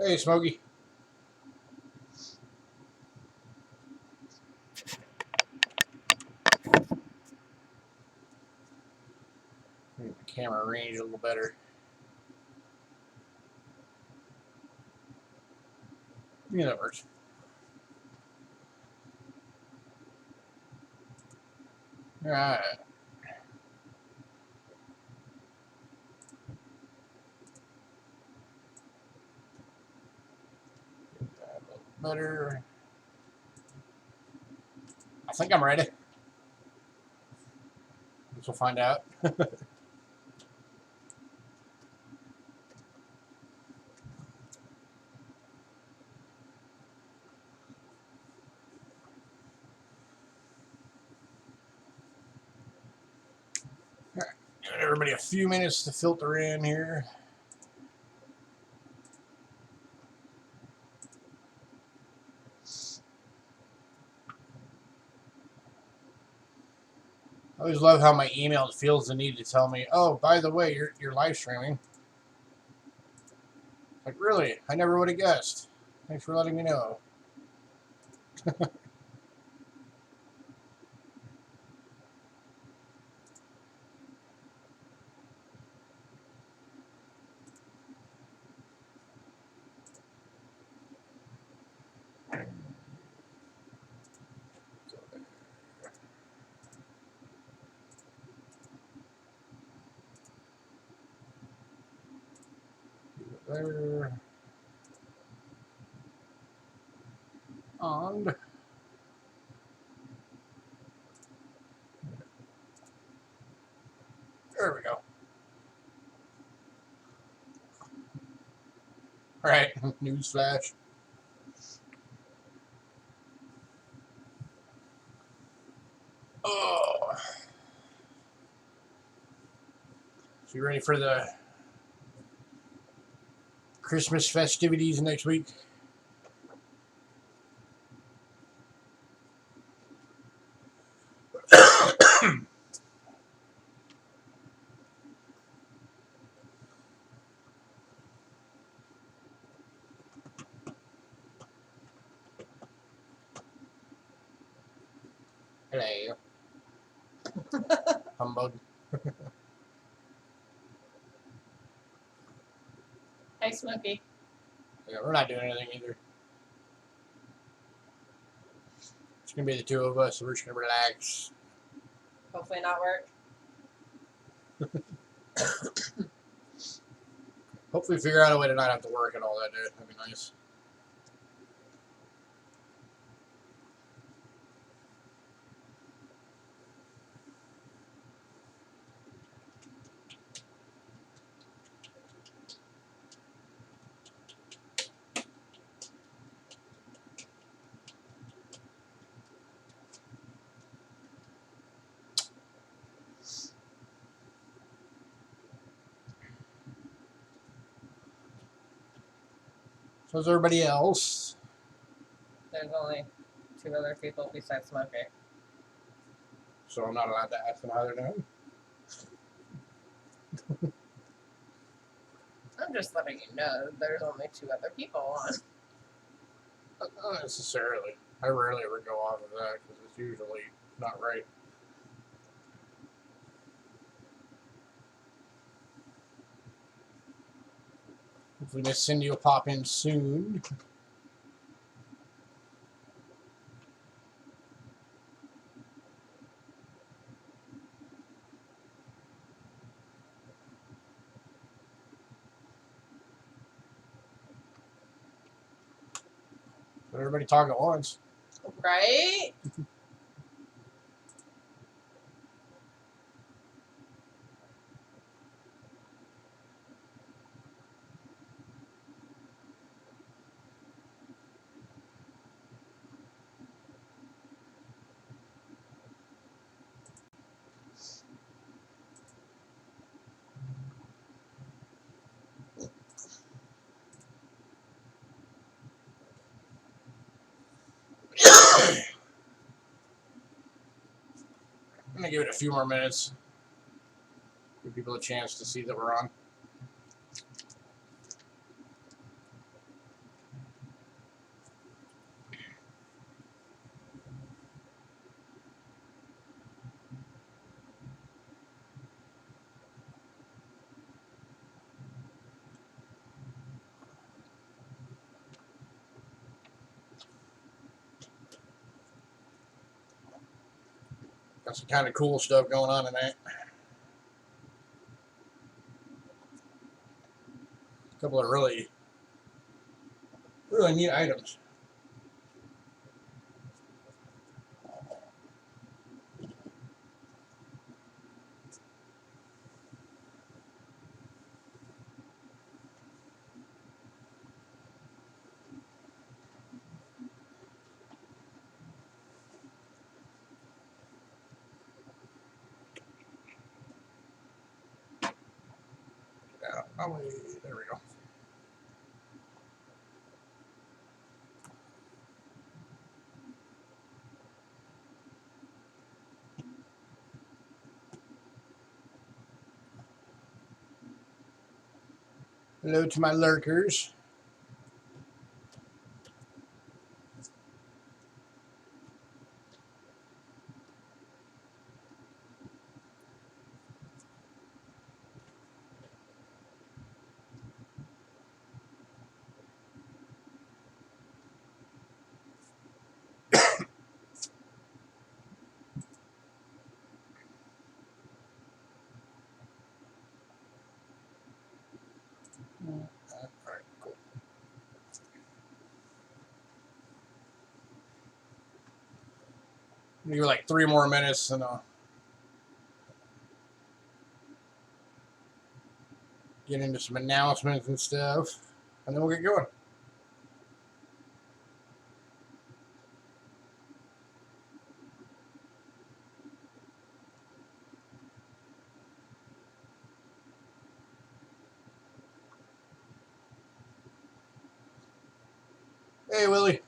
Hey, Smokey. Make the camera range a little better. Yeah, that works. All right. Get that a little better. I think I'm ready. Guess we'll find out. Give everybody a few minutes to filter in here. I always love how my email feels the need to tell me, oh, by the way, you're live streaming. Like, really? I never would have guessed. Thanks for letting me know. There. On. There we go. All right. Newsflash. Oh. So you ready for the Christmas festivities next week? Hello. Humbug. Hi, Smokey. Yeah, we're not doing anything either. It's gonna be the two of us, so we're just gonna relax. Hopefully not work. Hopefully figure out a way to not have to work and all that day. That'd be nice. So is everybody else? There's only 2 other people besides Smokey. So I'm not allowed to ask them how they're doing? I'm just letting you know there's only 2 other people on. Not necessarily. I rarely ever go off of that because it's usually not right. Hopefully Miss Cindy will pop in soon. But everybody talk at once. Right? I'm gonna give it a few more minutes. Give people a chance to see that we're on. Got some kind of cool stuff going on in that. A couple of really neat items. Oh, there we go. Hello to my lurkers. Alright, cool. Maybe like 3 more minutes and get into some announcements and stuff, and then we'll get going. Hey, Willie.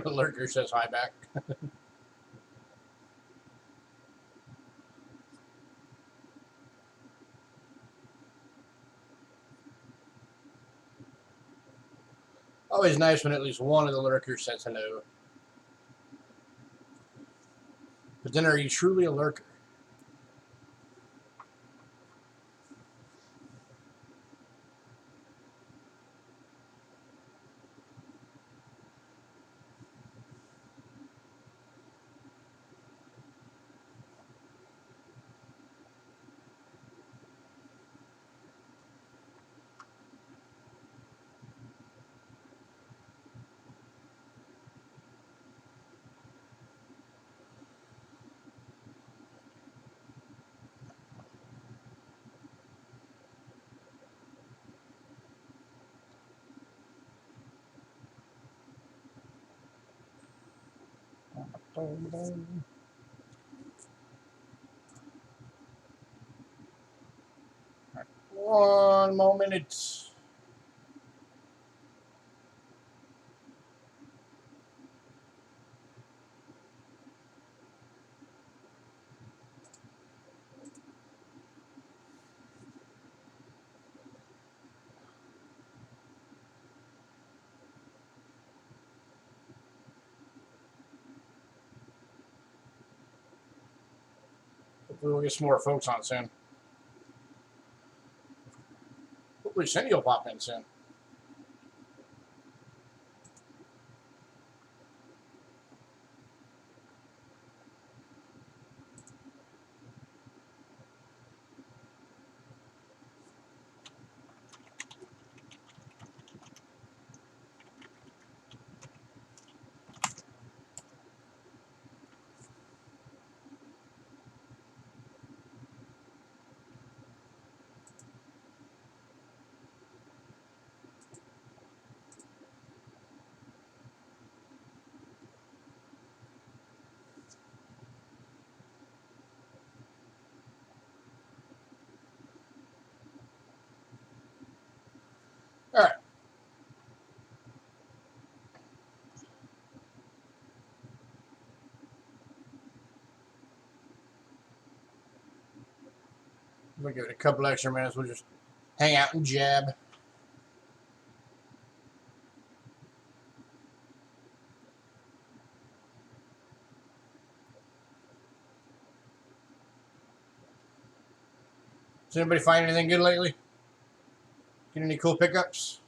Lurker says hi back. Always nice when at least one of the lurkers says hello. But then, are you truly a lurker? One more minute. Hopefully we'll get some more folks on soon. Hopefully Cindy will pop in soon. All right. We'll give it a couple extra minutes. We'll just hang out and jab. Does anybody find anything good lately? Get any cool pickups?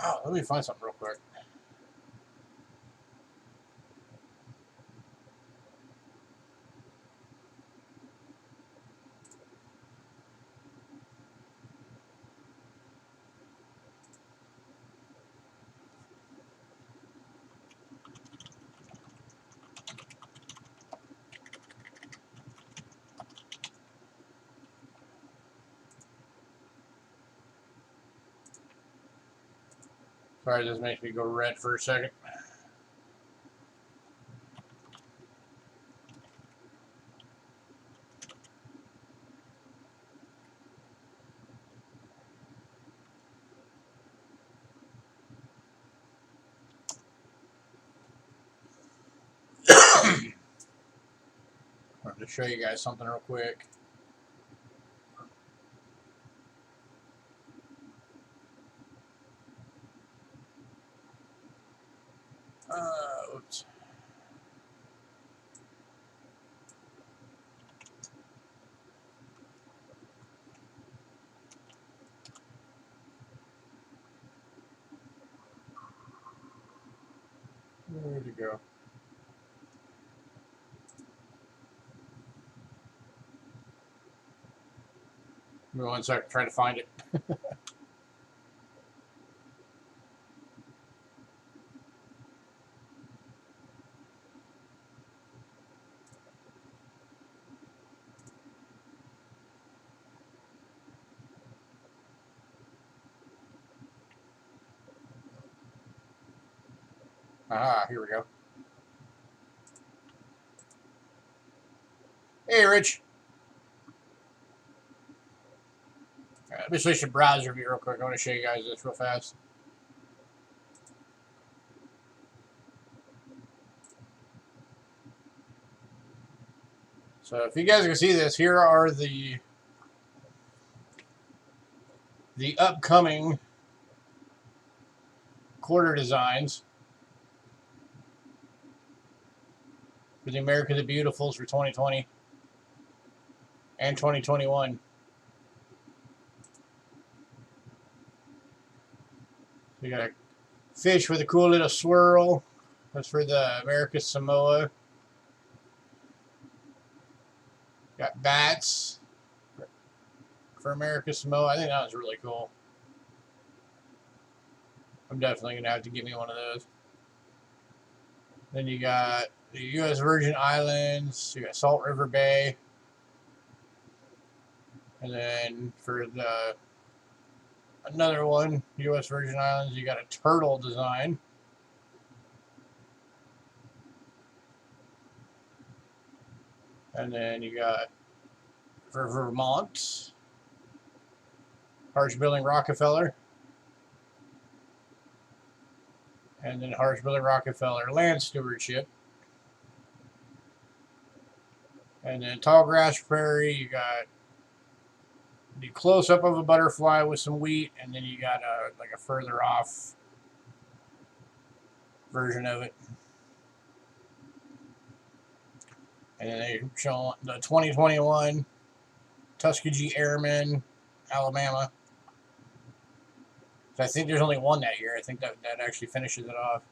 Oh, let me find something real quick. Sorry, this makes me go red for a second. I wanted to show you guys something real quick. Oops. Where'd it go? Give me 1 second, trying to find it. Aha, here we go. Hey, Rich. Let me switch to browser view real quick. I want to show you guys this real fast. So if you guys can see this, here are the upcoming quarter designs for the America the Beautifuls for 2020 and 2021. We got a fish with a cool little swirl. That's for the America Samoa. Got bats for America Samoa. I think that was really cool. I'm definitely going to have to get me one of those. Then you got the U.S. Virgin Islands. You got Salt River Bay. And then for the another one, U.S. Virgin Islands, you got a turtle design. And then you got for Vermont, Harsh Building Rockefeller. And then Harsh Building Rockefeller Land Stewardship. And then Tall Grass Prairie, you got the close up of a butterfly with some wheat, and then you got like a further off version of it. And then they show the 2021 Tuskegee Airmen, Alabama. So I think there's only one that year. I think that actually finishes it off.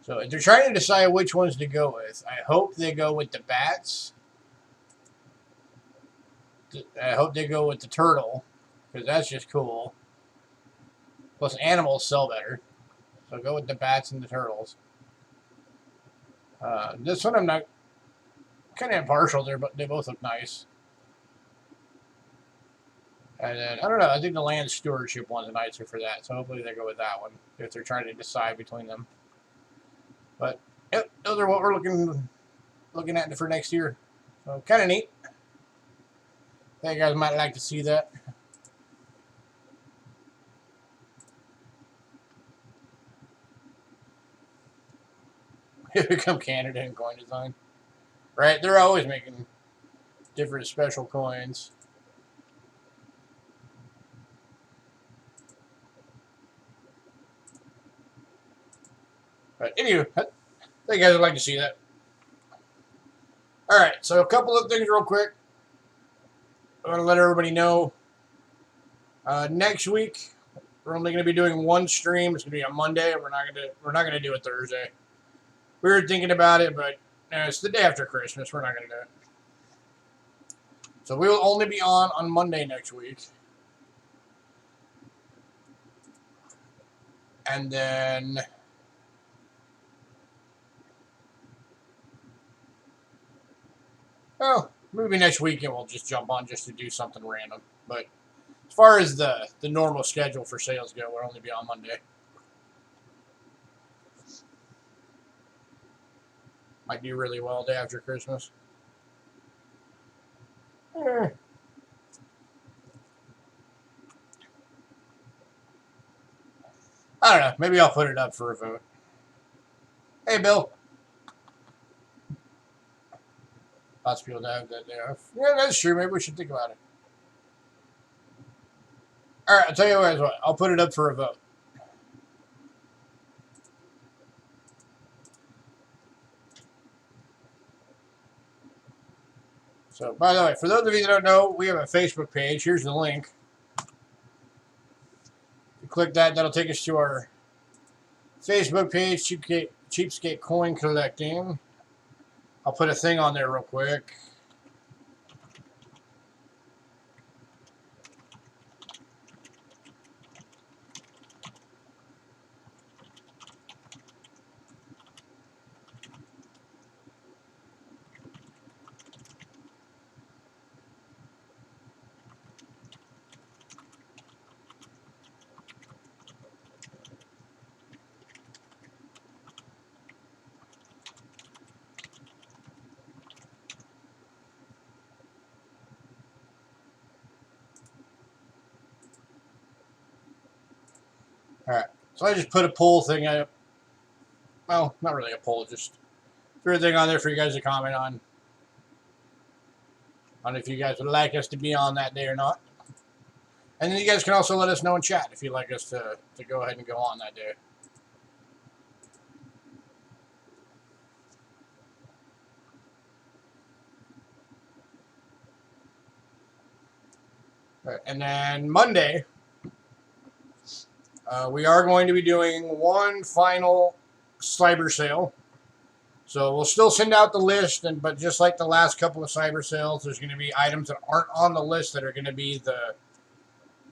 So they're trying to decide which ones to go with. I hope they go with the bats. I hope they go with the turtle, because that's just cool. Plus, animals sell better. So go with the bats and the turtles. This one I'm not kind of impartial there, but they both look nice. And then, I don't know, I think the land stewardship one's nicer for that. So hopefully they go with that one if they're trying to decide between them. But, yep, those are what we're looking at for next year. So, kind of neat. I think you guys might like to see that. Here come Canada and coin design. Right? They're always making different special coins. But anyway, I think you guys would like to see that. Alright, so a couple of things real quick. I want to let everybody know. Next week, We're only going to be doing one stream. It's going to be on Monday. We're not gonna do it Thursday. We were thinking about it, but it's the day after Christmas. We're not going to do it. So we will only be on Monday next week. And then maybe next weekend we'll just jump on just to do something random. But as far as the normal schedule for sales go, we'll only be on Monday. Might do really well day after Christmas. I don't know. Maybe I'll put it up for a vote. Hey, Bill. Lots of people have that day off. Yeah, that's true. Maybe we should think about it. All right, I'll tell you what. I'll put it up for a vote. So, by the way, for those of you that don't know, we have a Facebook page. Here's the link. You click that, that'll take us to our Facebook page, Cheapskate Coin Collecting. I'll put a thing on there real quick. Alright, so I just put a poll thing up. Well, not really a poll, just threw a thing on there for you guys to comment on if you guys would like us to be on that day or not. And then you guys can also let us know in chat if you'd like us to go ahead and go on that day. All right, and then Monday, we are going to be doing one final cyber sale. So we'll still send out the list, but just like the last couple of cyber sales, there's going to be items that aren't on the list that are going to be the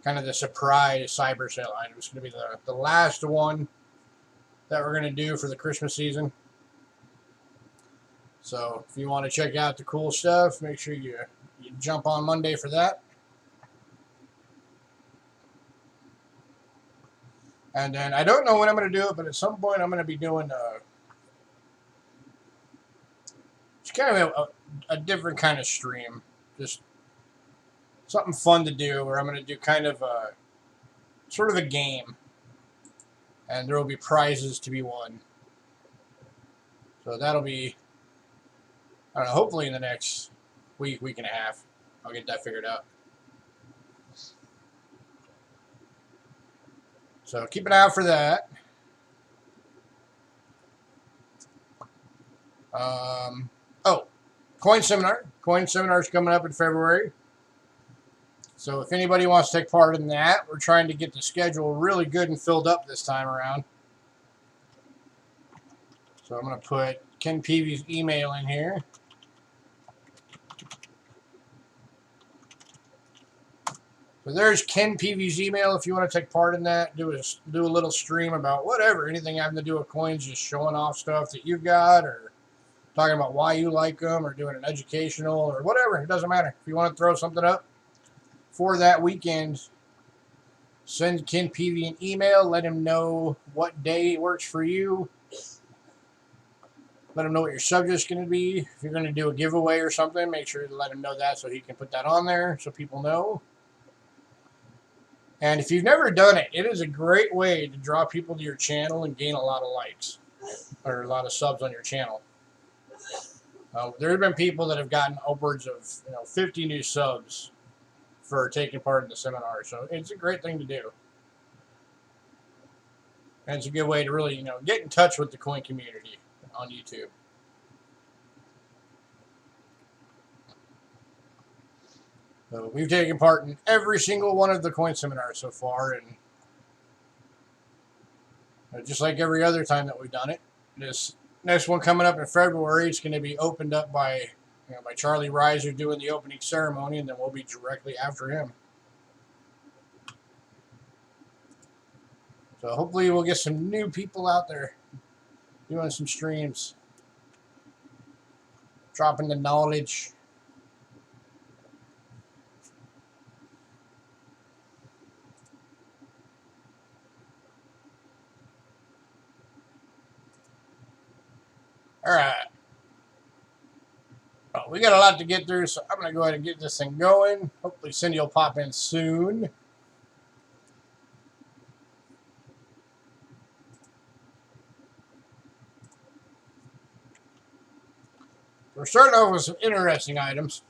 kind of the surprise cyber sale item. It's going to be the last one that we're going to do for the Christmas season. So if you want to check out the cool stuff, make sure you jump on Monday for that. And then I don't know when I'm going to do it, but at some point I'm going to be doing it's kind of a different kind of stream. Just something fun to do where I'm going to do kind of a sort of a game. And there will be prizes to be won. So that'll be, I don't know, hopefully in the next week and a half, I'll get that figured out. So keep an eye out for that. Coin Seminar. Coin Seminar is coming up in February. So if anybody wants to take part in that, we're trying to get the schedule really good and filled up this time around. So I'm going to put Ken Peavy's email in here. So there's Ken Peavy's email if you want to take part in that. Do a little stream about whatever, anything having to do with coins, just showing off stuff that you've got, or talking about why you like them, or doing an educational, or whatever. It doesn't matter. If you want to throw something up for that weekend, send Ken Peavy an email. Let him know what day works for you. Let him know what your subject's going to be. If you're going to do a giveaway or something, make sure to let him know that so he can put that on there so people know. And if you've never done it, it is a great way to draw people to your channel and gain a lot of likes or a lot of subs on your channel. There have been people that have gotten upwards of 50 new subs for taking part in the seminar, so it's a great thing to do. And it's a good way to really get in touch with the coin community on YouTube. So we've taken part in every single one of the coin seminars so far, and Just like every other time that we've done it. This next one coming up in February, it's going to be opened up by by Charlie Reiser doing the opening ceremony, and then we'll be directly after him. So hopefully we'll get some new people out there doing some streams, dropping the knowledge. All right. Well, we got a lot to get through, so I'm going to go ahead and get this thing going. Hopefully Cindy will pop in soon. We're starting off with some interesting items.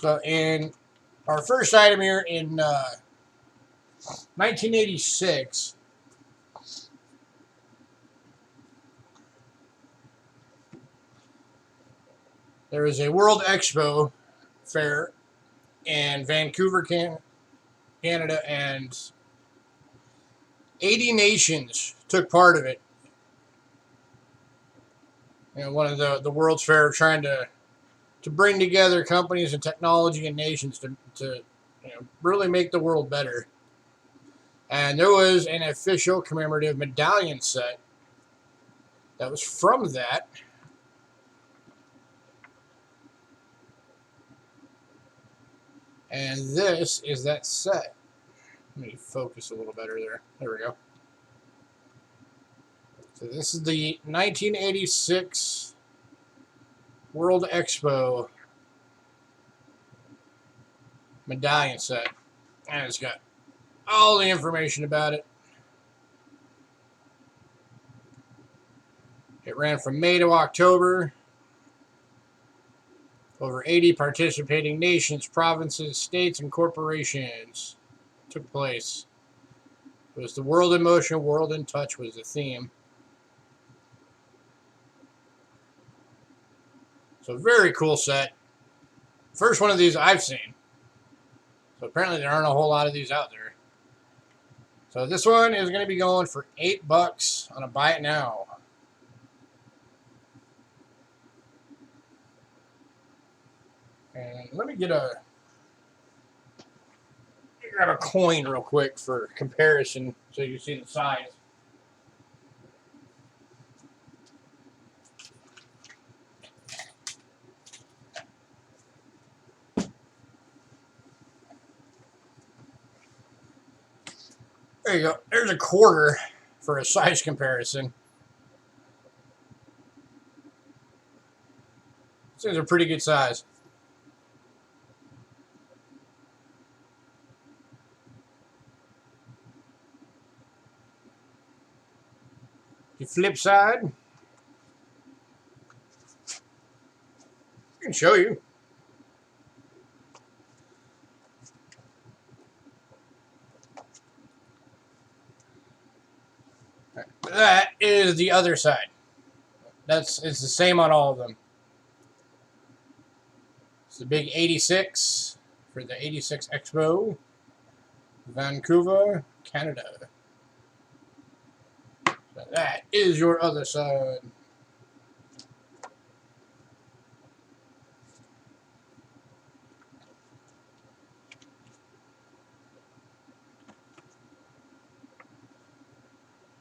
So in our first item here in 1986, there was a World Expo fair in Vancouver, Canada, and 80 nations took part of it. One of the World's Fair trying to bring together companies and technology and nations to really make the world better. And there was an official commemorative medallion set that was from that. And this is that set. Let me focus a little better there. There we go. So this is the 1986 World Expo medallion set. And it's got all the information about it. It ran from May to October. Over 80 participating nations, provinces, states, and corporations took place. It was the World in Motion, World in Touch was the theme. So very cool set. First one of these I've seen. So apparently there aren't a whole lot of these out there. So this one is going to be going for $8 on a buy it now. And let me grab a coin real quick for comparison so you see the size. There you go. There's a quarter for a size comparison. These are a pretty good size. The flip side, I can show you. That is the other side. It's the same on all of them. It's the big 86 for the 86 Expo, Vancouver, Canada. So that is your other side.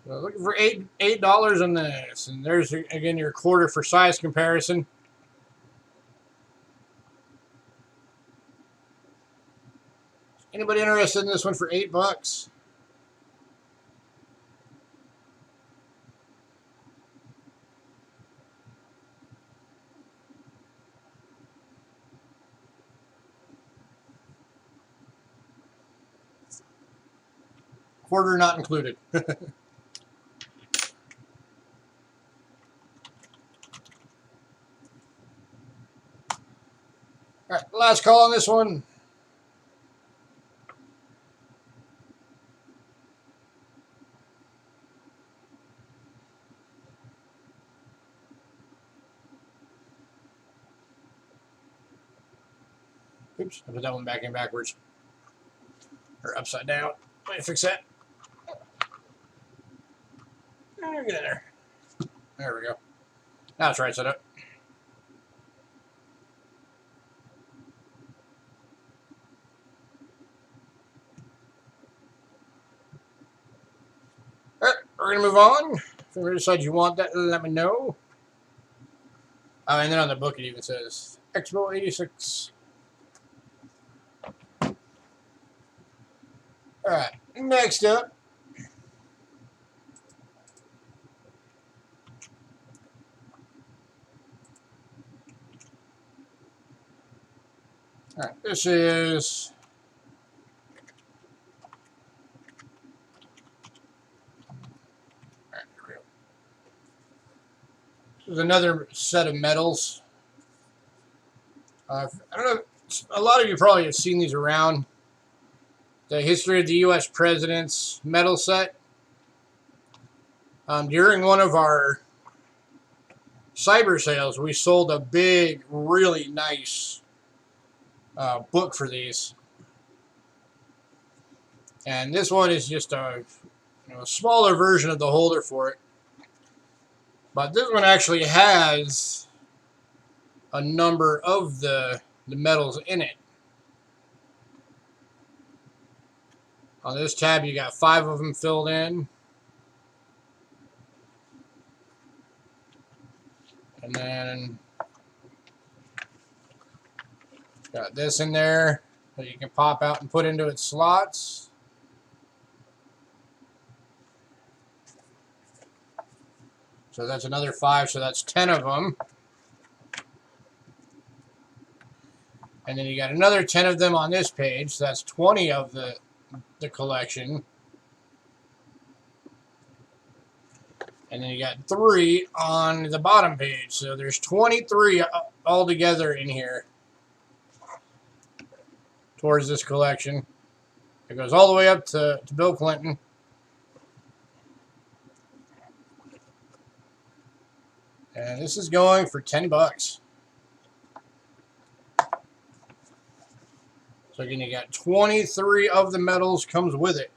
So looking for $8 on this, and there's again your quarter for size comparison. Anybody interested in this one for $8? Quarter not included. All right, last call on this one. Oops, I put that one back in backwards. Or upside down. Let me fix that. Get in there. There we go. Now it's right set up. Alright, we're going to move on. If you decide you want that, let me know. Oh, and then on the book it even says Expo 86. Alright, next up. Alright, this is This is another set of medals. I don't know, a lot of you probably have seen these around. The history of the U.S. presidents medal set. During one of our cyber sales, we sold a big, really nice book for these. And this one is just a smaller version of the holder for it. But this one actually has a number of the medals in it. On this tab, you got 5 of them filled in. And then got this in there that you can pop out and put into its slots. So that's another 5, so that's 10 of them. And then you got another 10 of them on this page, so that's 20 of the collection. And then you got 3 on the bottom page, so there's 23 altogether in here towards this collection. It goes all the way up to Bill Clinton. And this is going for $10. So again, you got 23 of the medals comes with it.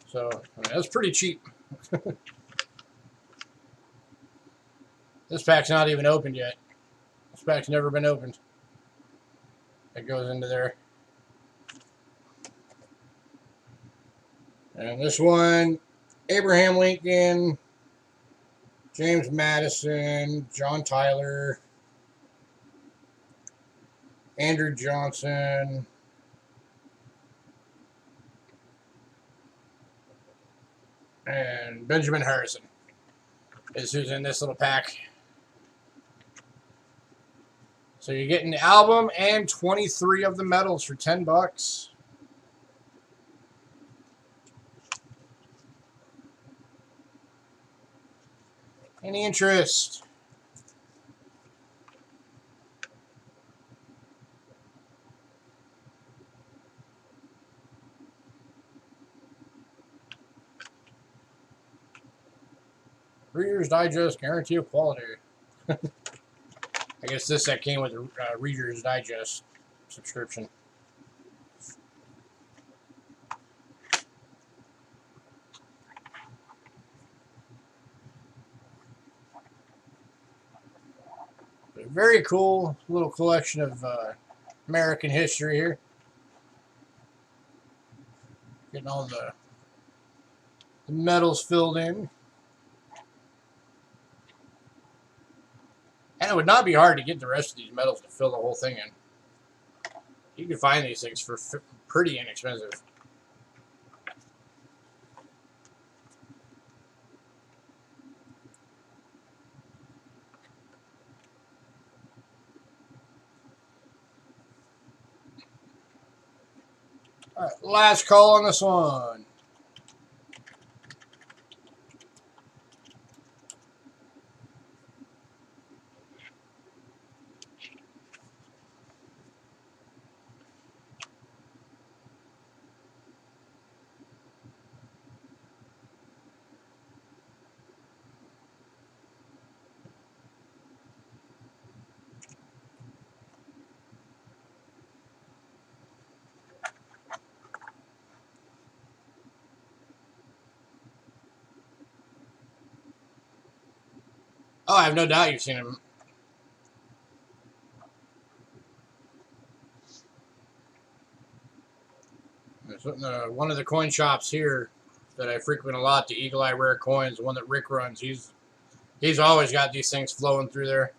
So I mean, that's pretty cheap. This pack's not even opened yet. This pack's never been opened. It goes into there. And this one, Abraham Lincoln, James Madison, John Tyler, Andrew Johnson, and Benjamin Harrison is who's in this little pack. So you're getting the album and 23 of the medals for $10. Any interest? Reader's Digest guarantee of quality. I guess this set came with a Reader's Digest subscription. A very cool little collection of American history here. Getting all the medals filled in. And it would not be hard to get the rest of these medals to fill the whole thing in. You can find these things for pretty inexpensive. All right, last call on this one. Oh, I have no doubt you've seen him. One of the coin shops here that I frequent a lot, the Eagle Eye Rare Coins, the one that Rick runs, he's always got these things flowing through there.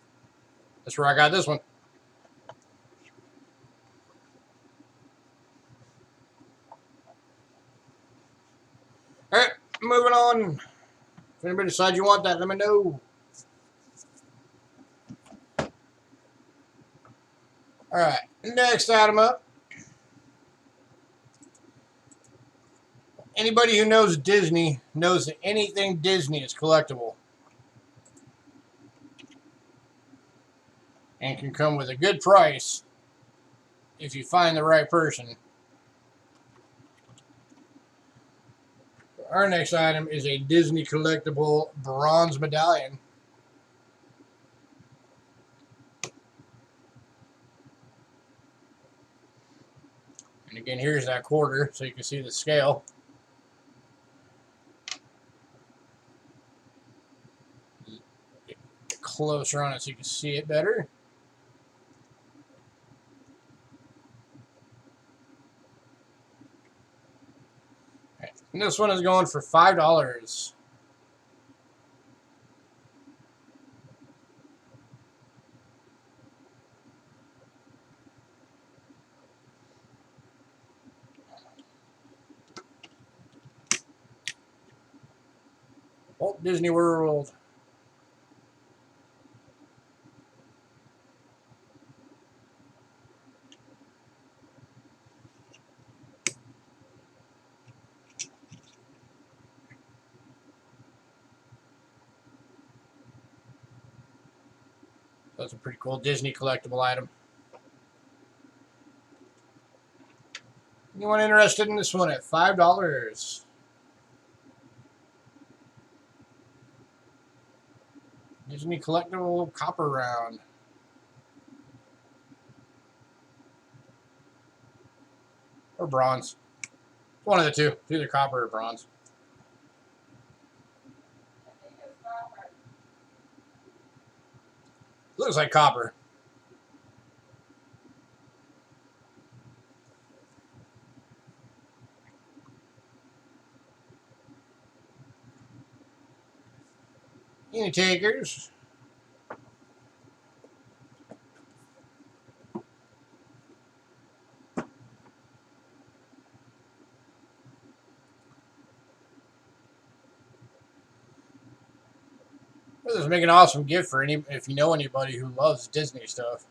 That's where I got this one. All right, moving on. If anybody decides you want that, let me know. All right, next item up. Anybody who knows Disney knows that anything Disney is collectible and can come with a good price if you find the right person. Our next item is a Disney collectible bronze medallion. And again, here's that quarter so you can see the scale. Get closer on it so you can see it better. Right. And this one is going for $5. Walt Disney World. That's a pretty cool Disney collectible item. Anyone interested in this one at $5? Disney collectible copper round. Or bronze. One of the two. It's either copper or bronze. Looks like copper. Any takers? This would make an awesome gift for if you know anybody who loves Disney stuff.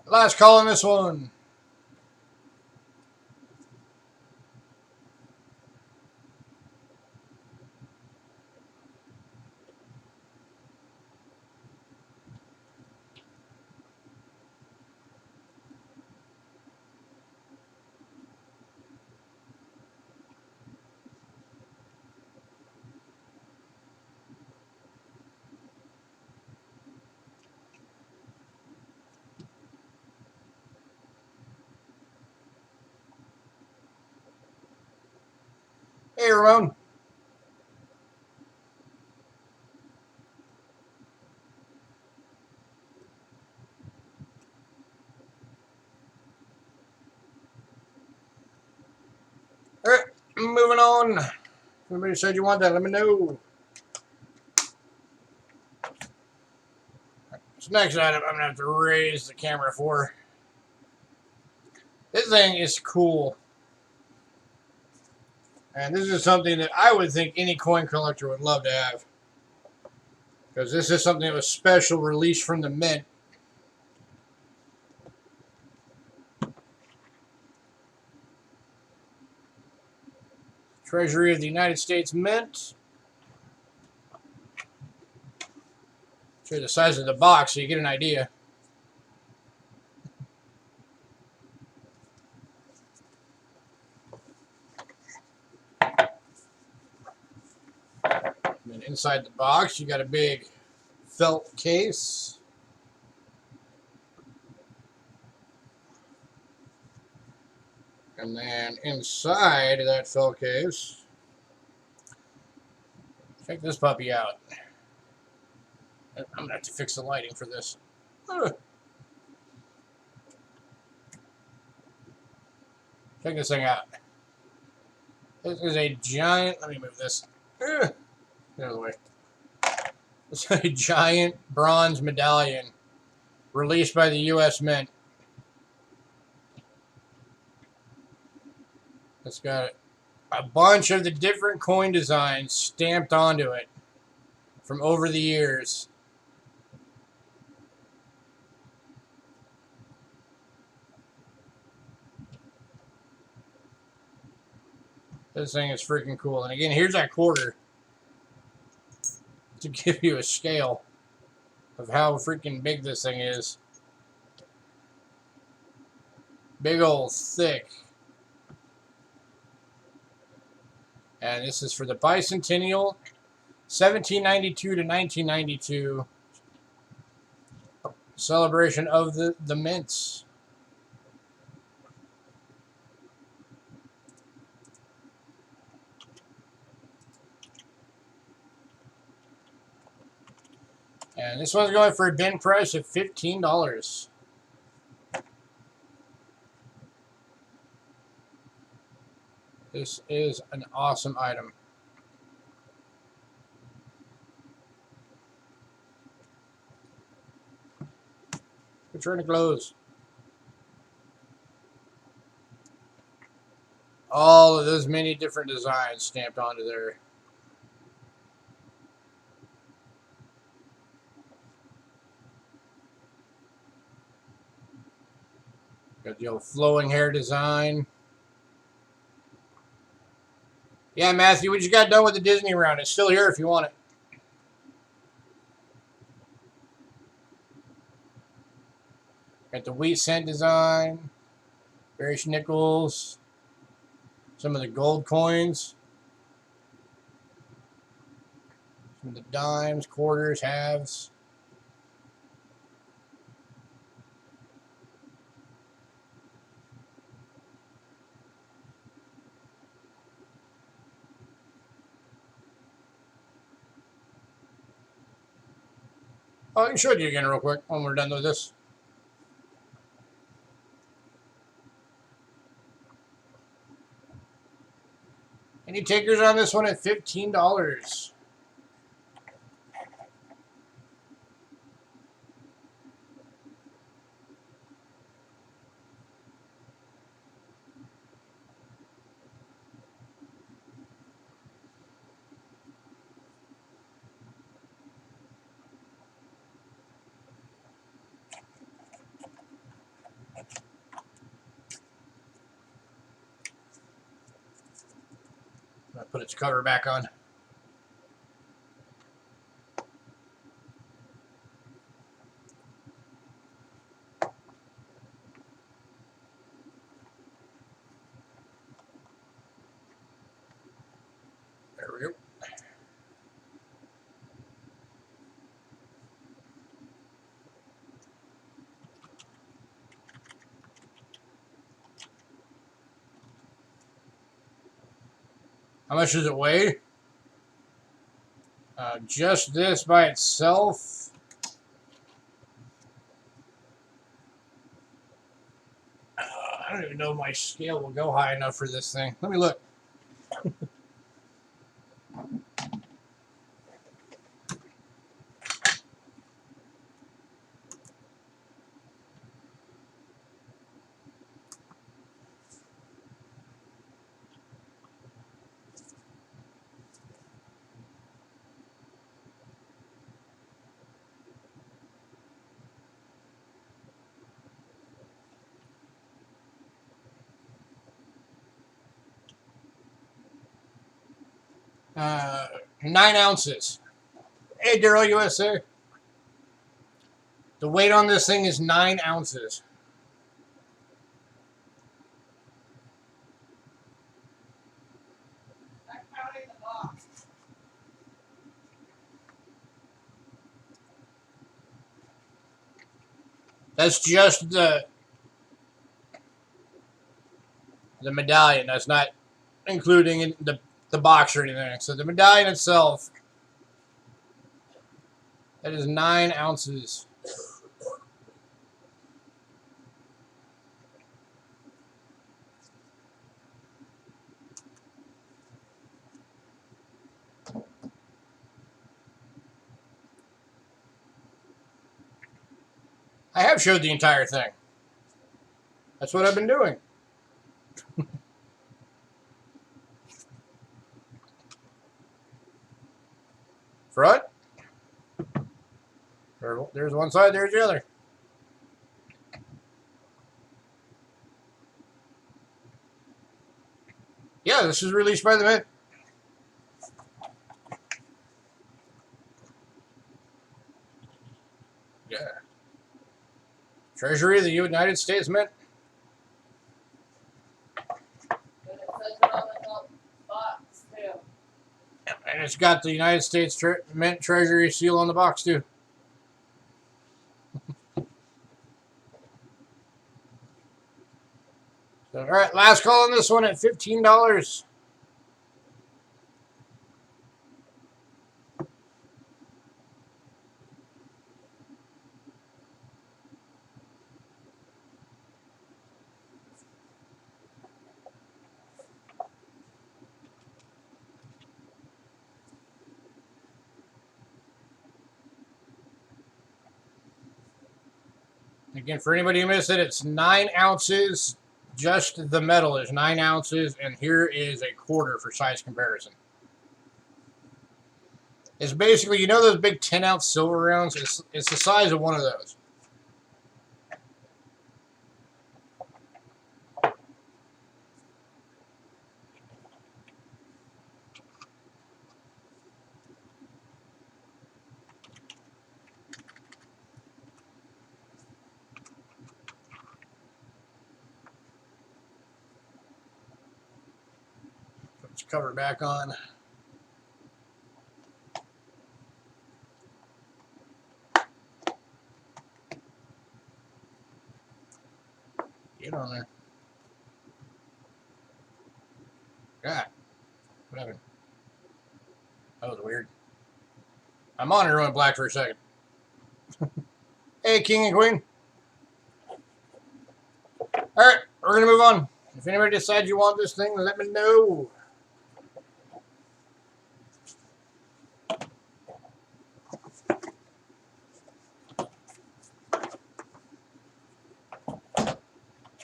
Last call on this one. Hey, Ramon. All right, moving on. If anybody said you want that, let me know. This next item, I'm going to have to raise the camera for. This thing is cool. And this is something that I would think any coin collector would love to have. Because this is something that was special released from the mint. Treasury of the United States Mint. Show you the size of the box so you get an idea. And then inside the box, you got a big felt case. And then inside of that felt case, check this puppy out. I'm going to have to fix the lighting for this. Check this thing out. This is a giant, let me move this. Get out of the way. This is a giant bronze medallion released by the U.S. Mint. It's got a bunch of the different coin designs stamped onto it from over the years. This thing is freaking cool. And again, here's that quarter to give you a scale of how freaking big this thing is. Big old thick. And this is for the bicentennial, 1792 to 1992 celebration of the mints. And this one's going for a bin price of $15. This is an awesome item. We're trying to close. All of those many different designs stamped onto there. Got the old flowing hair design. Yeah, Matthew, we just got done with the Disney round. It's still here if you want it. Got the wheat cent design. Various nickels. Some of the gold coins. Some of the dimes, quarters, halves. Oh, I can show it to you again real quick when we're done with this. Any takers on this one at $15? I'll put its cover back on. There we go. How much does it weigh? Just this by itself. I don't even know if my scale will go high enough for this thing. Let me look. Uh, 9 ounces. Hey, Daryl USA. The weight on this thing is 9 ounces. I'm counting the box. That's just the medallion. That's not including the box or anything. So the medallion itself, that is 9 ounces. I have showed the entire thing. That's what I've been doing. Front. There's one side, there's the other. Yeah, this is released by the Mint. Yeah. Treasury of the United States Mint. And it says it on the box too. And it's got the United States Mint Treasury seal on the box, too. So, all right, last call on this one at $15. Again, for anybody who missed it, it's 9 ounces. Just the metal is 9 ounces, and here is a quarter for size comparison. It's basically, you know those big 10-ounce silver rounds? It's the size of one of those. Put its cover back on. Get on there. God. What happened? That was weird. My monitor went black for a second. Hey, King and Queen. Alright, we're going to move on. If anybody decides you want this thing, let me know.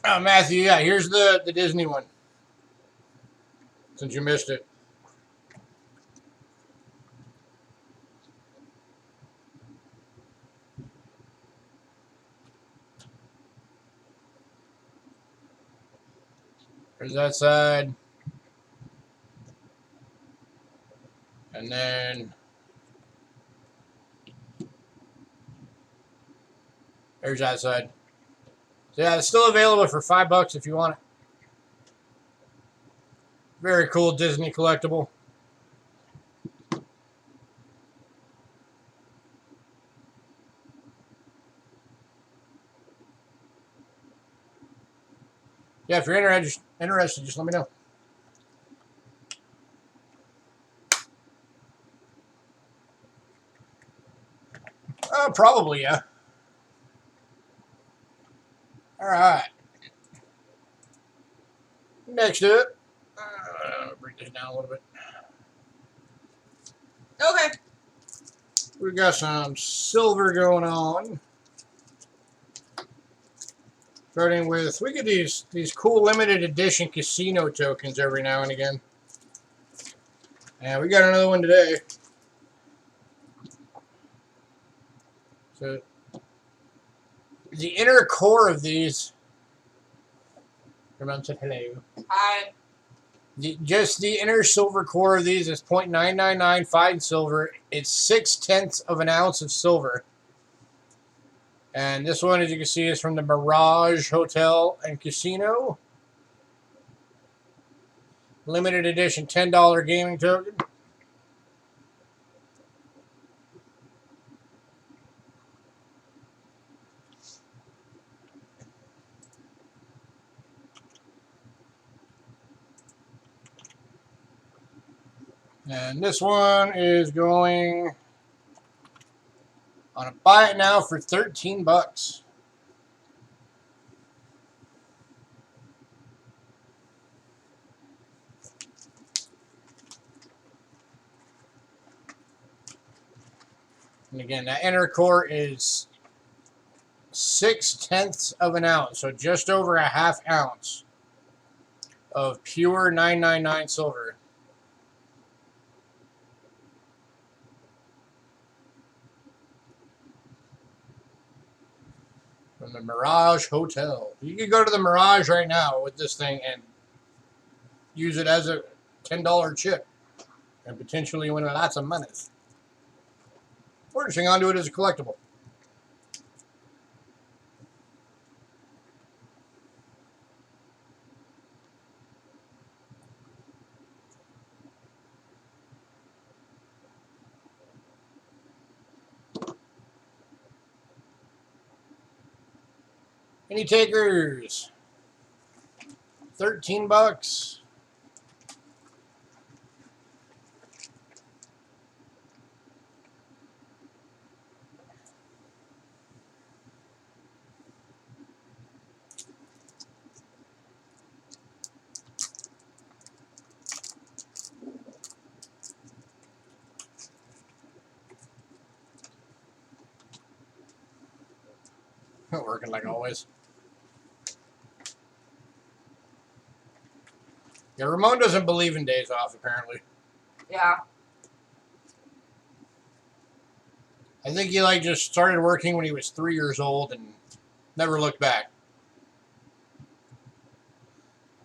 Oh, Matthew, yeah, here's the Disney one. Since you missed it. There's that side. And then there's that side. So yeah, it's still available for $5 if you want it. Very cool Disney collectible. Yeah, if you're interested, just let me know. Probably, yeah. All right. Next up, break this down a little bit. Okay. We got some silver going on. Starting with, we get these cool limited edition casino tokens every now and again. And we got another one today. So the inner core of these. Everyone said hello. Hi. Just the inner silver core of these is 0.999 fine silver. It's 0.6 of an ounce of silver. And this one, as you can see, is from the Mirage Hotel and Casino. Limited edition $10 gaming token. And this one is going on a buy it now for 13 bucks. And again, that inner core is 0.6 of an ounce, so just over a half ounce of pure 999 silver. From the Mirage Hotel. You can go to the Mirage right now with this thing and use it as a $10 chip and potentially win lots of money. Or just hang on to it as a collectible. Any takers? 13 bucks. Working like always. Yeah, Ramon doesn't believe in days off, apparently. Yeah. I think he just started working when he was 3 years old and never looked back.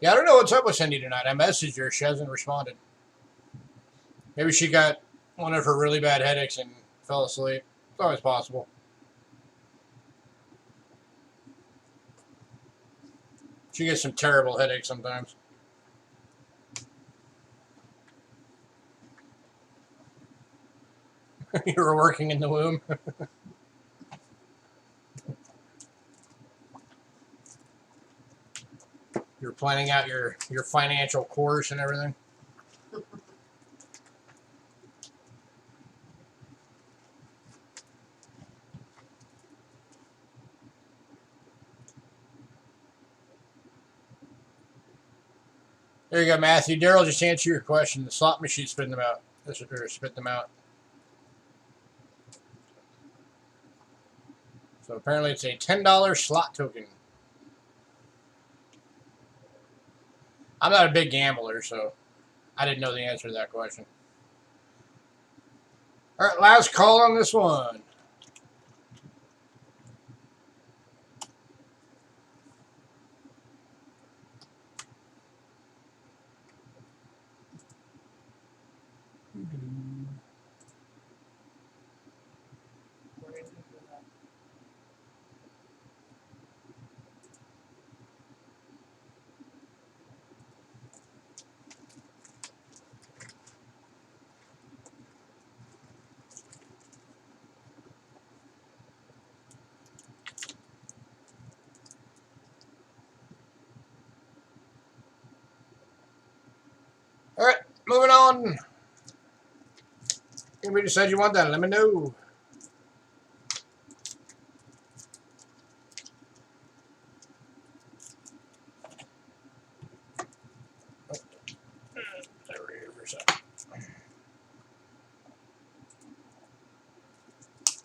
Yeah, I don't know what's up with Cindy tonight. I messaged her. She hasn't responded. Maybe she got one of her really bad headaches and fell asleep. It's always possible. She gets some terrible headaches sometimes. You were working in the womb. You're planning out your financial course and everything. There you go, Matthew. Daryl just answered your question. The slot machine spit them out. Spit them out. So apparently it's a $10 slot token. I'm not a big gambler, so I didn't know the answer to that question. All right, last call on this one. All right, moving on. Anybody decide you want that? Let me know.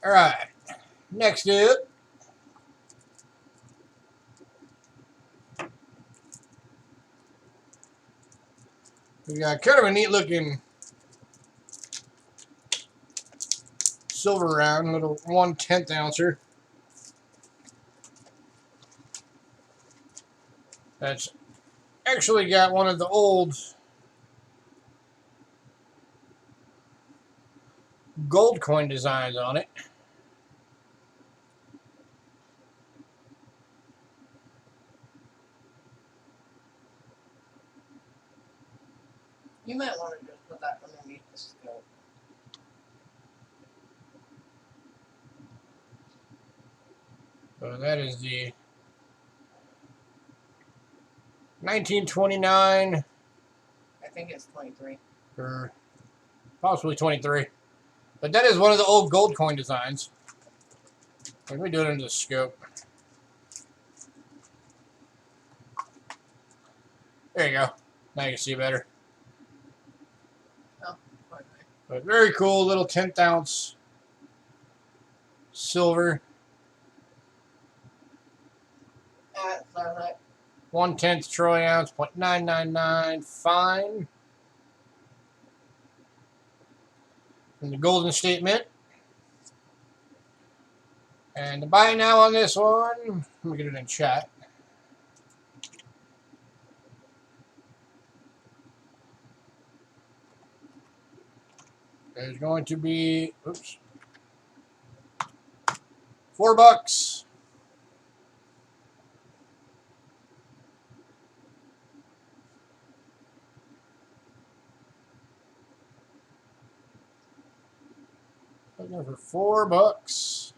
All right, next up. We got kind of a neat looking silver round, little 1/10 ouncer. That's actually got one of the old gold coin designs on it. So that is the 1929 I think it's 23. or possibly 23. But that is one of the old gold coin designs. Let me do it under the scope. There you go. Now you can see better. Oh, 29. But very cool little 10th ounce silver. So that 1/10 troy ounce, 0.999 fine. From the Golden State Mint. And the buy now on this one, let me get it in chat. There's going to be, oops, $4. Looking for $4.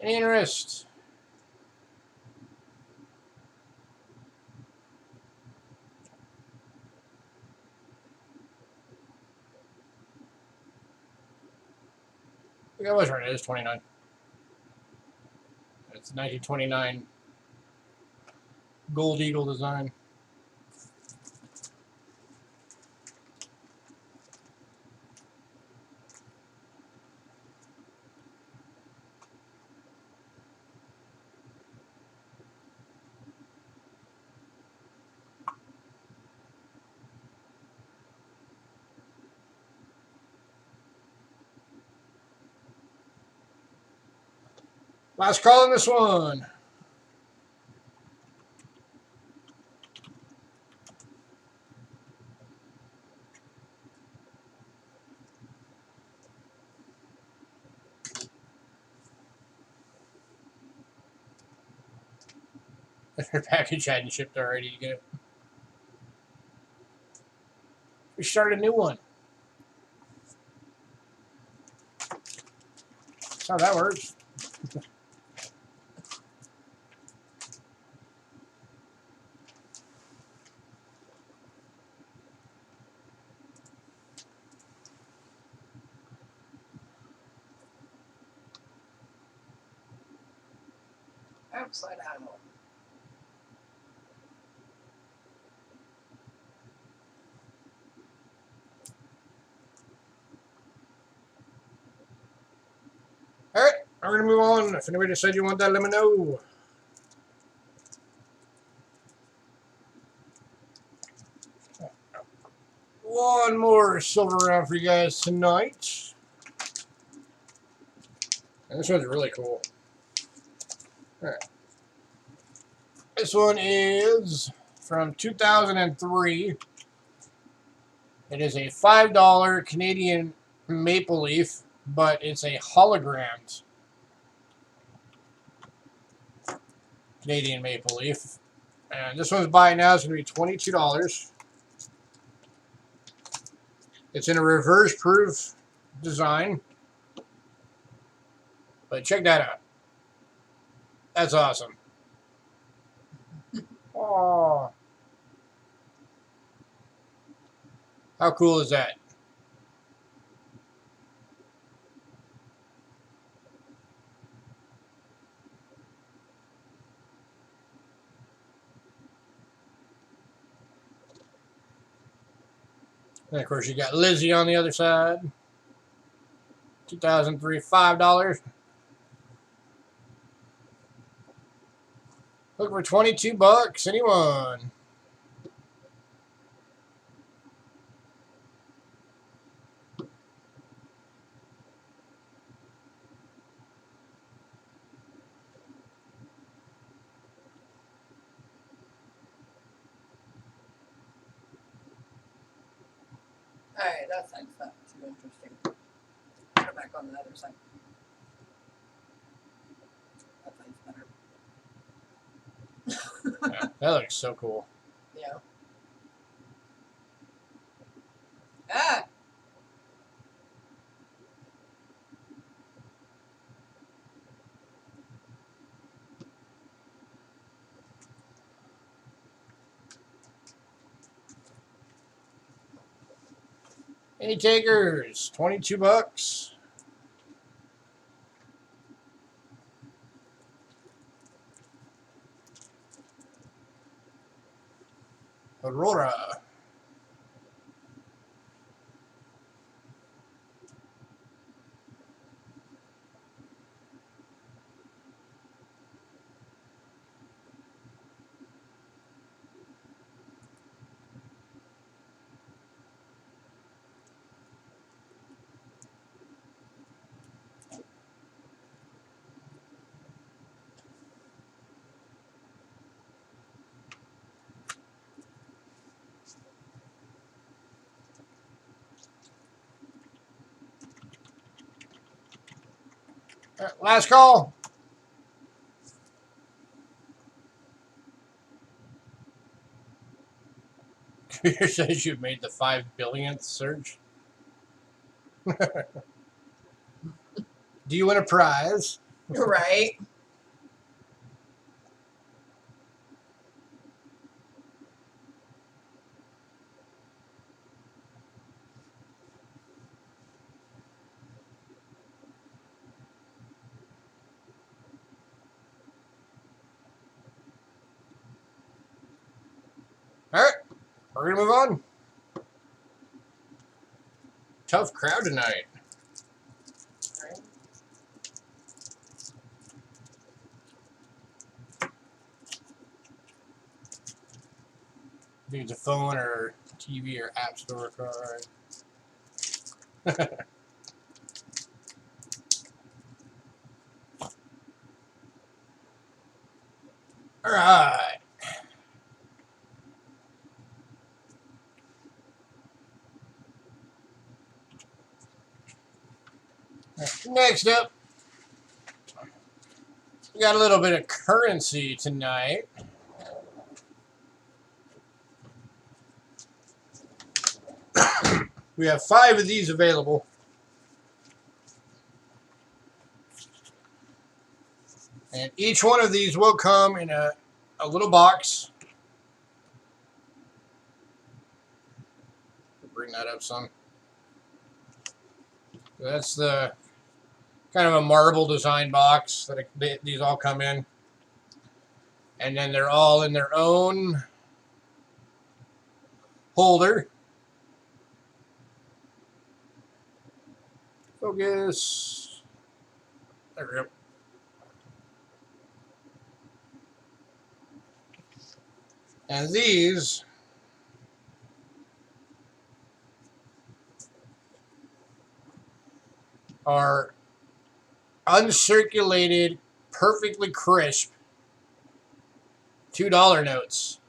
Any interest? I think I was right. It is 29. It's 1929 Gold Eagle design. Last call on this one. Their package hadn't shipped already. You get it. We started a new one. That's how that works. upside down. All right, we're gonna move on. If anybody said you want that, let me know. One more silver round for you guys tonight. And this one's really cool. All right. This one is from 2003. It is a $5 Canadian maple leaf, but it's a hologrammed Canadian maple leaf. And this one's buying now is going to be $22. It's in a reverse proof design. But check that out. That's awesome. Oh, how cool is that? And of course, you got Lizzie on the other side. 2003, $5. Looking for $22. Anyone? Alright, that side's not too interesting. Put it back on the other side. That side's better. Yeah, that looks so cool. Yeah. Ah! Any takers? 22 bucks. Aurora. Last call. Computer says you've made the 5 billionth search. Do you win a prize? Right? Alright, we're gonna move on. Tough crowd tonight. Right. I think it's a phone or TV or app store card. Alright. Next up, we got a little bit of currency tonight. We have 5 of these available. And each one of these will come in a little box. Bring that up some. That's the kind of a marble design box that these all come in. And then they're all in their own holder. Focus. There we go. And these are uncirculated, perfectly crisp $2 notes.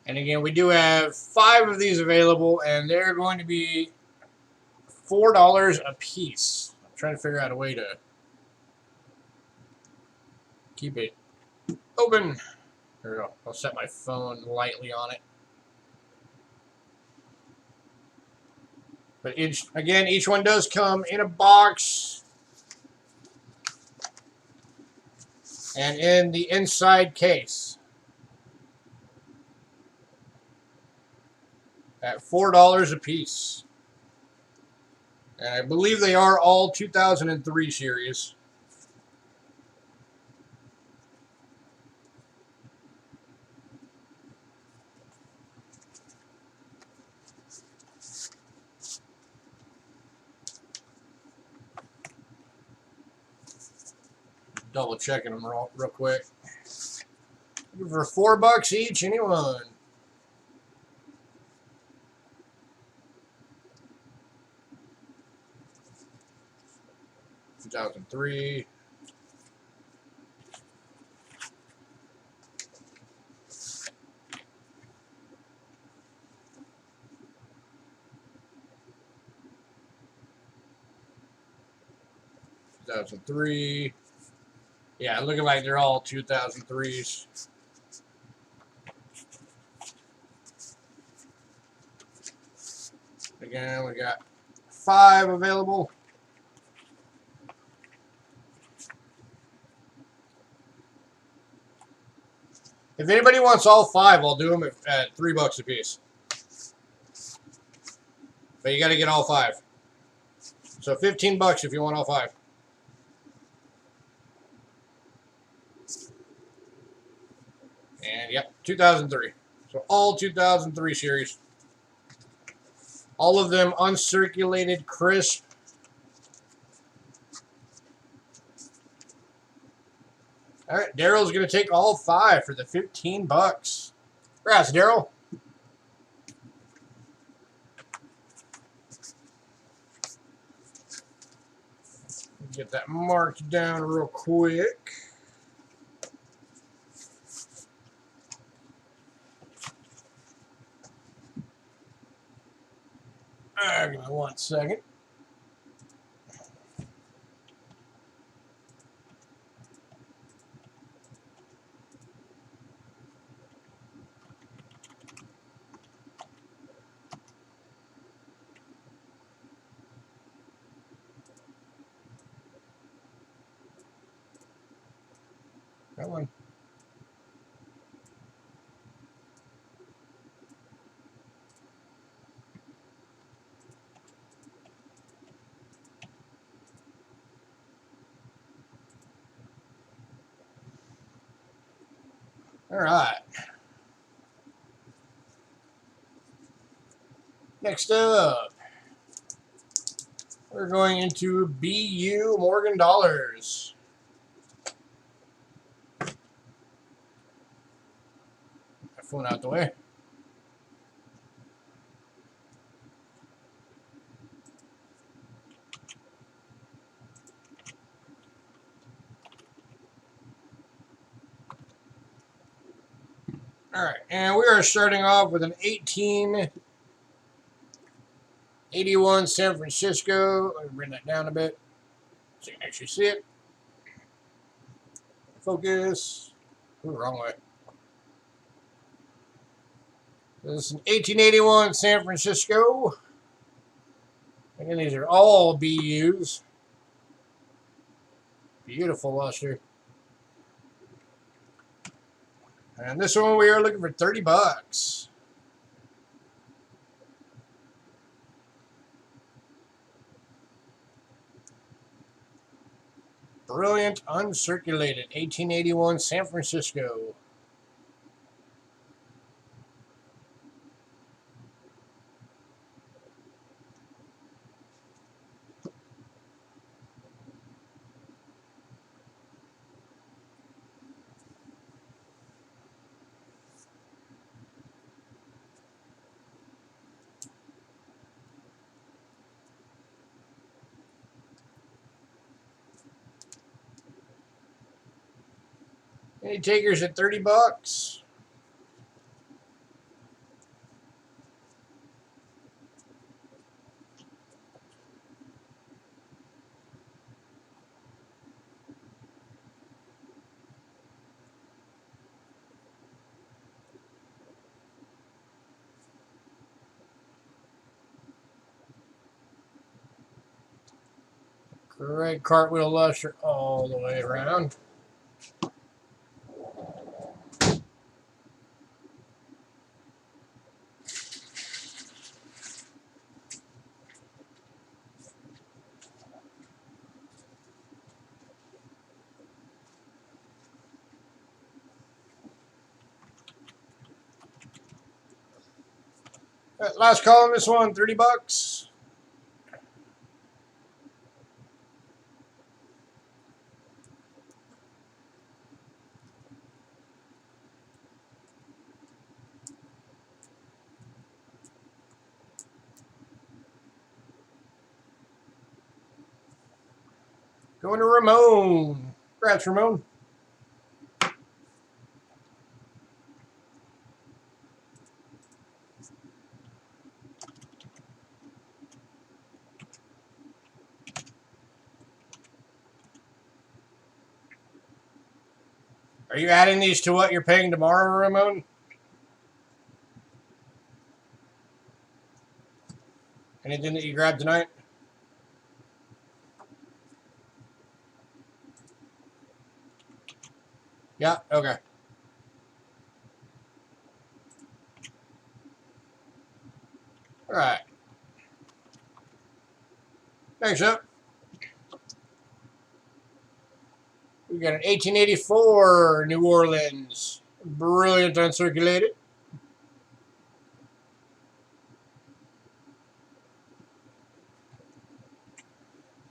And again, we do have 5 of these available, and they're going to be $4 a piece. I'm trying to figure out a way to keep it open. There we go. I'll set my phone lightly on it. But each one does come in a box and in the inside case at $4 a piece. And I believe they are all 2003 series. double checking them real quick. For $4 each, anyone? $2,003. $2,003. Yeah, looking like they're all 2003s. Again, we got 5 available. If anybody wants all 5, I'll do them at $3 a piece. But you got to get all 5. So $15 if you want all 5. And yep, 2003. So all 2003 series. All of them uncirculated, crisp. All right, Daryl's going to take all 5 for the $15. Congrats, Daryl. Get that marked down real quick. All right, give me 1 second. That one. All right. Next up, we're going into BU Morgan Dollars. That phone out the way. All right, and we are starting off with an 1881 San Francisco. Let me bring that down a bit so you can actually see it. Focus. Ooh, wrong way. This is an 1881 San Francisco. Again, these are all BUs. Beautiful luster. And this one we are looking for $30. Brilliant uncirculated 1881 San Francisco. Any takers at $30? Great cartwheel luster all the way around. All right, last call on this one, $30. Going to Ramon. Congrats, Ramon. Are you adding these to what you're paying tomorrow, Ramon? Anything that you grabbed tonight? Yeah, okay. All right. Thanks, up. We got an 1884 New Orleans. Brilliant uncirculated.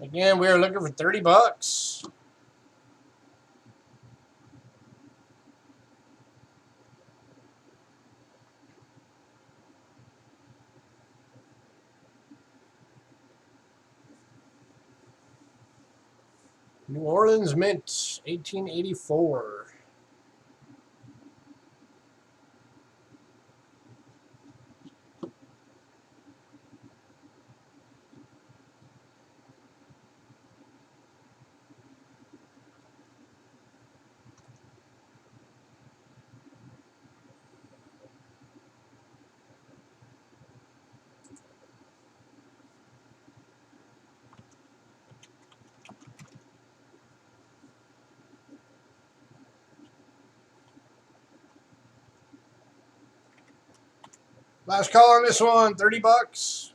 Again, we are looking for 30 bucks. New Orleans Mint, 1884. Last call on this one, 30 bucks.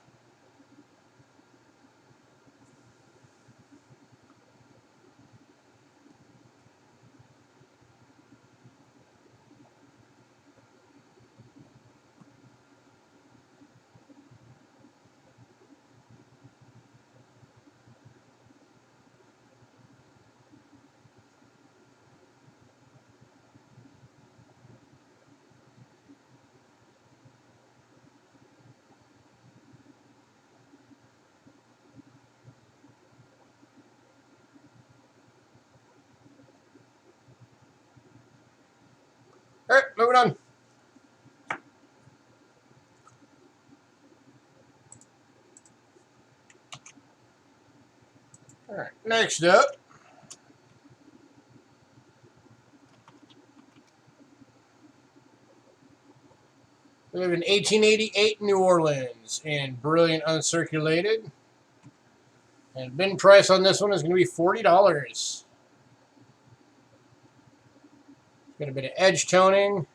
All right, moving on. All right, next up. We have an 1888 New Orleans in brilliant uncirculated. And bin price on this one is going to be $40. Got a bit of edge toning.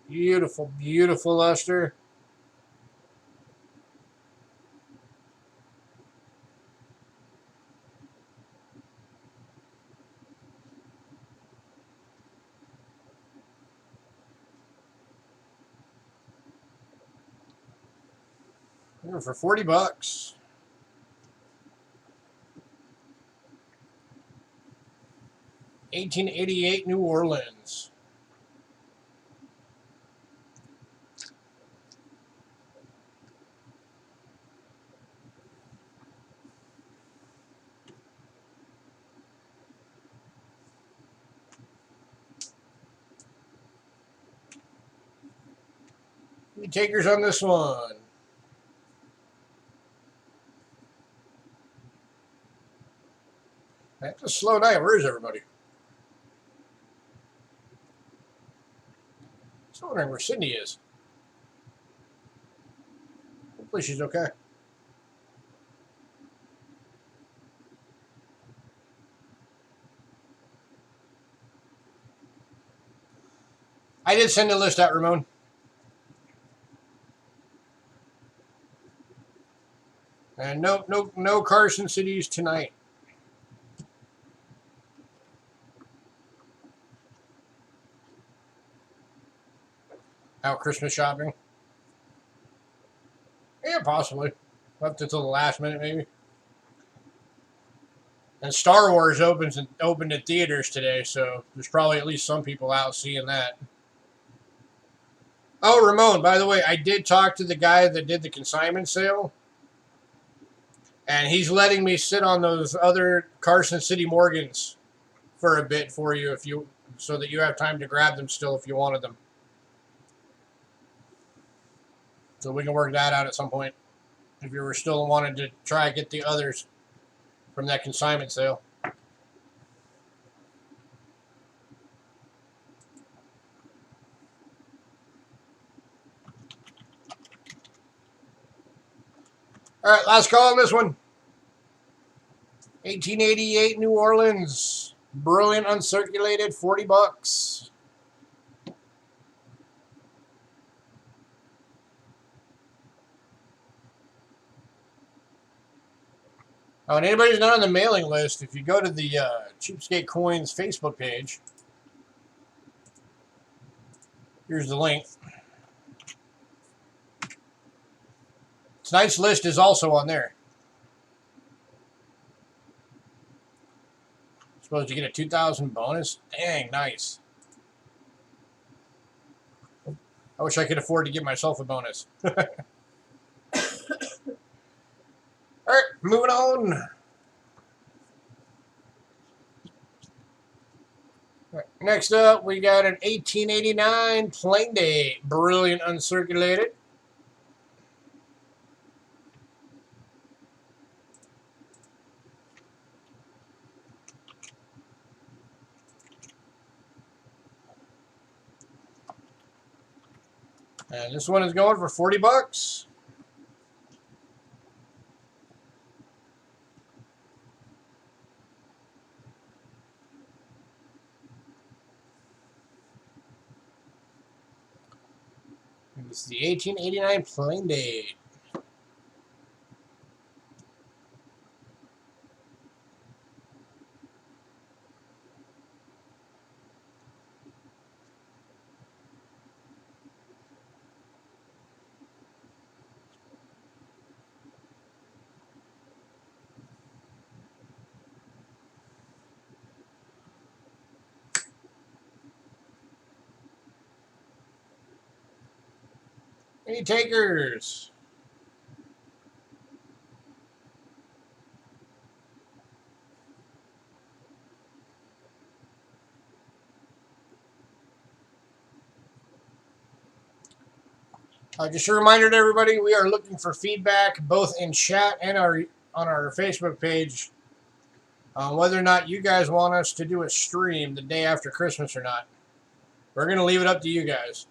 Beautiful, beautiful luster. For 40 bucks. $1888 New Orleans. Any takers on this one? That's a slow night. Where is everybody? I was wondering where Sydney is. Hopefully she's okay. I did send a list out, Ramon. And no Carson Cities tonight. Out Christmas shopping. Yeah, possibly. Left until the last minute, maybe. And Star Wars opened at theaters today, so there's probably at least some people out seeing that. Oh, Ramon, by the way, I did talk to the guy that did the consignment sale. And he's letting me sit on those other Carson City Morgans for a bit for you, if you, so that you have time to grab them still if you wanted them. So we can work that out at some point if you were still wanting to try and get the others from that consignment sale. All right, last call on this one. 1888 New Orleans. Brilliant uncirculated, $40. Oh, and anybody's not on the mailing list, if you go to the Cheapskate Coins Facebook page, here's the link. Tonight's list is also on there. Supposed to get a 2,000 bonus? Dang, nice. I wish I could afford to give myself a bonus. All right, moving on. All right, next up, we got an 1889 Plain Day. Brilliant uncirculated. And this one is going for $40. And this is the 1889 Plain Day. Any takers? Just a reminder to everybody, we are looking for feedback both in chat and on our Facebook page on whether or not you guys want us to do a stream the day after Christmas or not. We're going to leave it up to you guys.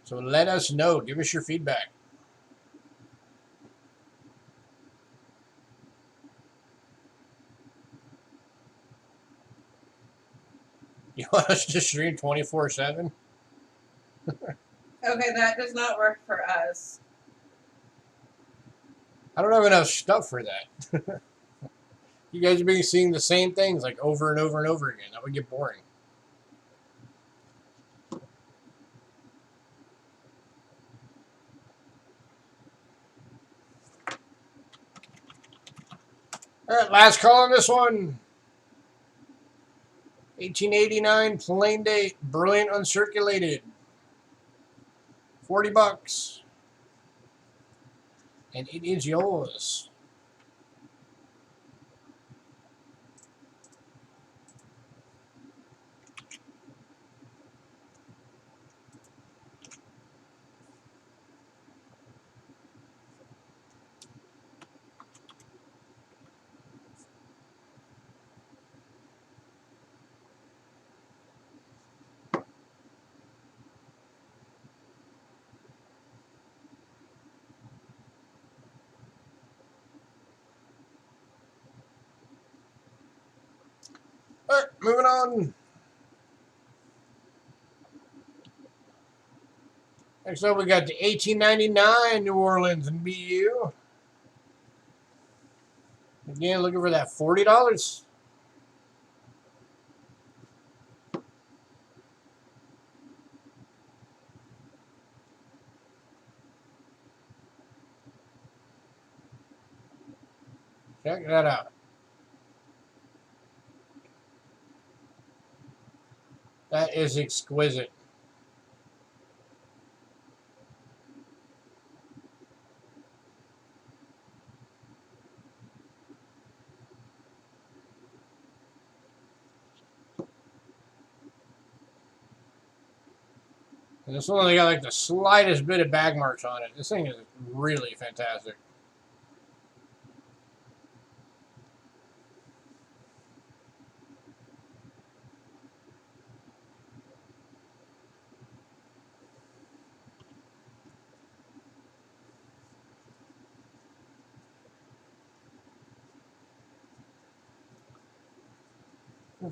So let us know. Give us your feedback. You want us to stream 24/7? Okay, that does not work for us. I don't have enough stuff for that. You guys are being seeing the same things like over and over and over again. That would get boring. All right, last call on this one. 1889 Plain Day, Brilliant Uncirculated. $40. And it is yours. All right, moving on. Next up, we got the 1899 New Orleans and BU. Again, looking for that $40. Check that out. That is exquisite. And this one only got like the slightest bit of bag marks on it. This thing is really fantastic.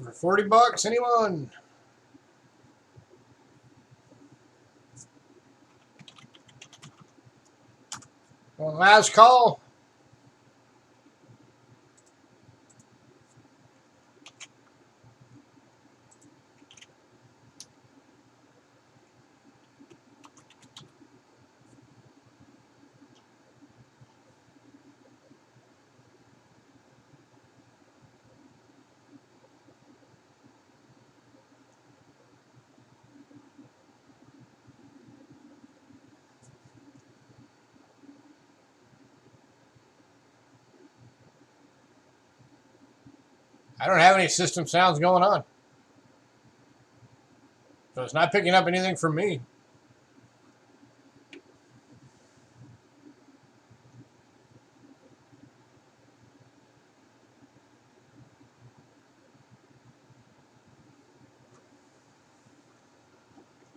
For 40 bucks, anyone? One last call. I don't have any system sounds going on. So it's not picking up anything from me.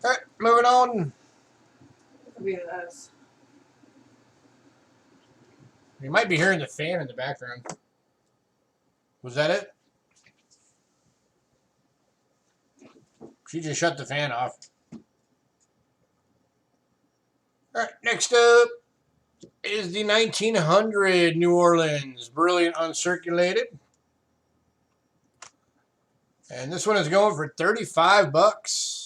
All right, moving on. Could be us. You might be hearing the fan in the background. Was that it? She just shut the fan off. All right, next up is the 1900 New Orleans Brilliant Uncirculated. And this one is going for 35 bucks.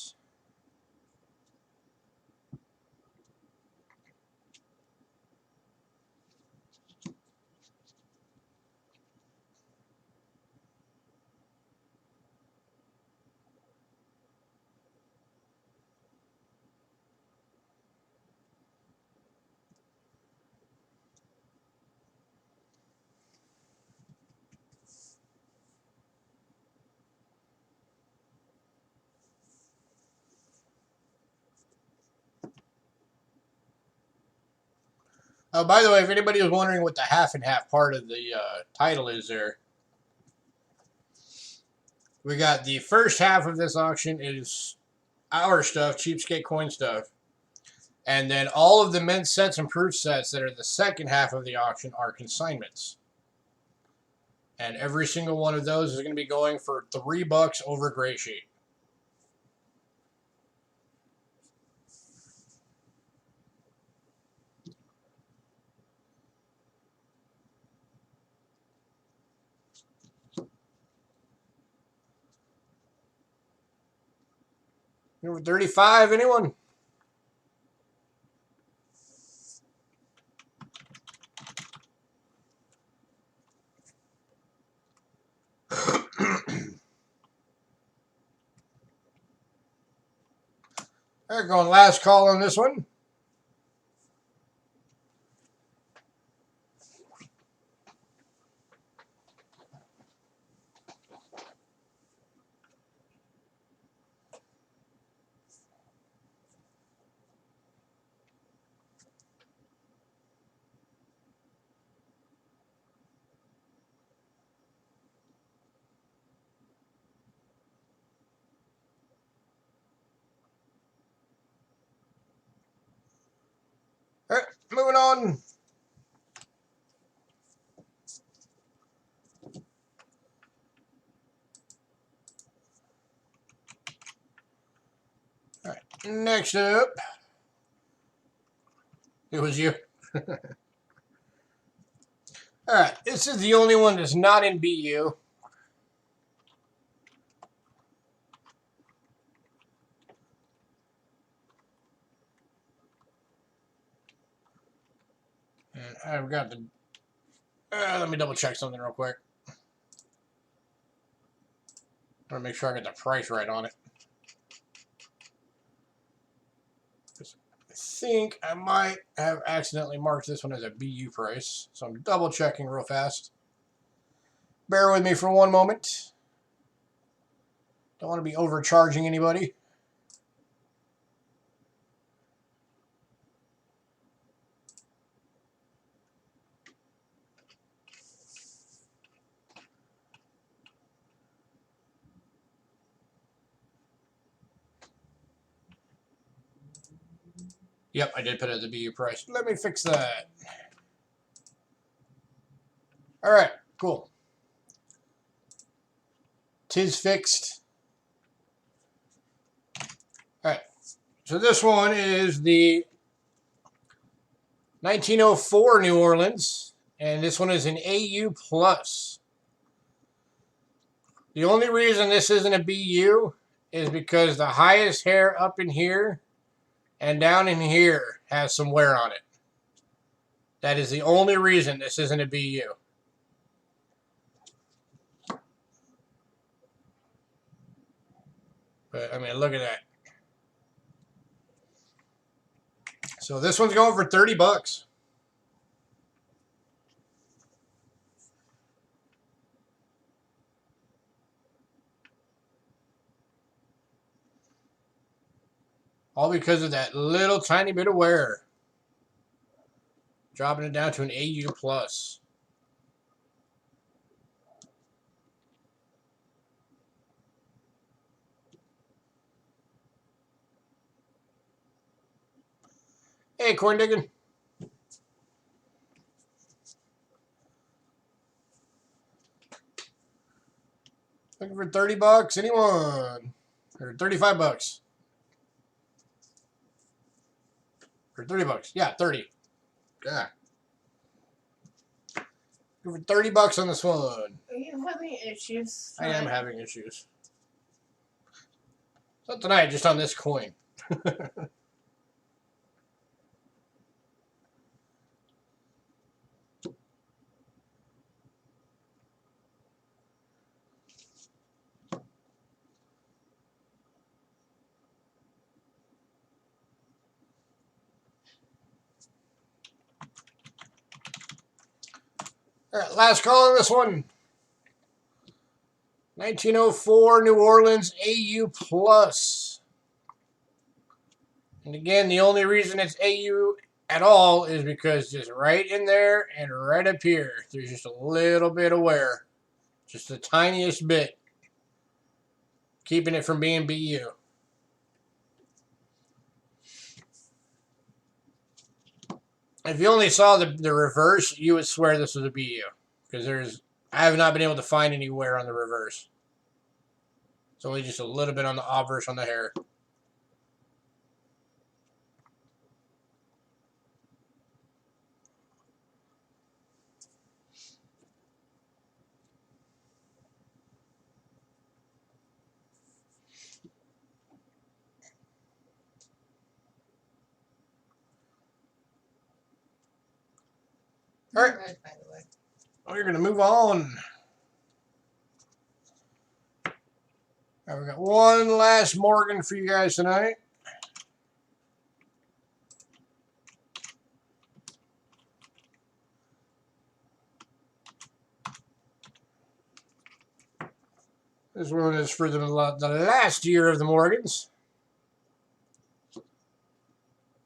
Oh, by the way, if anybody was wondering what the half and half part of the title is there, we got the first half of this auction is our stuff, Cheapskate Coin stuff. And then all of the mint sets and proof sets that are the second half of the auction are consignments. And every single one of those is going to be going for $3 over gray sheet. Number 35, anyone? All right, going last call on this one. All right, moving on. All right, next up. It was you. All right, this is the only one that's not in BU. And I've got the... let me double check something real quick. I want to make sure I get the price right on it. think I might have accidentally marked this one as a BU price, so I'm double checking real fast. Bear with me for one moment. Don't want to be overcharging anybody. Yep, I did put it as a BU price. Let me fix that. All right, cool. Tis fixed. All right, so this one is the 1904 New Orleans, and this one is an AU plus. The only reason this isn't a BU is because the highest hair up in here and down in here has some wear on it. That is the only reason this isn't a BU. But, I mean, look at that. So this one's going for 30 bucks. All because of that little tiny bit of wear. Dropping it down to an AU plus. Hey, corn digging. Looking for 30 bucks, anyone? Or 35 bucks. Or 30 bucks. Yeah, 30. Yeah. Looking for 30 bucks on this one. Are you having issues? I am having issues. Not tonight, just on this coin. All right, last call on this one. 1904 New Orleans AU plus. And again, the only reason it's AU at all is because just right in there and right up here, there's just a little bit of wear. Just the tiniest bit. Keeping it from being BU. If you only saw the reverse, you would swear this was a BU. Because I have not been able to find any wear on the reverse. It's only just a little bit on the obverse on the hair. All right. Red, by the way. We're going to move on. All right, we got one last Morgan for you guys tonight. This one is for the last year of the Morgans.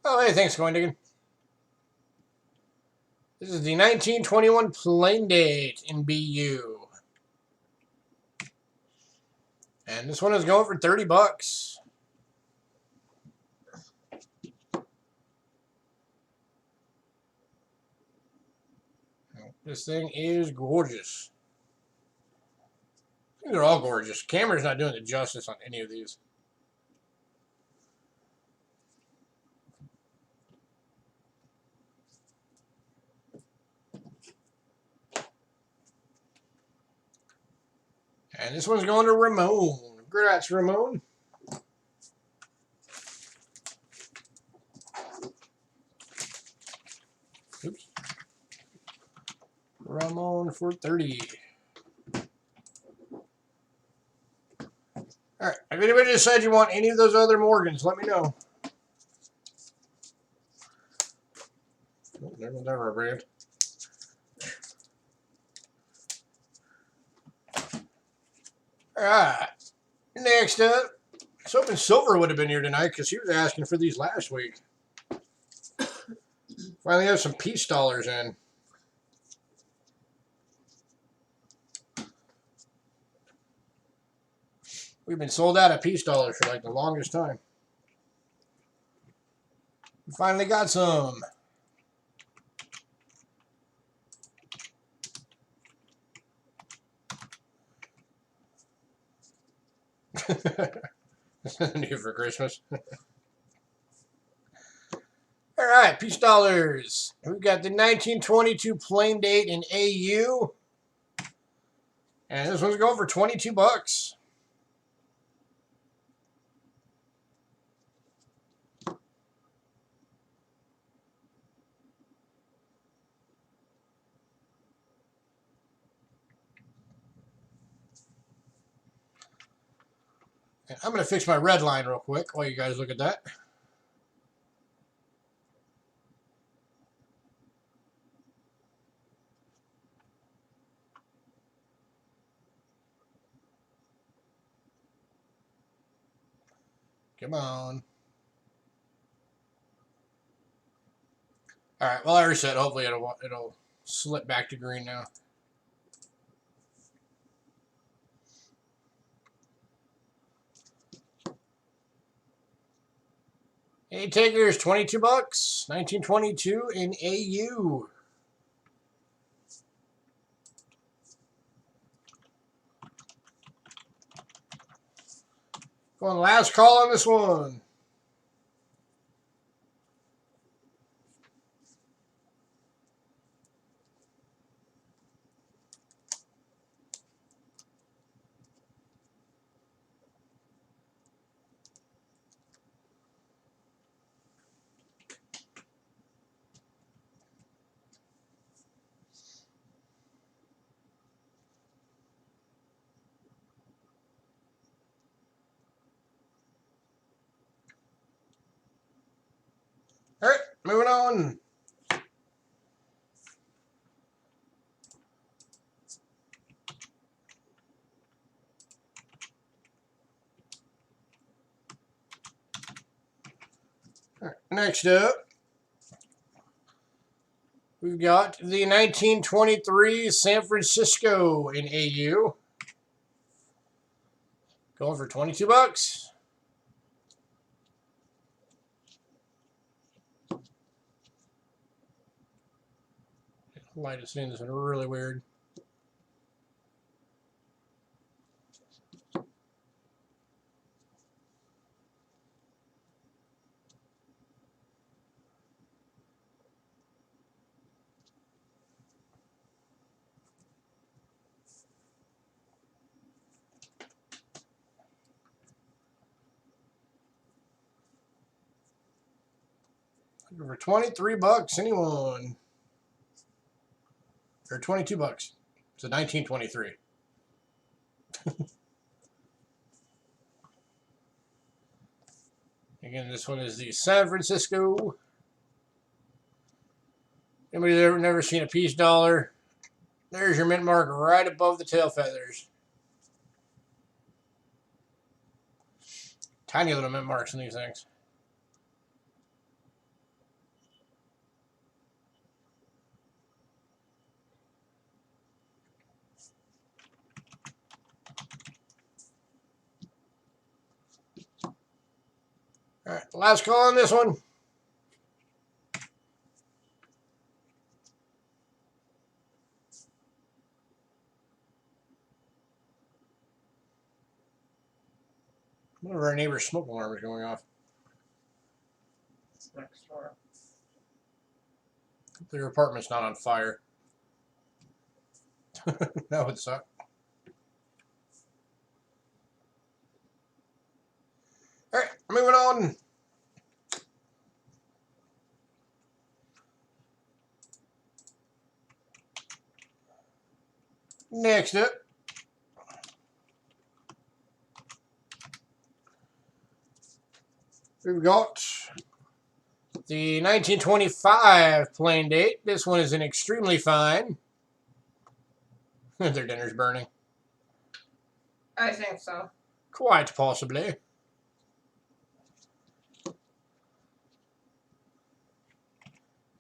Oh, hey, thanks, Coin Digging. This is the 1921 Plain Date in BU. And this one is going for 30 bucks. This thing is gorgeous. They're all gorgeous. Camera's not doing it justice on any of these. And this one's going to Ramon. Congrats, Ramon. Oops. Ramon for 30. All right. If anybody decides you want any of those other Morgans, let me know. Whatever our brand. Alright. Next up. I was hoping Silver would have been here tonight because he was asking for these last week. Finally have some peace dollars in. We've been sold out of peace dollars for like the longest time. We finally got some. New for Christmas. All right, peace dollars. We've got the 1922 plain date in AU. And this one's going for 22 bucks. And I'm going to fix my red line real quick while you guys look at that. Come on. All right, well, I reset. Hopefully it'll slip back to green now. Hey, takers, 22 bucks. 1922 in AU. Going last call on this one. All right, moving on. All right, next up, we've got the 1923 San Francisco in AU. Going for 22 bucks. Light is seeing this one really weird. Looking for 23 bucks, anyone? Or 22 bucks. It's a 1923. Again, this one is the San Francisco. Anybody ever never seen a peace dollar? There's your mint mark right above the tail feathers. Tiny little mint marks in these things. All right, last call on this one. One of our neighbor's smoke alarm is going off. Next door. Their apartment's not on fire. That would suck. All right, moving on. Next up, we've got the 1925 plain date. This one is an extremely fine. Their dinner's burning. I think so. Quite possibly.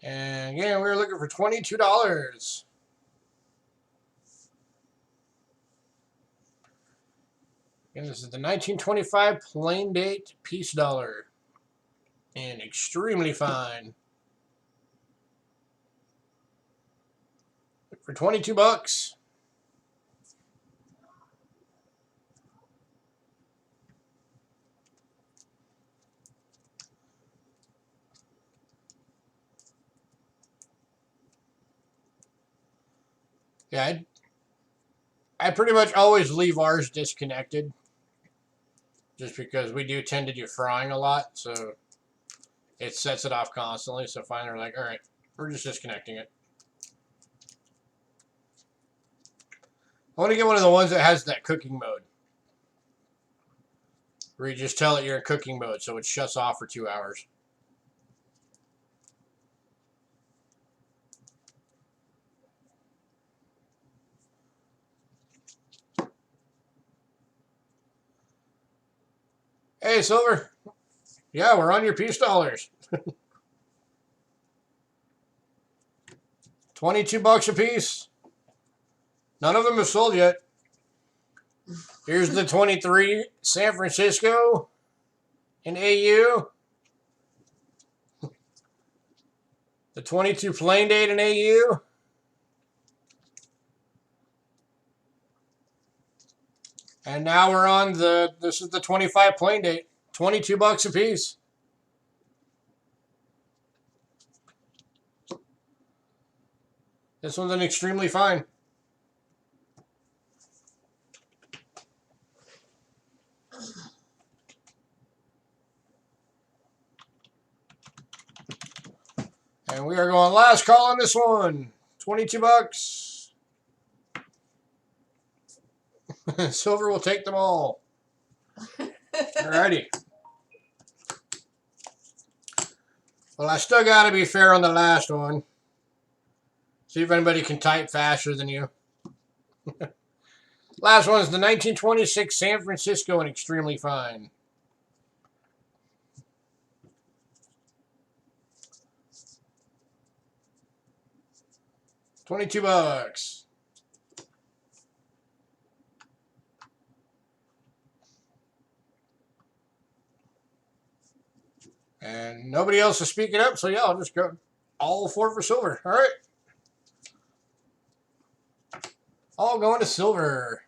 And again, we're looking for $22. And this is the 1925 plain date piece dollar. And extremely fine. For $22. Yeah, I pretty much always leave ours disconnected. Just because we do tend to do frying a lot, so it sets it off constantly. So finally we're like, all right, we're just disconnecting it. I want to get one of the ones that has that cooking mode. Where you just tell it you're in cooking mode, so it shuts off for 2 hours. Hey, Silver. Yeah, we're on your piece dollars. $22 a piece. None of them have sold yet. Here's the 23 San Francisco in AU. The 22 plain date in AU. And now we're on this is the 25 plain date. $22 a piece. This one's an extremely fine. And we are going last call on this one. $22. Silver will take them all. Alrighty. Well, I still got to be fair on the last one. See if anybody can type faster than you. Last one is the 1926 San Francisco and extremely fine. $22. And nobody else is speaking up, so yeah, I'll just go all four for silver. All right. All going to silver.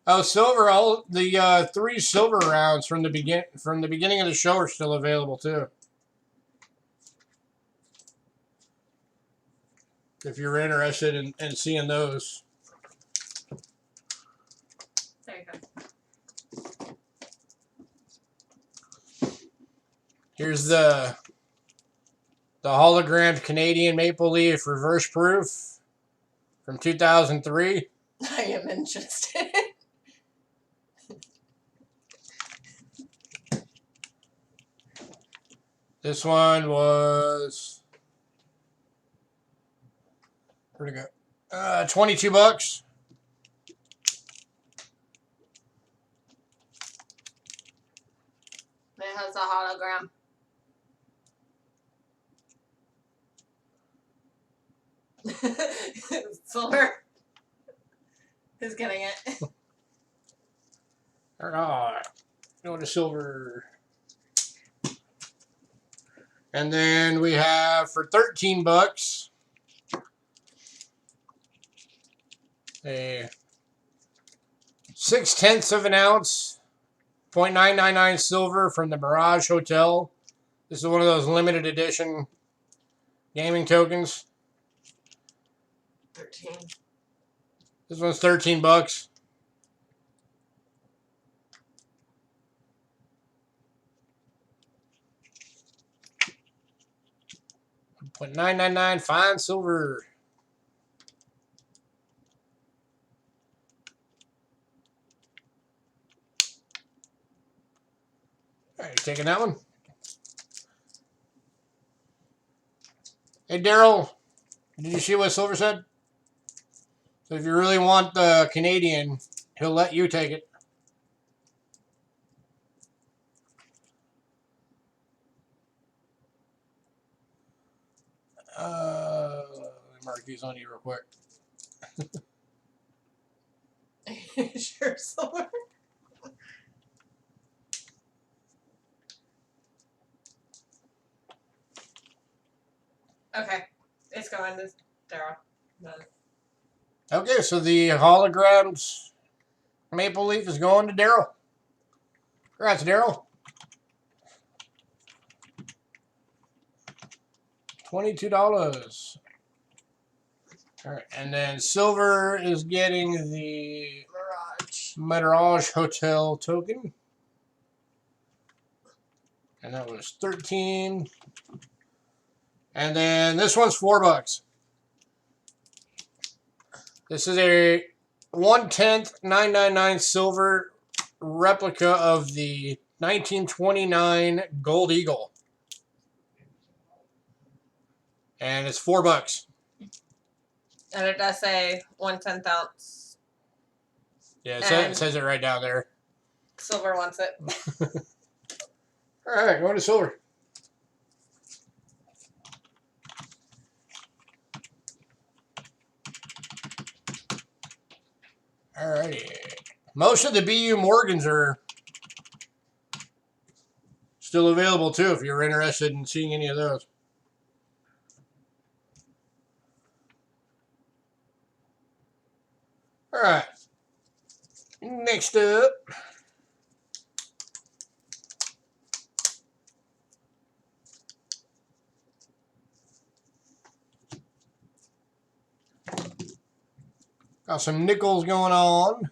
Oh, silver! All the 3 silver rounds from the beginning of the show are still available too. If you're interested in seeing those. There you go. Here's the hologrammed Canadian Maple Leaf reverse proof from 2003. I am interested. This one was, where'd it go? $22. It has a hologram. Silver is getting it. All right, going to silver. And then we have for $13 a 0.6 of an ounce, 0.999 silver from the Mirage Hotel. This is one of those limited edition gaming tokens. 13. This one's $13. $0.999 fine silver. taking that one. Hey, Daryl, did you see what Silver said? So if you really want the Canadian, he'll let you take it. Let me mark these on you real quick. Sure, Silver. Okay, it's going to Daryl. Done. Okay, so the holograms Maple Leaf is going to Daryl. Congrats, Daryl. $22. All right, and then Silver is getting the Mirage Hotel token. And that was 13. And then this one's $4. This is a 1/10 999 silver replica of the 1929 Gold Eagle. And it's $4. And it does say 1/10 ounce. Yeah, it says it right down there. Silver wants it. All right, going to Silver. Alrighty. Most of the BU Morgans are still available too if you're interested in seeing any of those. Alright. Next up. Got some nickels going on.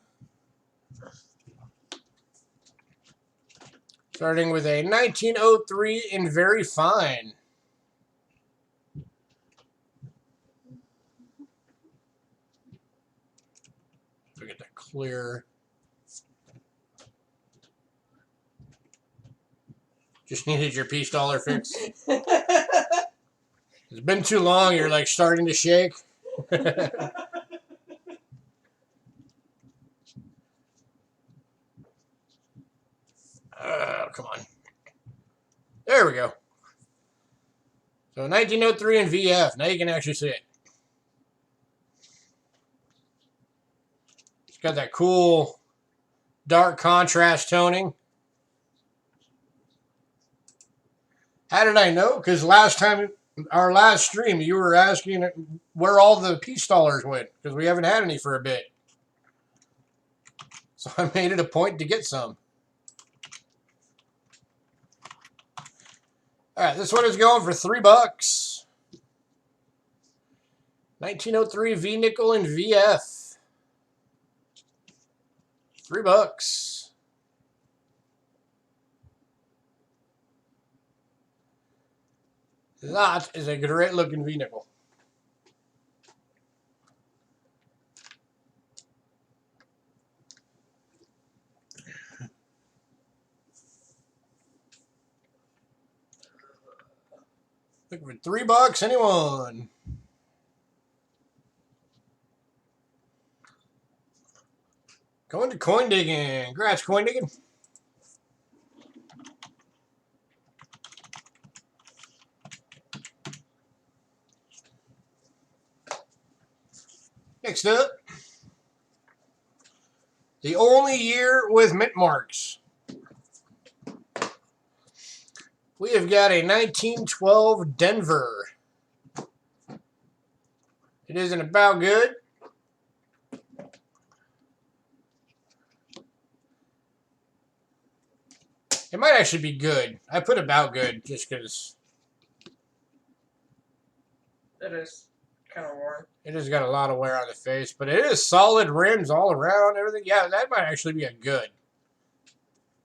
Starting with a 1903 in very fine. Look at that clear. Just needed your peace dollar fix. It's been too long, you're like starting to shake. Come on. There we go. So 1903 in VF. Now you can actually see it. It's got that cool dark contrast toning. How did I know? Because last time, our last stream, you were asking where all the peace dollars went. Because we haven't had any for a bit. So I made it a point to get some. Alright, this one is going for $3. 1903 V nickel and VF. $3. That is a great looking V nickel. Looking for $3, anyone? Going to coin digging. Congrats, coin digging. Next up, the only year with mint marks. We have got a 1912 Denver. It isn't about good. It might actually be good. I put about good just because It is kind of warm. it has got a lot of wear on the face, but it is solid rims all around, everything. Yeah, that might actually be a good.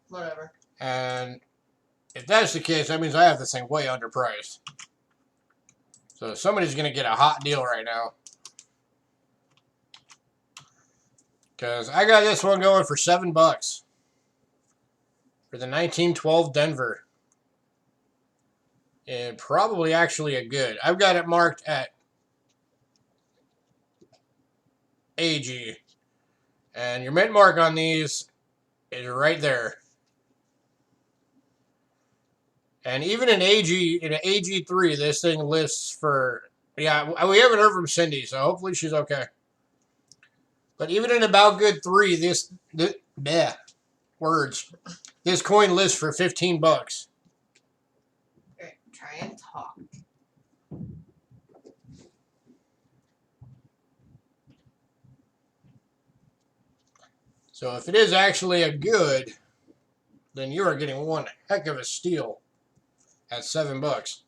Whatever. And if that's the case, that means I have this thing way underpriced. So somebody's going to get a hot deal right now. Because I got this one going for $7. for the 1912 Denver. And probably actually a good. I've got it marked at AG. And your mint mark on these is right there. And even in an AG3, this thing lists for, yeah, we haven't heard from Cindy, so hopefully she's okay. But even in about good 3, this coin lists for 15 bucks. Okay, try and talk. So if it is actually a good, then you are getting one heck of a steal at 7 bucks.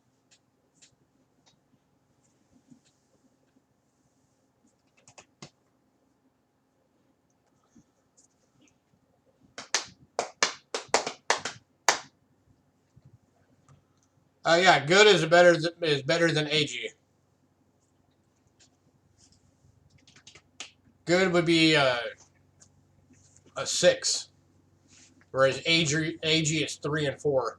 Yeah, good is better than AG. Good would be a 6, whereas AG is 3 and 4,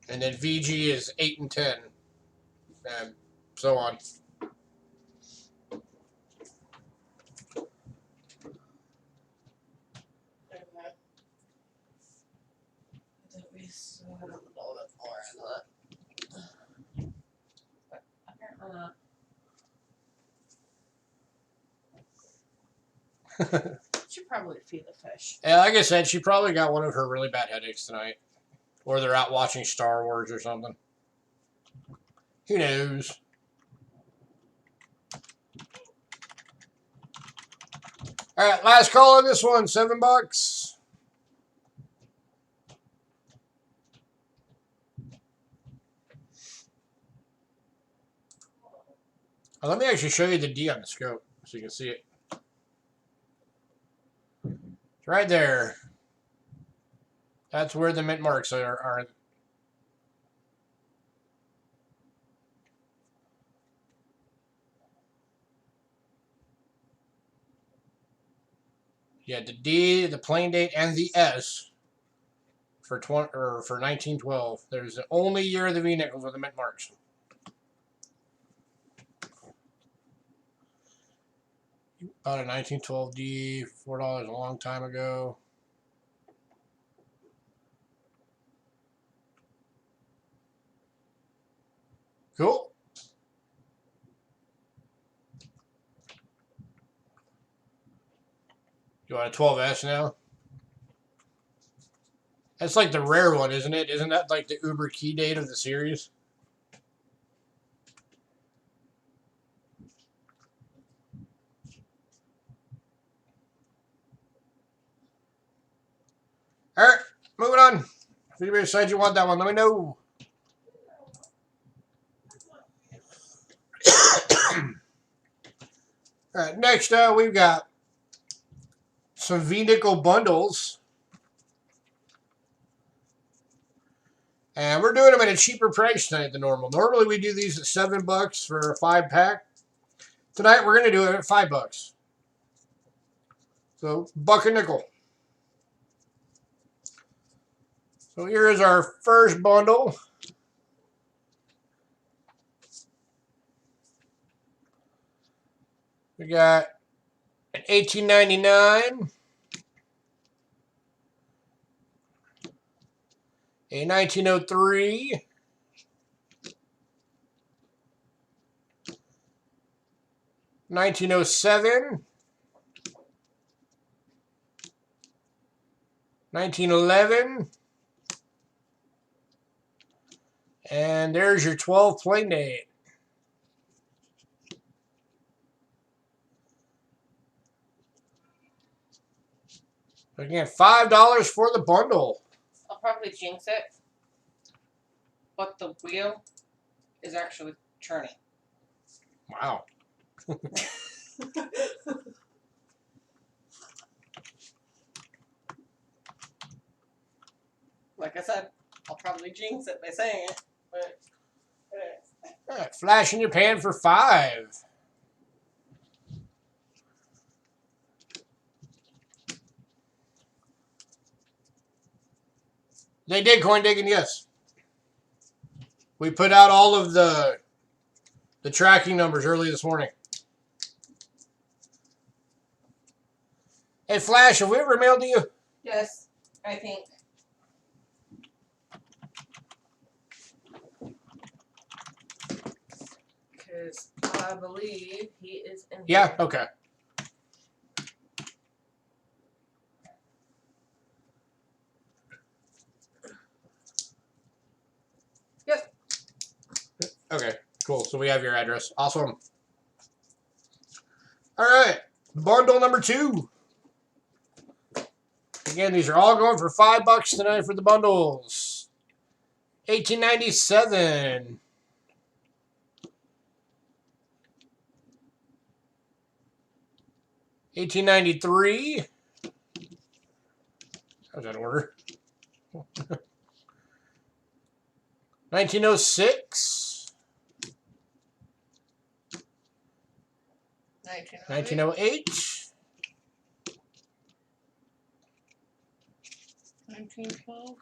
and then VG is 8 and 10, and so on. Should probably feed the fish. Yeah, like I said, she probably got one of her really bad headaches tonight. Or they're out watching Star Wars or something. Who knows? Alright, last call on this one, 7 bucks. Let me actually show you the D on the scope so you can see it. It's right there. That's where the mint marks are. Yeah, the D, the plain date, and the S for 1912. There's the only year of the V nickels with the mint marks. Bought a 1912 D, $4 a long time ago. Cool. You want a 12S now? That's like the rare one, isn't it? Isn't that like the uber key date of the series? Alright, moving on. If anybody decides you want that one, let me know. Alright, next we've got some V-nickel bundles. And we're doing them at a cheaper price tonight than normal. Normally we do these at 7 bucks for a 5-pack. Tonight we're going to do it at 5 bucks. So, buck a nickel. So here is our first bundle. We got an 1899, a 1903, $1907, 1911, and there's your 12 plain date. Again, $5 for the bundle. I'll probably jinx it, but the wheel is actually turning. Wow. Like I said, I'll probably jinx it by saying it, but All right, flash in your pan for 5. They did coin digging, yes. We put out all of the tracking numbers early this morning. Hey, Flash, have we ever mailed to you? Yes, I think. Because I believe he is in Yeah, here. okay. Yep. Okay, cool. So we have your address. Awesome. All right, bundle number 2. Again, these are all going for $5 tonight for the bundles. 1897. 1893. How's that order? 1906. 1908. 1912.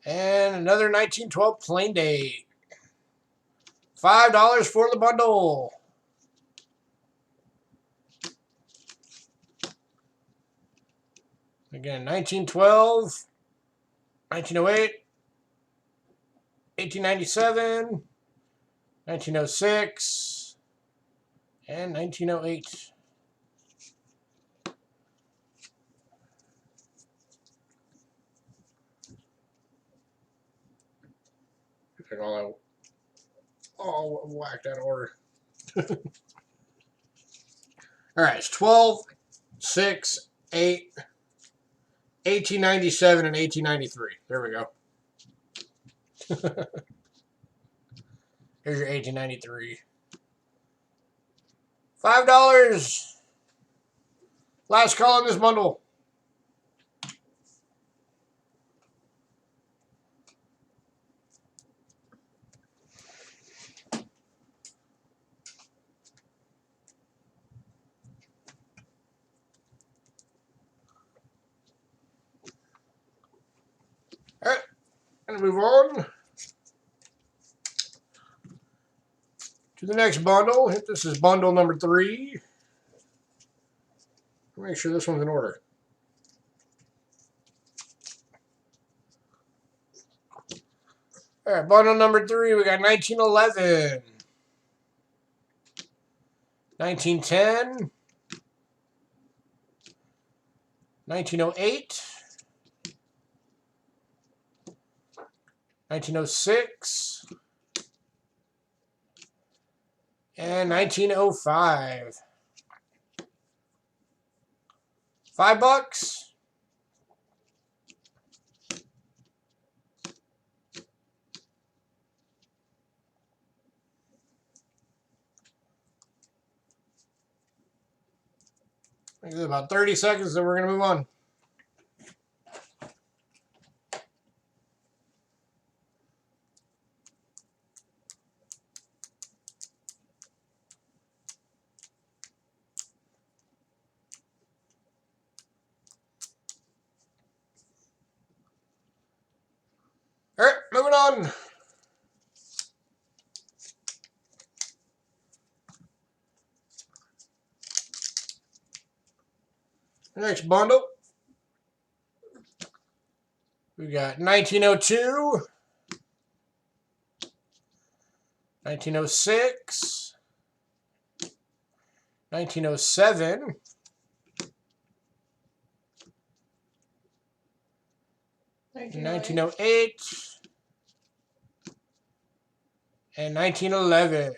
And another 1912 plain date. $5 for the bundle. Again, 1912, 1908, 1897, 1906, and 1908. Pick all whacked out of order. All right, it's 12, 6, 8, 1897, and 1893. There we go. Here's your 1893. $5. Last call on this bundle. All right, gonna move on to the next bundle. This is bundle number 3. Make sure this one's in order. All right, bundle number 3. We got 1911, 1910, 1908, 1906, and 1905. $5. About 30 seconds, then we're going to move on. All right, moving on. Next bundle. We got 1902, 1906, 1907, 1908, and 1911.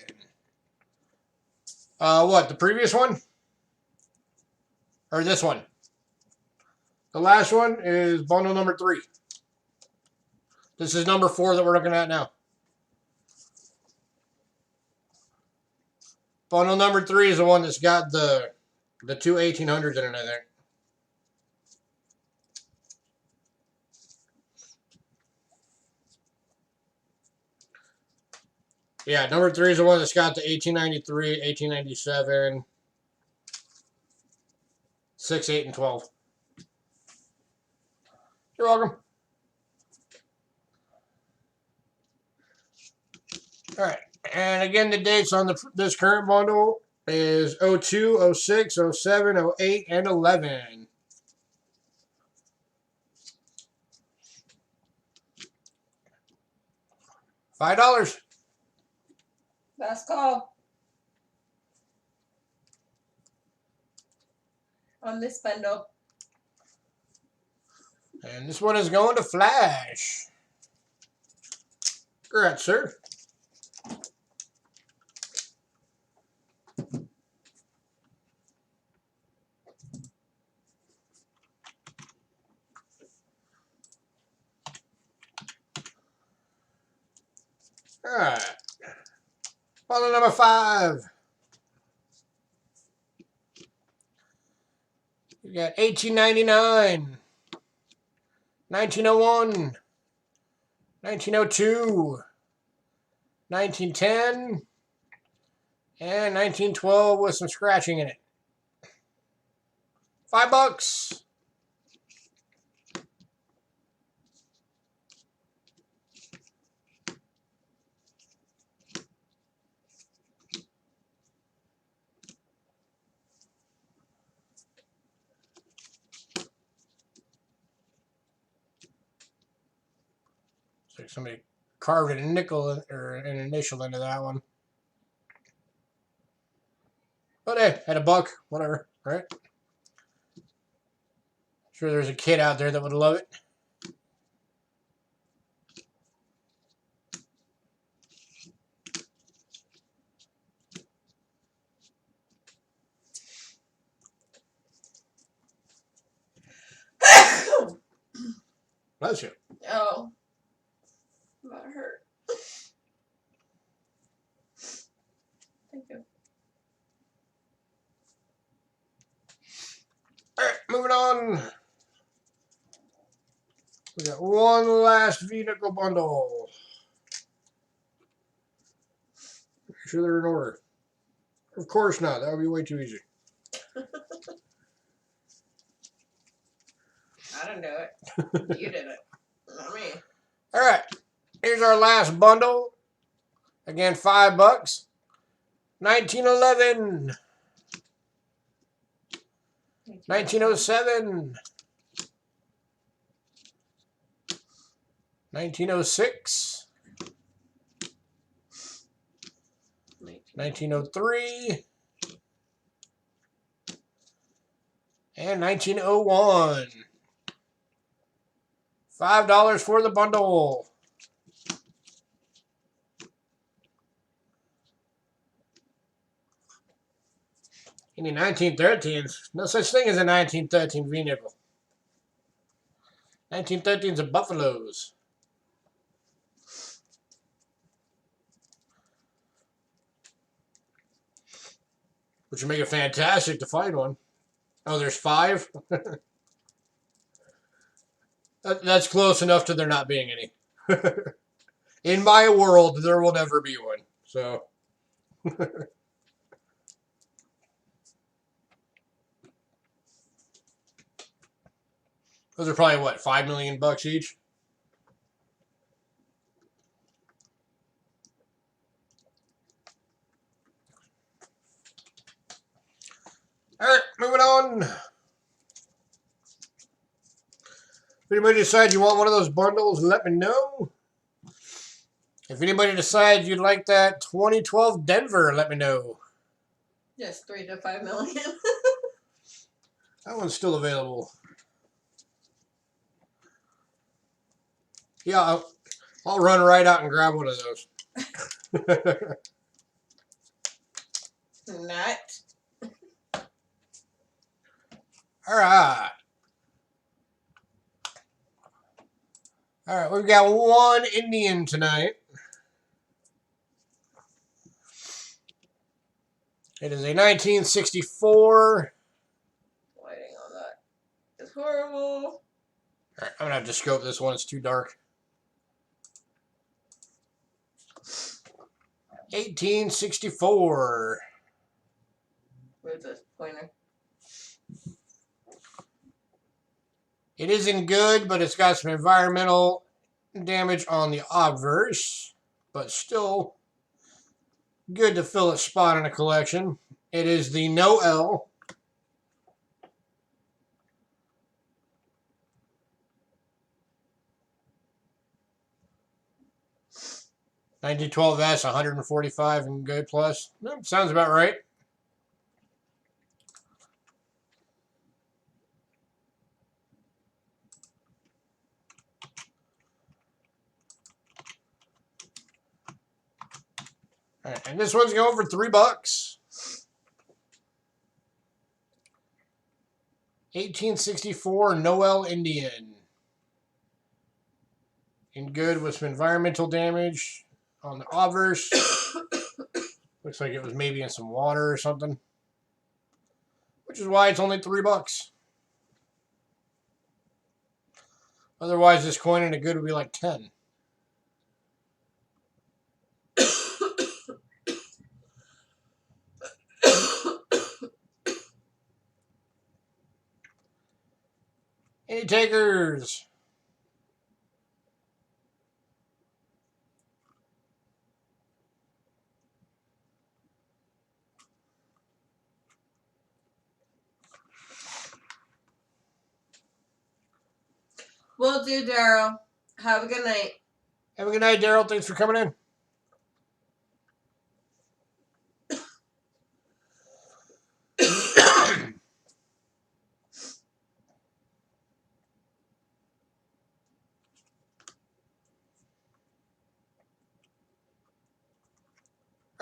What, the previous one? Or this one? The last one is bundle number 3. This is number 4 that we're looking at now. Bundle number 3 is the one that's got the two 1800s in it, I think. Yeah, number 3 is the one that's got the 1893, 1897, 6, 8, and 12. You're welcome. All right. And again, the dates on this current bundle is 02, 06, 07, 08, and 11. $5. Last call. On this bundle. And this one is going to Flash. Congrats, sir. All right. Bundle number 5. You got 1899, 1901, 1902, 1910, and 1912 with some scratching in it. $5. Looks like somebody carved a nickel or an initial into that one. But hey, had a buck, whatever, right? Sure there's a kid out there that would love it. Bless you. Oh. That hurt. Thank you. Alright, moving on. We got one last V-nickel bundle. Make sure they're in order. Of course not. That would be way too easy. I didn't do it. You did it. Not me. Alright. Here's our last bundle. Again, $5. 1911. 1907. 1906. 1903. And 1901. $5 for the bundle. Any 1913s? No such thing as a 1913 V-nickel. 1913s are Buffaloes. Which would make it fantastic to find one. Oh, there's 5? That's close enough to there not being any. In my world, there will never be one. So. Those are probably, what, $5 million each? Alright, moving on. If anybody decides you want one of those bundles, let me know. If anybody decides you'd like that 2012 Denver, let me know. Yes, 3 to 5 million. That one's still available. Yeah, I'll run right out and grab one of those. Not. Alright. Alright, we've got one Indian tonight. It is a 1964. Lighting on that is horrible. Alright, I'm going to have to scope this one. It's too dark. 1864. Where's this pointer? It isn't good, but it's got some environmental damage on the obverse. But still Good to fill a spot in a collection. It is the No L. $1912S, 145 and good plus. Sounds about right. All right, and this one's going for $3. 1864 Noel Indian. In good with some environmental damage on the obverse. Looks like it was maybe in some water or something. Which is why it's only $3. Otherwise, this coin in a good would be like 10. Any takers? Will do, Daryl. Have a good night. Have a good night, Daryl. Thanks for coming in.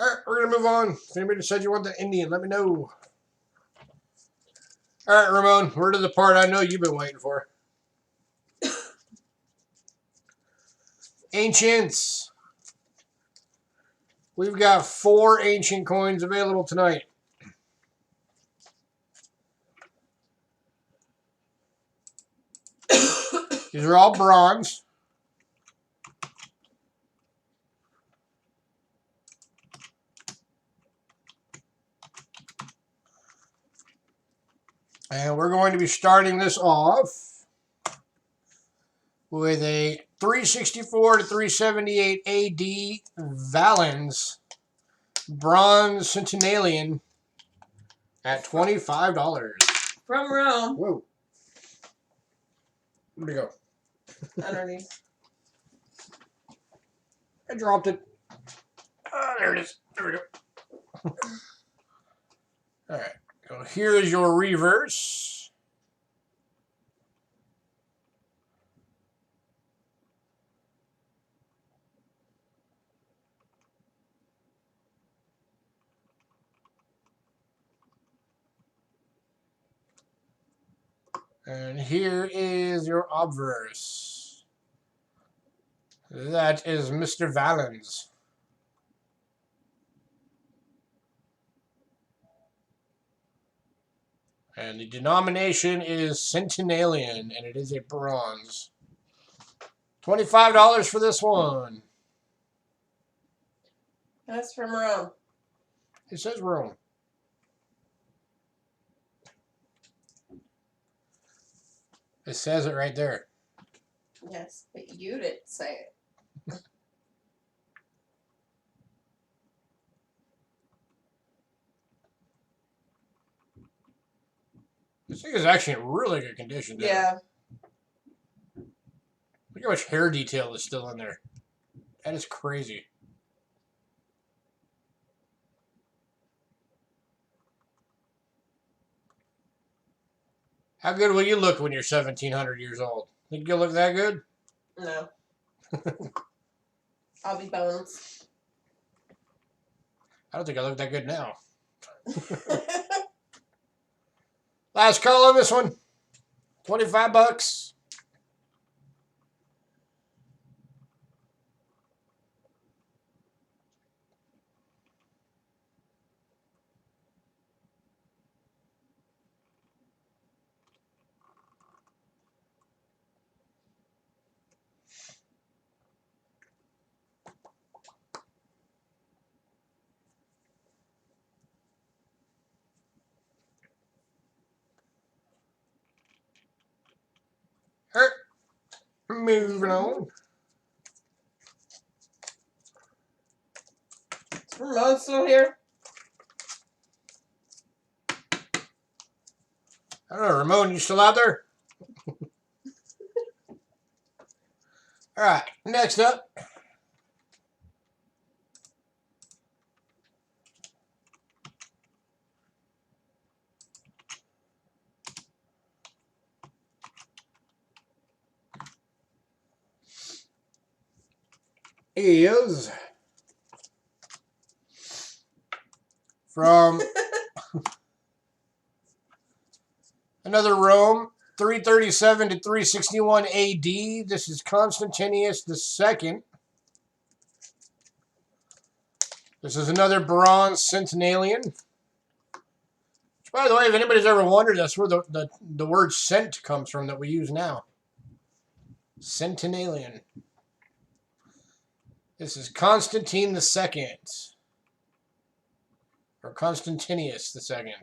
All right, we're going to move on. If anybody said you want the Indian, let me know. All right, Ramon, we're to the part I know you've been waiting for. Ancients. We've got 4 ancient coins available tonight. These are all bronze. And we're going to be starting this off with a 364 to 378 AD Valens Bronze Centenarian at $25. From Rome. Whoa. Where'd it go? Underneath. I dropped it. Oh, there it is. There we go. All right. So here is your reverse. And here is your obverse. That is Mr. Valens. And the denomination is Centenarian, and it is a bronze. $25 for this one. That's from Rome. It says Rome. It says it right there. Yes, but you didn't say it. This thing is actually in really good condition. There. Yeah. Look how much hair detail is still in there. That is crazy. How good will you look when you're 1,700 years old? Think you'll look that good? No. I'll be bones. I don't think I look that good now. Last call on this one. $25. All right. Moving on. Ramon's still here? I don't know, Ramon, you still out there? All right, next up. Is from another Rome, 337 to 361 AD. This is Constantinius II. This is another bronze centenarian. Which, by the way, if anybody's ever wondered, that's where the word cent comes from that we use now. Centenarian. This is Constantine II. Or Constantinius II.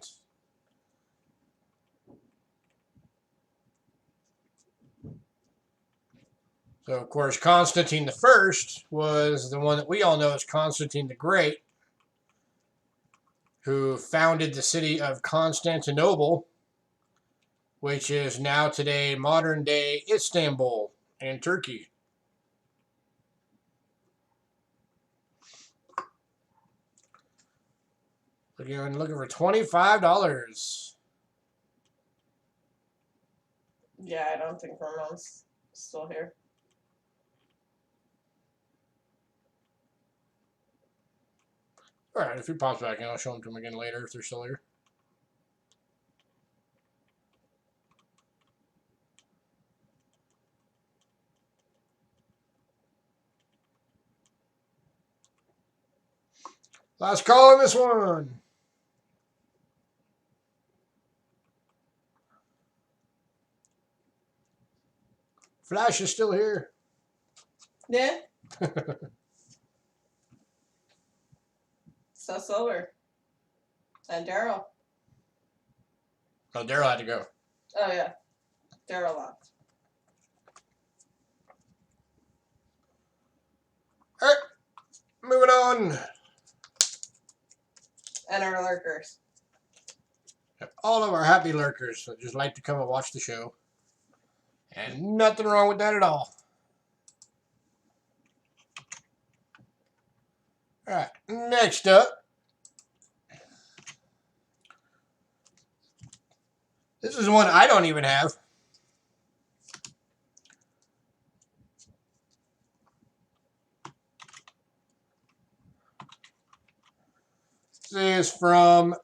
So, of course, Constantine I was the one that we all know as Constantine the Great, who founded the city of Constantinople, which is now today modern-day Istanbul in Turkey. Looking for $25. Yeah, I don't think Ramon's still here. Alright, if he pops back in, I'll show him to him again later if they're still here. Last call on this one. Flash is still here. Yeah. So Silver. And Daryl. Oh, Daryl had to go. Oh yeah. Daryl left. Alright, moving on. And our lurkers. All of our happy lurkers that just like to come and watch the show. And nothing wrong with that at all. Alright, next up. This is one I don't even have. This is from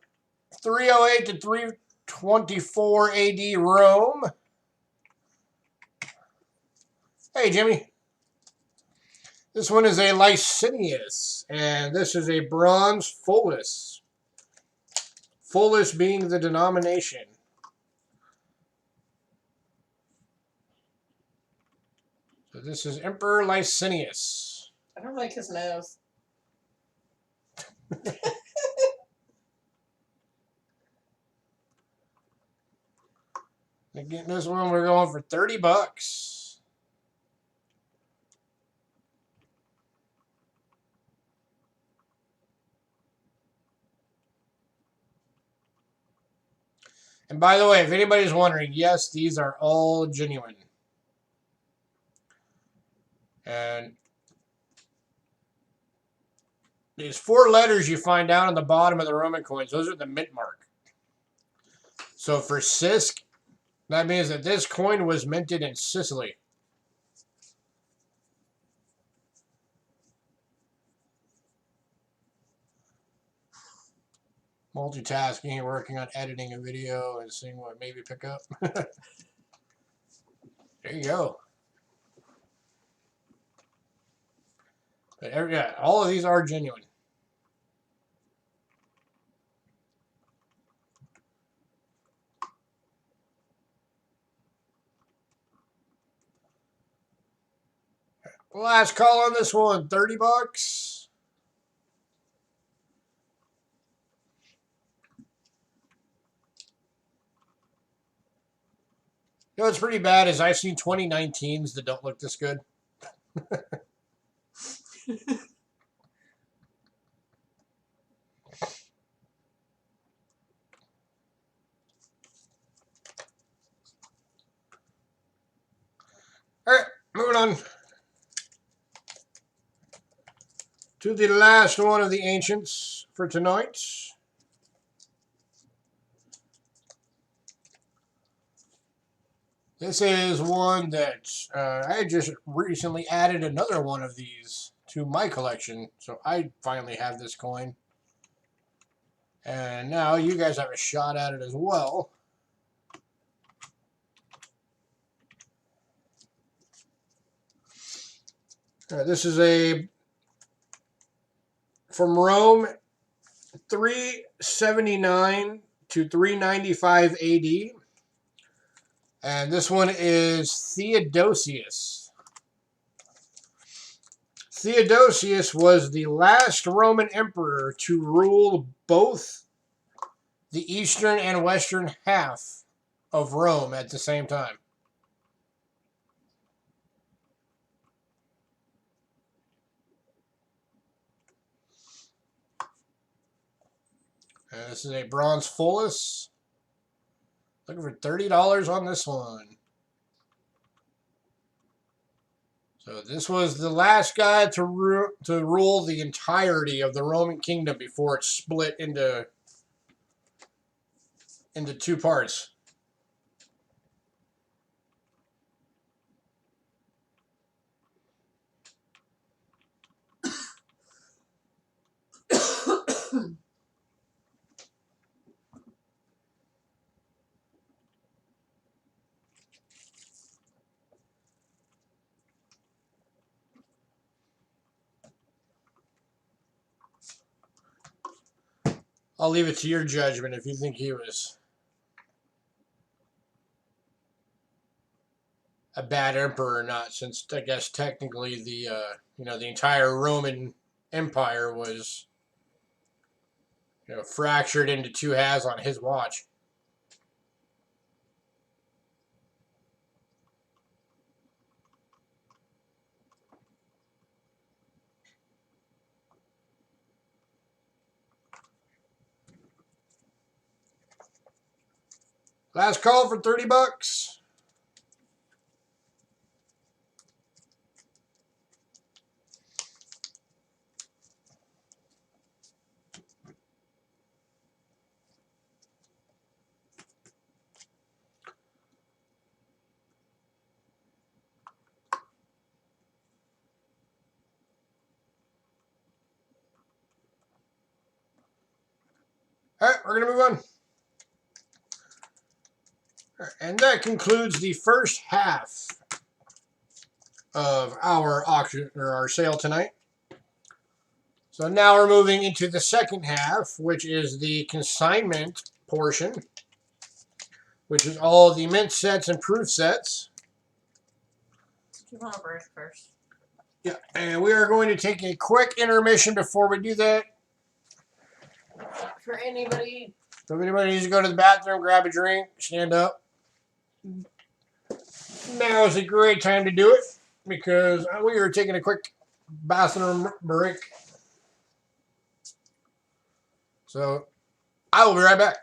308 to 324 AD Rome. Hey, Jimmy. This one is a Licinius, and this is a bronze fullis. Fullis being the denomination. So this is Emperor Licinius. I don't like his nose. Again, this one we're going for $30. And by the way, if anybody's wondering, yes, these are all genuine. And these 4 letters you find down on the bottom of the Roman coins, those are the mint mark. So for Cisc, that means that this coin was minted in Sicily. Multitasking, working on editing a video and seeing what maybe pick up. There you go. But yeah, all of these are genuine. Last call on this one, $30. You know what's pretty bad is I've seen 2019s that don't look this good. To the last one of the ancients for tonight. This is one that I just recently added another one of these to my collection. So I finally have this coin. And now you guys have a shot at it as well. This is a from Rome, 379 to 395 AD. And this one is Theodosius. Theodosius was the last Roman emperor to rule both the eastern and western half of Rome at the same time. And this is a bronze fullis. Looking for $30 on this one. So this was the last guy to rule the entirety of the Roman kingdom before it split into two parts. I'll leave it to your judgment if you think he was a bad emperor or not, since I guess technically the the entire Roman Empire was fractured into two halves on his watch. Last call for $30. All right, we're gonna move on. And that concludes the first half of our auction or our sale tonight. So now we're moving into the second half, which is the consignment portion, which is all the mint sets and proof sets. You want to break first? Yeah, and we are going to take a quick intermission before we do that. For anybody. So if anybody needs to go to the bathroom, grab a drink, stand up. Now is a great time to do it because we are taking a quick bathroom break. So I will be right back.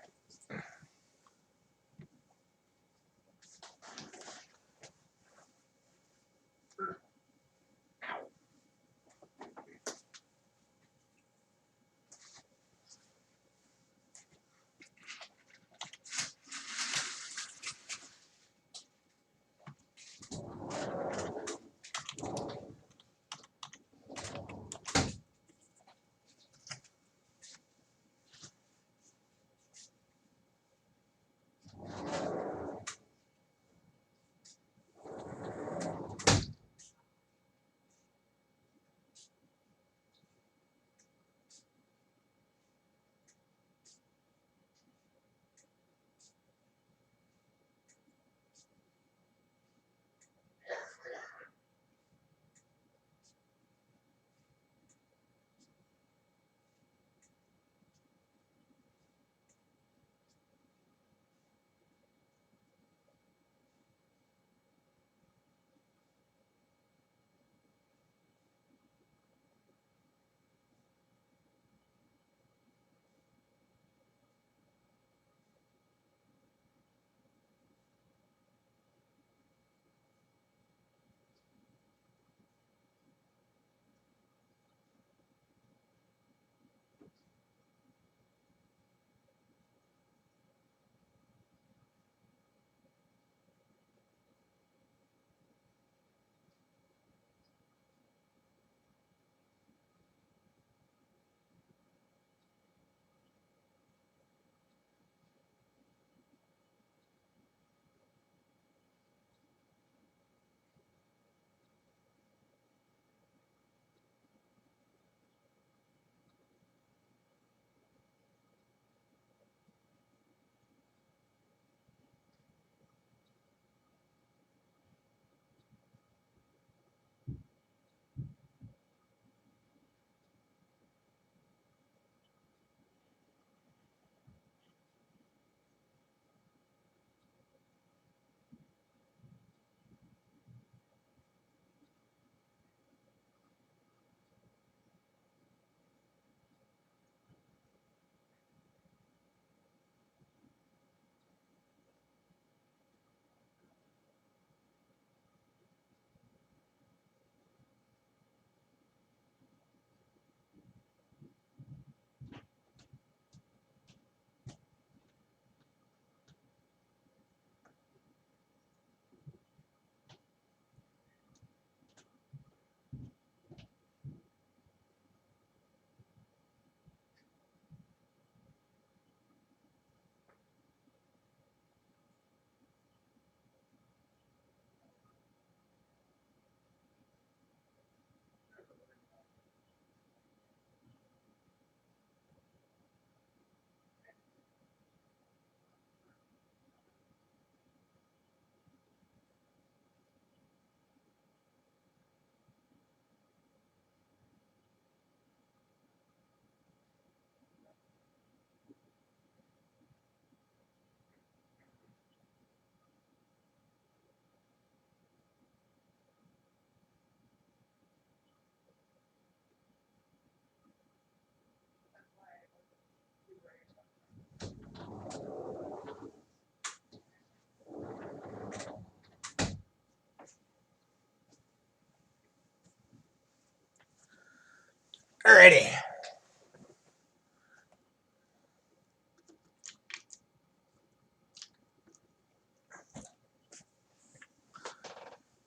Alrighty.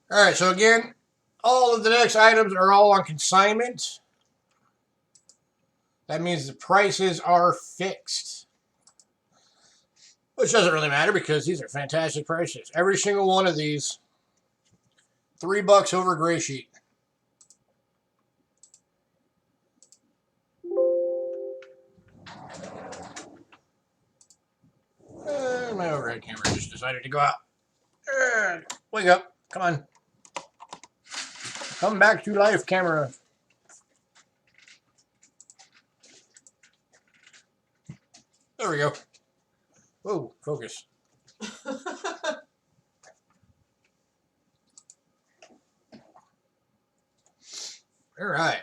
Alright, so again, all of the next items are all on consignment. That means the prices are fixed. Which doesn't really matter because these are fantastic prices. Every single one of these, $3 over gray sheet. My overhead camera just decided to go out. Wake up. Come on. Come back to life, camera. There we go. Whoa, focus. All right.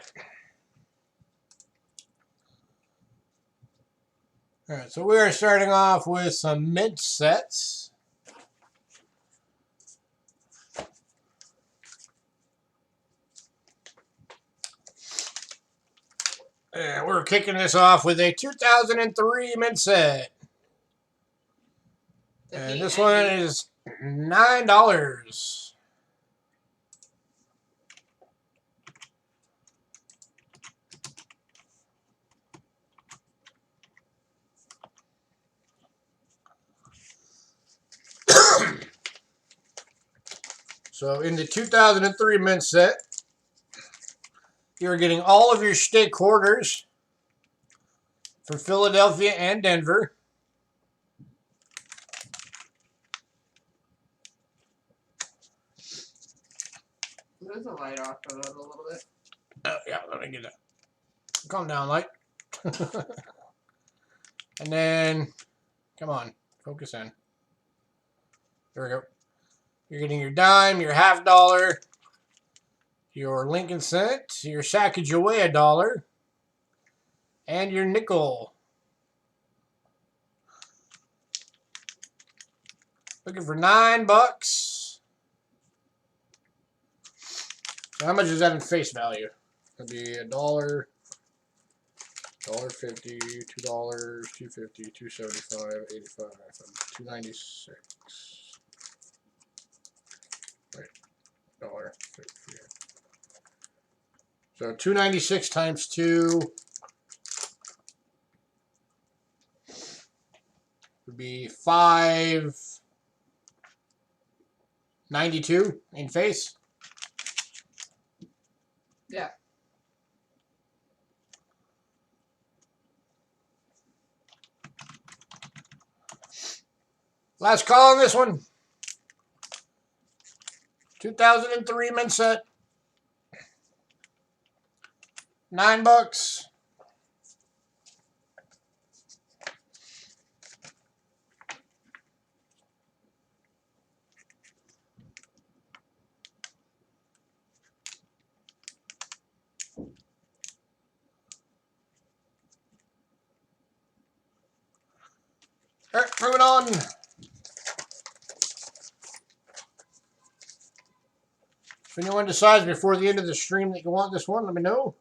All right, so we are starting off with some mint sets. And we're kicking this off with a 2003 mint set. And this one is $9. So in the 2003 mint set, you're getting all of your stake quarters for Philadelphia and Denver. There's a light off of it a little bit. Yeah, let me get that. Calm down, light. And then, come on, focus in. There we go. You're getting your dime, your half dollar, your Lincoln cent, your Sacagawea dollar, and your nickel. Looking for $9. So how much is that in face value? It'll be $1, $1.50, $2, $2.50, $2.75, $85, $2.96. Wait, $1.50. So $2.96 times 2 would be $5.92 in face. Yeah. Last call on this one. 2003 mint set. $9. All right, moving on. If anyone decides before the end of the stream that you want this one, let me know.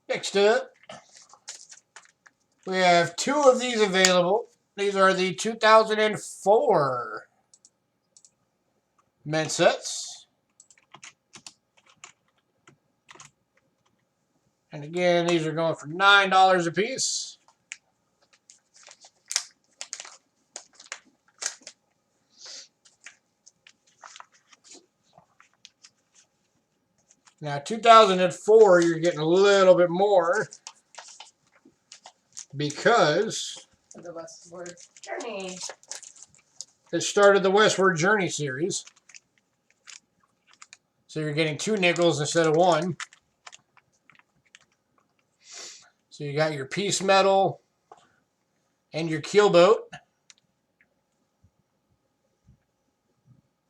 Next up, we have 2 of these available. These are the 2004 mint sets. And again, these are going for $9 a piece. Now, 2004, you're getting a little bit more because The Westward Journey. it started the Westward Journey series. So you're getting 2 nickels instead of 1. So you got your piece metal and your keelboat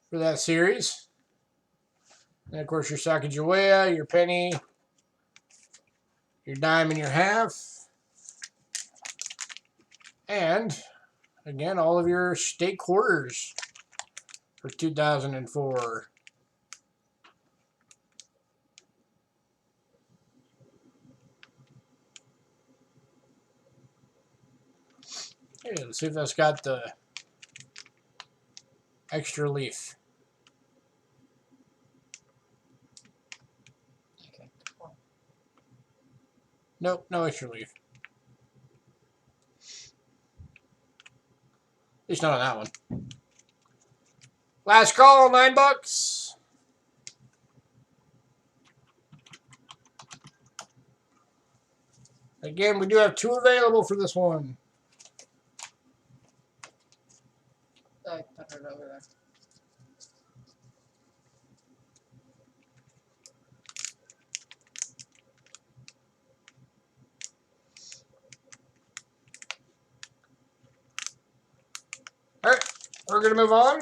for that series. And of course your Sacagawea, your penny, your dime and your half. And again, all of your stake quarters for 2004. Hey, let's see if that's got the extra leaf. Okay. Cool. Nope, no extra leaf. At least not on that one. Last call, $9. Again, we do have 2 available for this one. I put it over there. Alright, we're going to move on.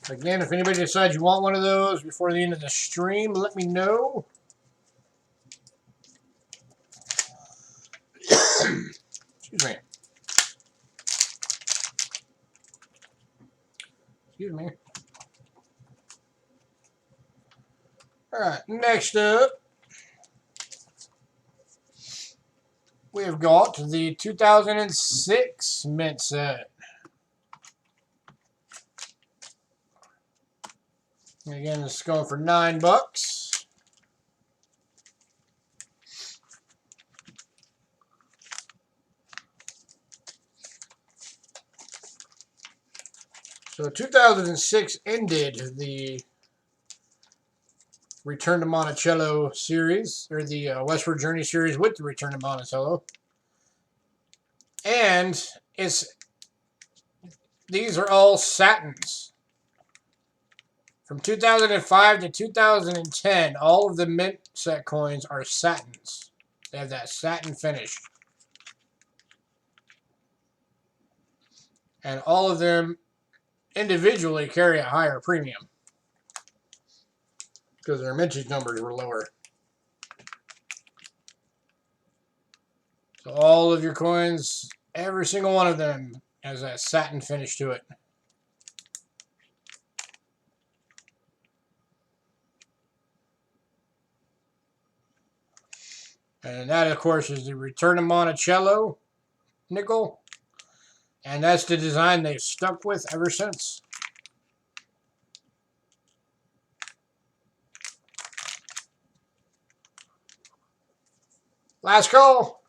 Again, if anybody decides you want one of those before the end of the stream, let me know. Excuse me. Excuse me. Alright, next up, we have got the 2006 mint set. Again, this is going for $9. So 2006 ended the Return to Monticello series, or the Westward Journey series with the Return to Monticello. And these are all satins. From 2005 to 2010, all of the mint set coins are satins. They have that satin finish. And all of them individually carry a higher premium because their mintage numbers were lower. So all of your coins, every single one of them has that satin finish to it. And that, of course, is the Return to Monticello nickel. And that's the design they've stuck with ever since. Last call.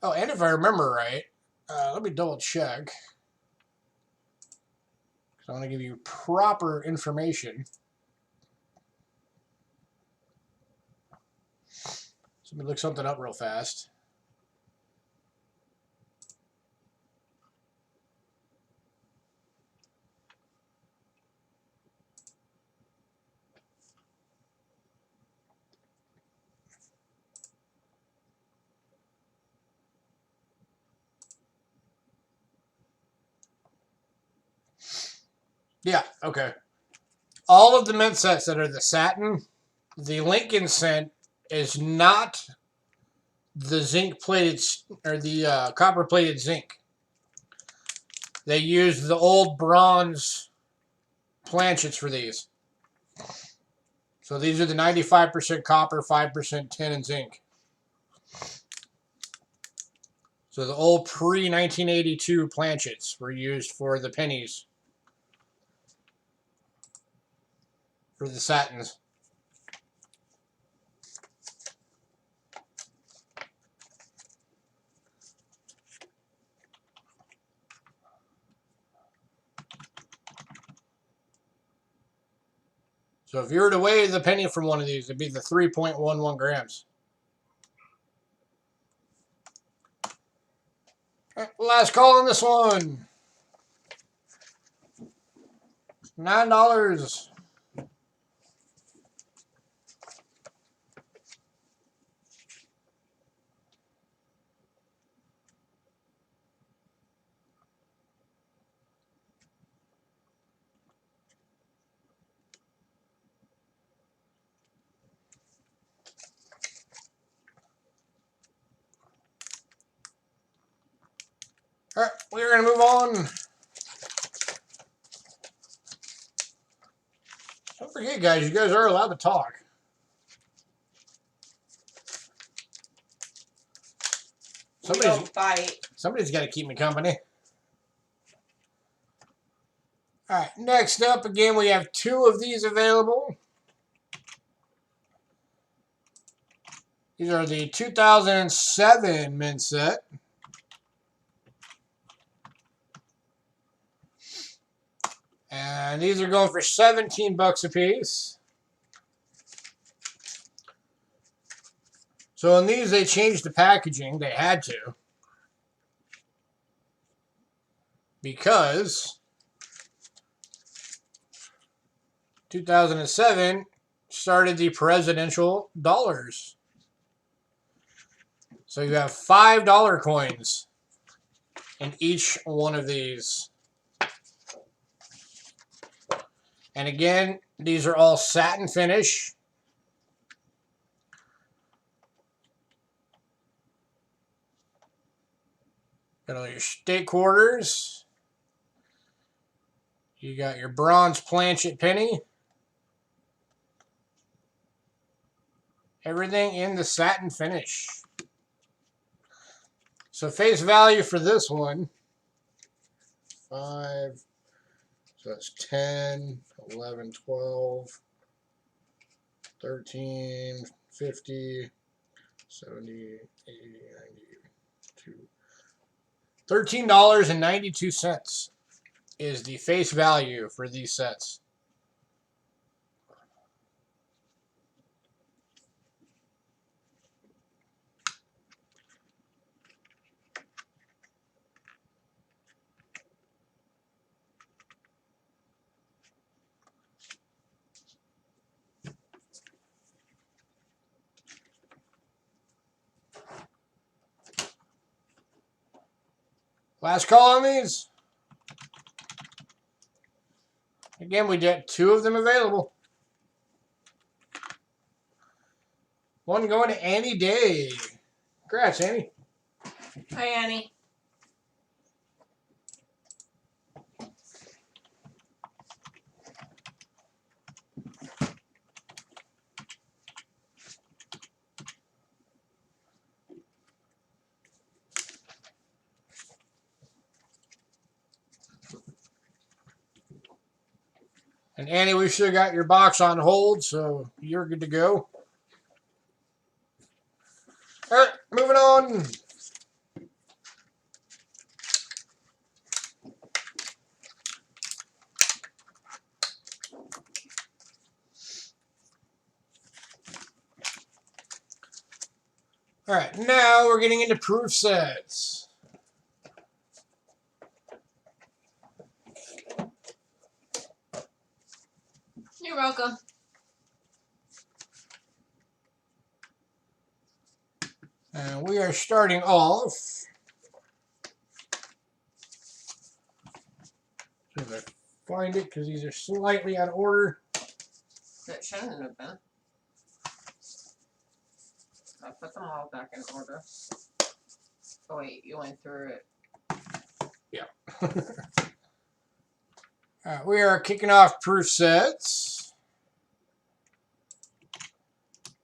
Oh, and if I remember right, let me double check. I want to give you proper information. So let me look something up real fast. Yeah, okay. All of the mint sets that are the satin, the Lincoln scent is not the zinc plated, or the copper plated zinc. They use the old bronze planchets for these. So these are the 95% copper, 5% tin, and zinc. So the old pre-1982 planchets were used for the pennies. For the satins. So if you were to weigh the penny from one of these, it'd be the 3.11 grams. Last call on this one. $9. Alright, we're going to move on. Don't forget, guys, you guys are allowed to talk. We don't fight. Somebody's got to keep me company. Alright, next up, again, we have 2 of these available. These are the 2007 mint set. And these are going for 17 bucks a piece. So in these, they changed the packaging. They had to. Because 2007 started the presidential dollars. So you have $5 coins in each one of these. And again, these are all satin finish. Got all your state quarters. You got your bronze planchet penny. Everything in the satin finish. So face value for this one, 5, so that's 10, 11, 12, 13, 50, 70, 80, 92. $13.92 is the face value for these sets. Last call on these. Again, we get 2 of them available. One going to Annie Day. Congrats, Annie. Hi, Annie. And Annie, we've still got your box on hold, so you're good to go. All right, moving on. All right, now we're getting into proof sets. You're welcome. And we are starting off. If I find it, because these are slightly out of order. It shouldn't have been. I put them all back in order. Oh wait, you went through it. Yeah. All right, we are kicking off proof sets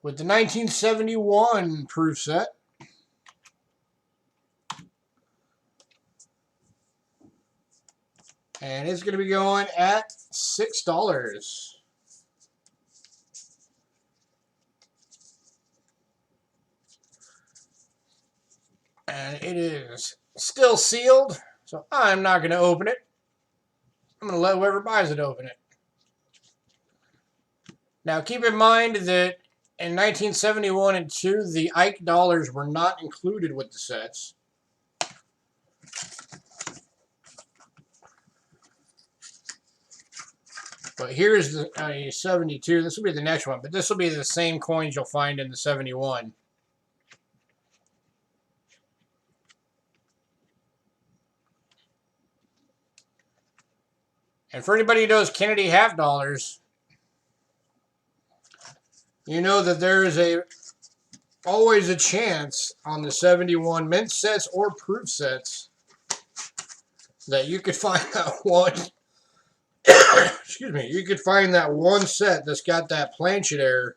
with the 1971 proof set. And it's going to be going at $6. And it is still sealed, so I'm not going to open it. I'm going to let whoever buys it open it. Now keep in mind that in 1971 and 2, the Ike dollars were not included with the sets. But here's the 72. This will be the next one, but this will be the same coins you'll find in the 71. And for anybody who knows Kennedy half dollars, you know that there is always a chance on the 71 mint sets or proof sets that you could find that one. Excuse me. You could find that one set that's got that planchet error,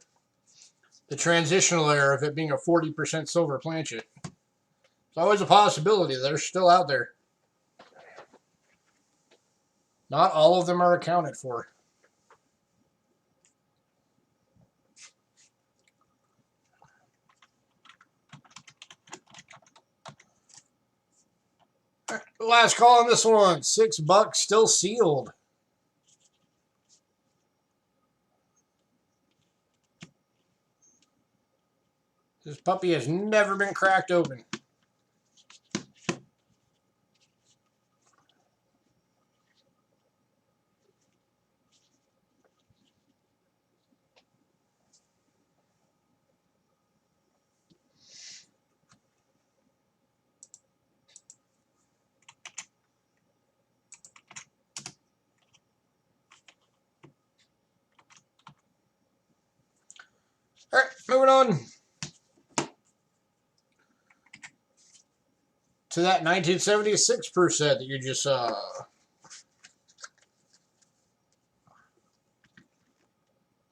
the transitional error of it being a 40% silver planchet. It's always a possibility. They're still out there. Not all of them are accounted for. Last call on this one. $6, still sealed. This puppy has never been cracked open. All right, moving on to that 1976 proof set that you just saw.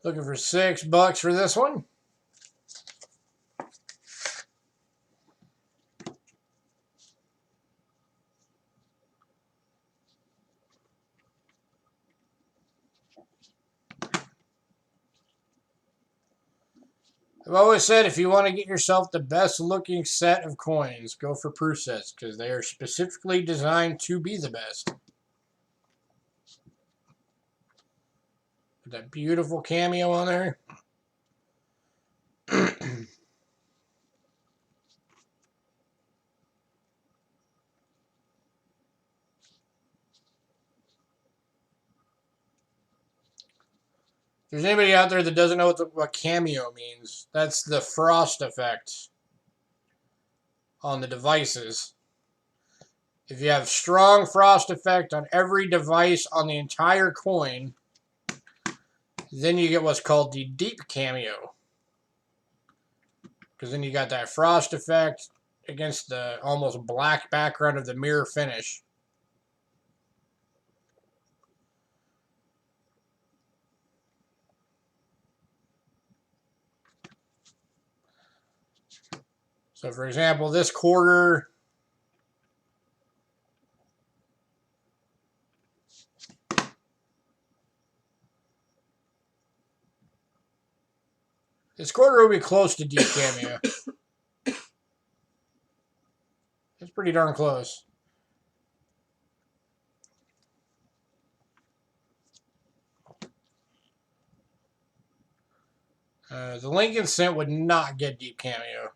Looking for $6 for this one. I've always said if you want to get yourself the best looking set of coins, go for proof sets because they are specifically designed to be the best. With that beautiful cameo on there. If there's anybody out there that doesn't know what cameo means, that's the frost effect on the devices. If you have strong frost effect on every device on the entire coin, then you get what's called the deep cameo. Because then you got that frost effect against the almost black background of the mirror finish. So for example, this quarter, will be close to deep cameo. It's pretty darn close. The Lincoln cent would not get deep cameo.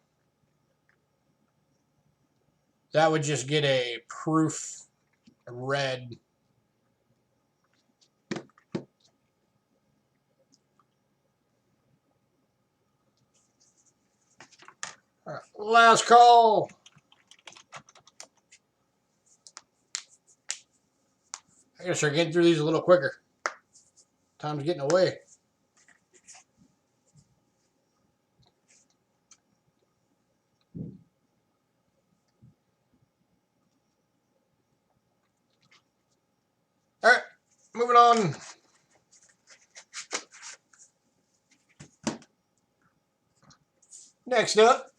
That would just get a proof red. All right, last call. I gotta start getting through these a little quicker. Time's getting away. All right, moving on. Next up,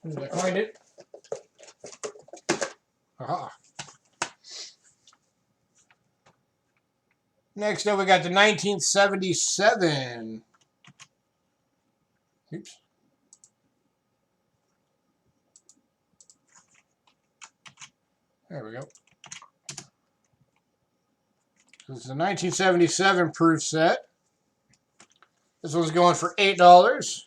did I find it? Aha. Next up, we got the 1977. Oops. There we go. This is the 1977 proof set. This one's going for $8.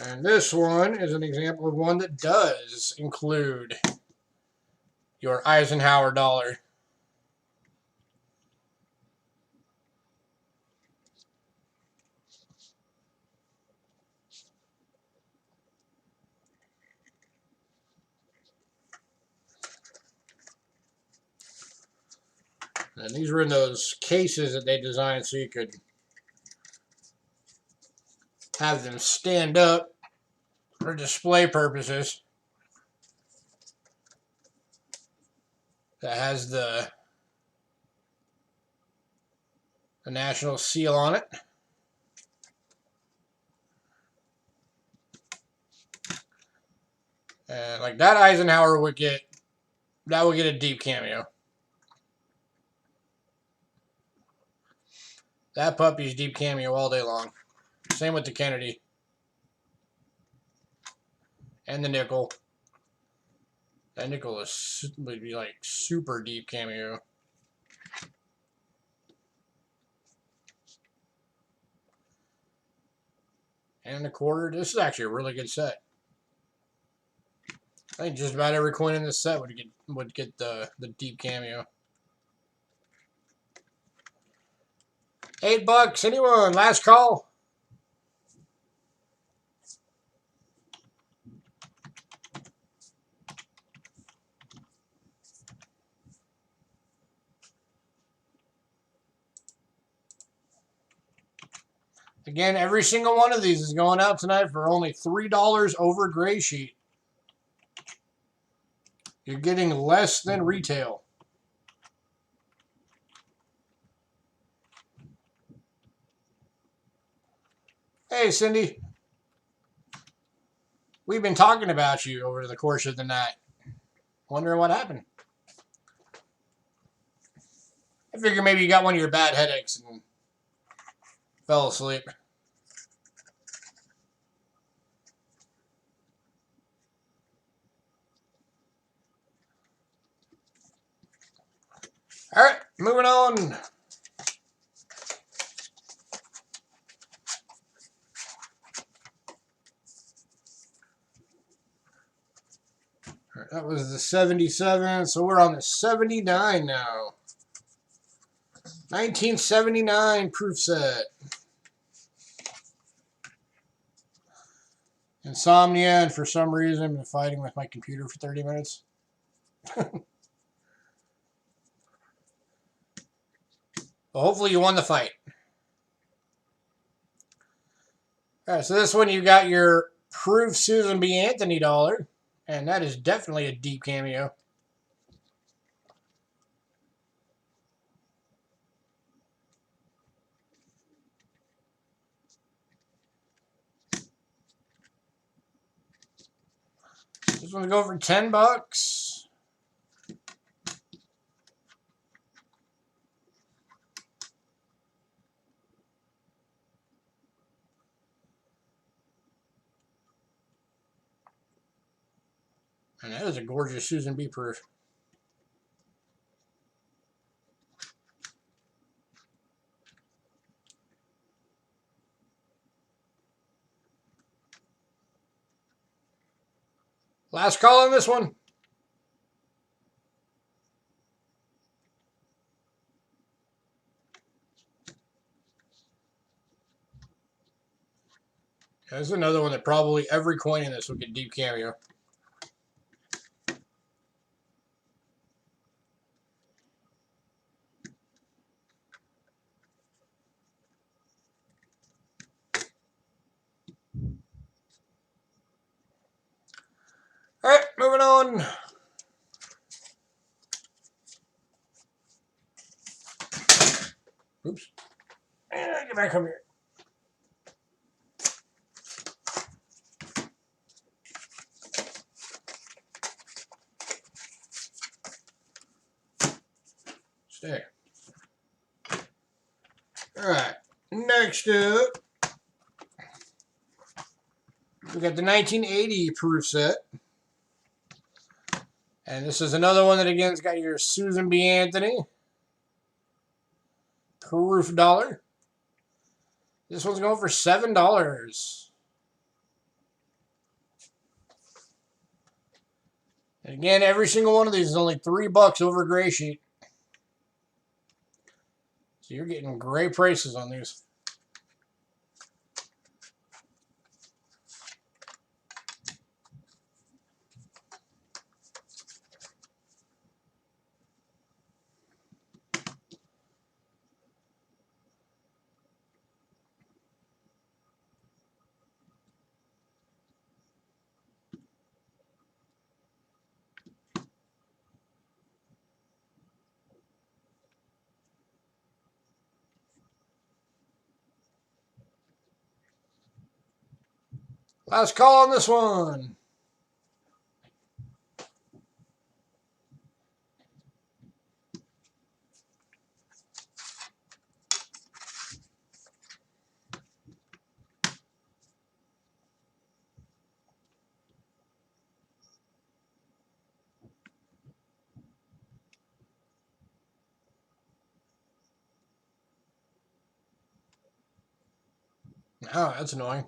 And this one is an example of one that does include your Eisenhower dollar. And these were in those cases that they designed so you could have them stand up for display purposes. That has the national seal on it. And like that Eisenhower would get, that would get a deep cameo. That puppy's deep cameo all day long. Same with the Kennedy. And the nickel. That nickel would be like super deep cameo. And the quarter. This is actually a really good set. I think just about every coin in this set would get the deep cameo. $8. Anyone? Last call. Again, every single one of these is going out tonight for only $3 over gray sheet. You're getting less than retail. Hey, Cindy. We've been talking about you over the course of the night. Wondering what happened. I figure maybe you got one of your bad headaches and fell asleep. All right, moving on. All right, that was the 77, so we're on the 79 now. 1979 proof set. Insomnia, and for some reason I've been fighting with my computer for 30 minutes. Well, hopefully you won the fight. All right, so this one you got your proof Susan B. Anthony dollar, and that is definitely a deep cameo. This one's going for $10. And that is a gorgeous Susan B. proof. Last call on this one. There's another one that probably every coin in this will get deep cameo. All right, moving on. Oops. Get back over here. Stay. All right. Next up, we got the 1980 proof set. And this is another one that, again, has got your Susan B. Anthony proof dollar. This one's going for $7. And again, every single one of these is only $3 over gray sheet. So you're getting great prices on these. Last call on this one. Oh, that's annoying.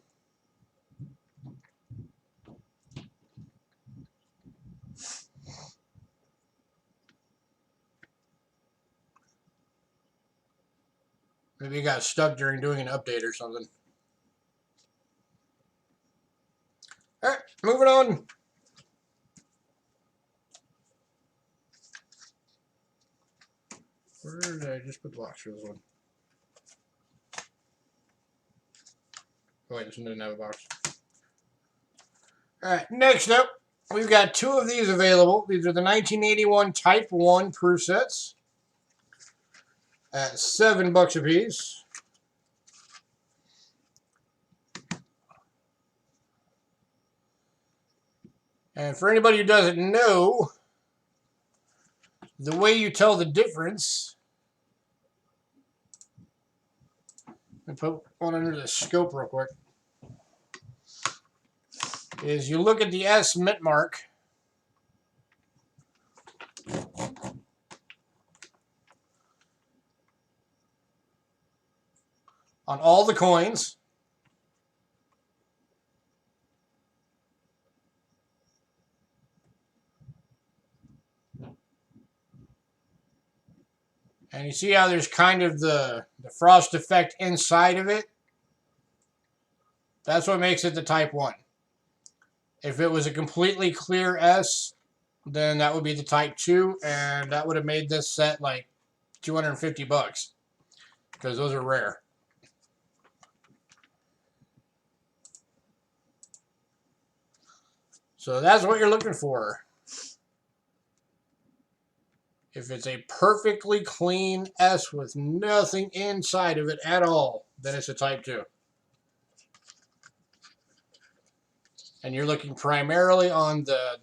Maybe you got stuck during doing an update or something. Alright, moving on. Where did I just put the box for this one? Oh wait, this one didn't have a box. Alright, next up, we've got two of these available. These are the 1981 Type 1 proof sets at $7 a piece. And for anybody who doesn't know, the way you tell the difference, let me put one under the scope real quick, is you look at the S mint mark on all the coins. And you see how there's kind of the frost effect inside of it? That's what makes it the Type 1. If it was a completely clear S, then that would be the Type 2, and that would have made this set like $250 because those are rare. So that's what you're looking for. If it's a perfectly clean S with nothing inside of it at all, then it's a Type 2. And you're looking primarily on the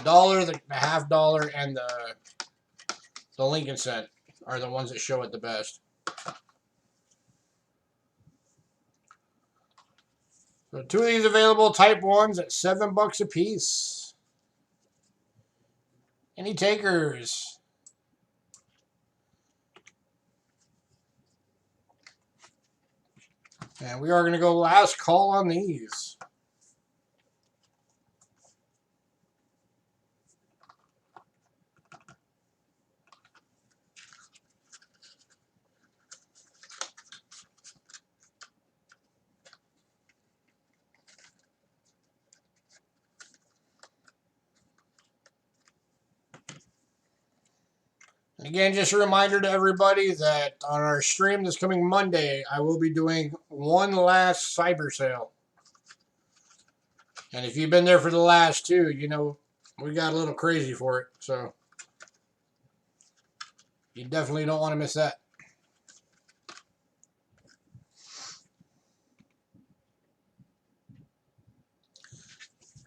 dollar, the half dollar, and the Lincoln cent are the ones that show it the best. So two of these available, Type 1s at $7 a piece. Any takers? And we are going to go last call on these. And again, just a reminder to everybody that on our stream this coming Monday, I will be doing one last cyber sale. And if you've been there for the last two, you know we got a little crazy for it. So you definitely don't want to miss that.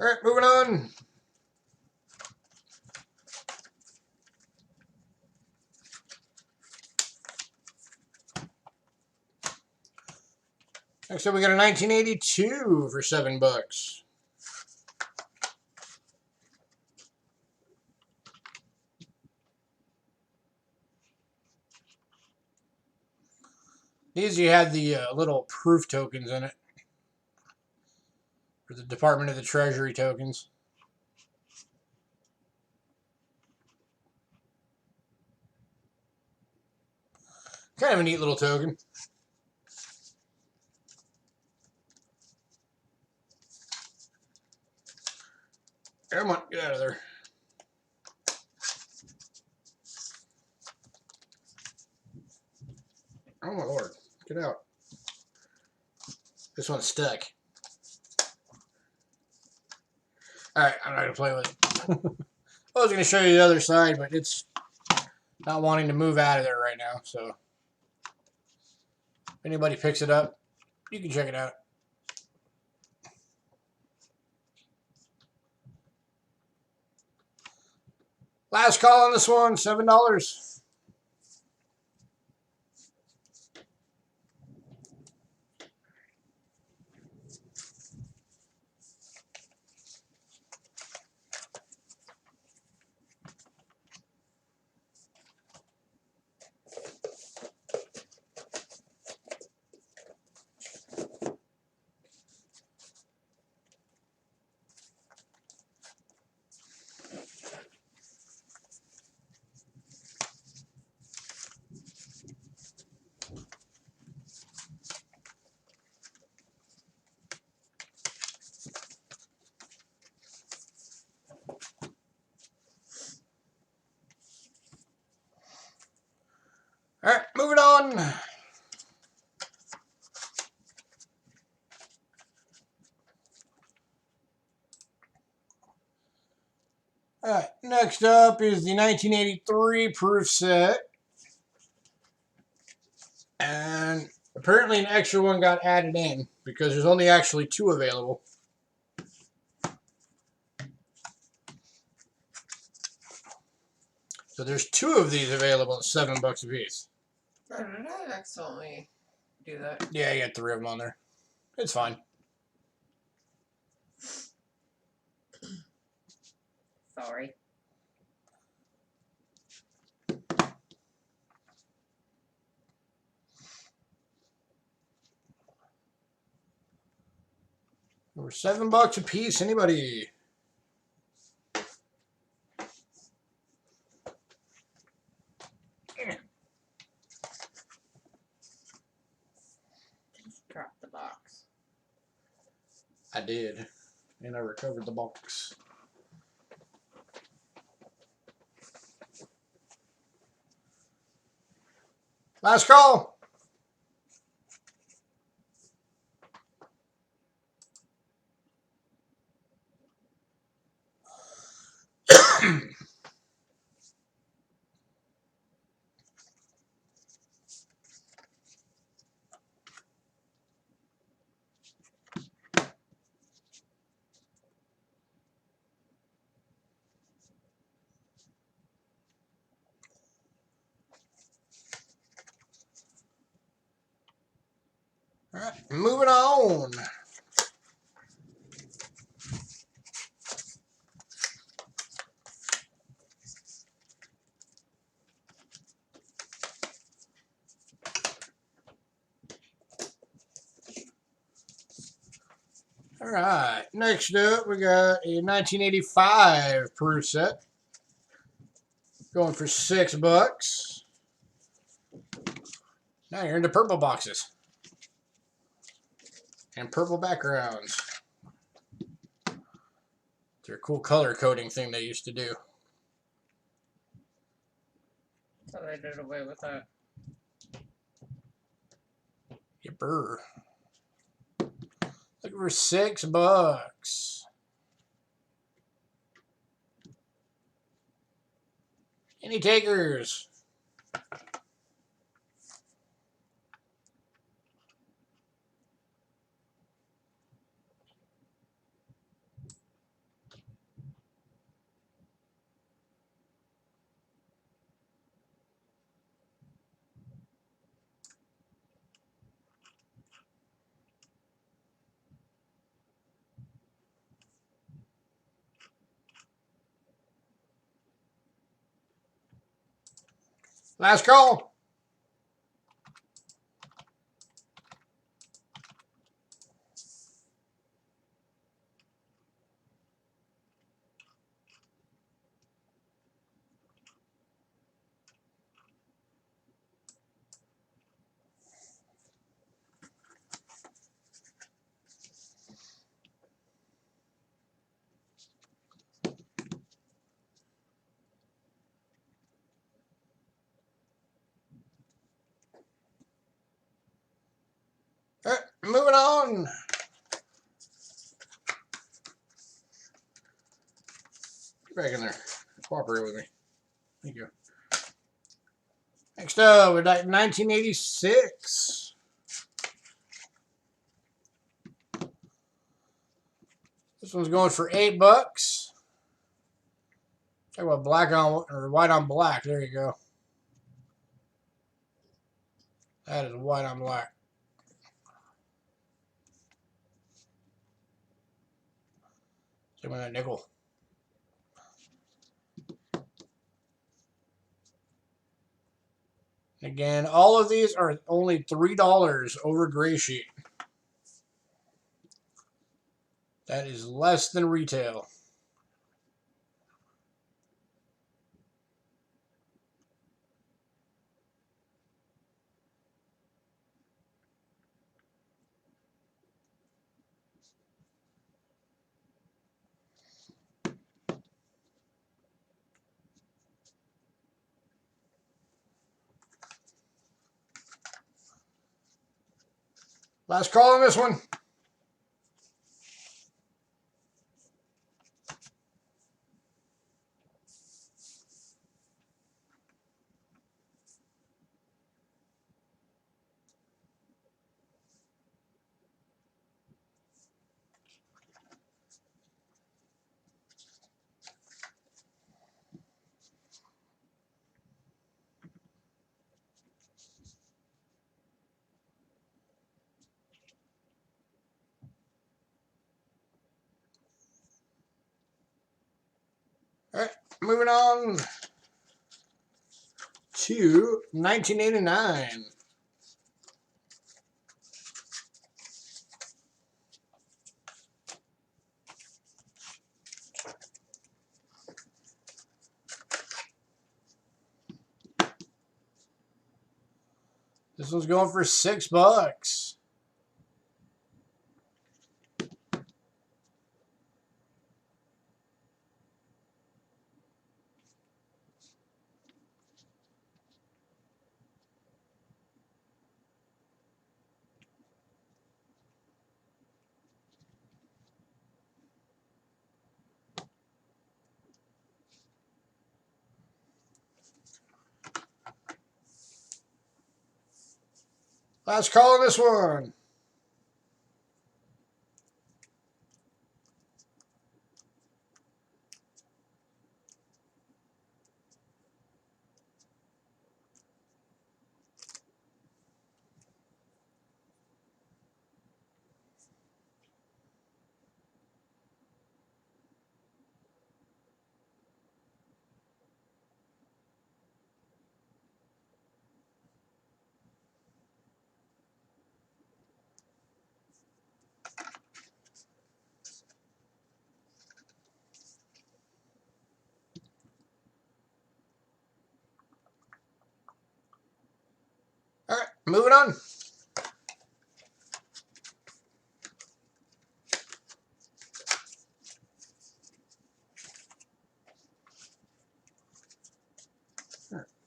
All right, moving on. Next up, we got a 1982 for $7. These you had the little proof tokens in it for the Department of the Treasury tokens. Kind of a neat little token. Come on, get out of there. Oh my lord, get out. This one's stuck. Alright, I'm not going to play with it. I was going to show you the other side, but it's not wanting to move out of there right now, so if anybody picks it up, you can check it out. Last call on this one, $7. All right, moving on. All right, next up is the 1983 proof set. And apparently an extra one got added in because there's only actually 2 available. So there's 2 of these available at $7 a piece. Or did I accidentally do that? Yeah, you got 3 of them on there. It's fine. Sorry. Over $7 a piece. Anybody? Drop the box. I did. And I recovered the box. Last call. All right, moving on. All right, next up we got a 1985 proof set. Going for $6. Now you're into purple boxes. And purple backgrounds. It's their cool color coding thing they used to do. So they did away with that. Yipper. Looking for $6. Any takers? Last call. All right, moving on. Get back in there. Cooperate with me. Thank you. Next up, we got 1986. This one's going for $8. Talk about black on or white on black. There you go. That is white on black. Same with that nickel. Again, all of these are only $3 over gray sheet. That is less than retail. Last call on this one. All right, moving on to 1989. This one's going for $6. Last call on this one. All right, moving on.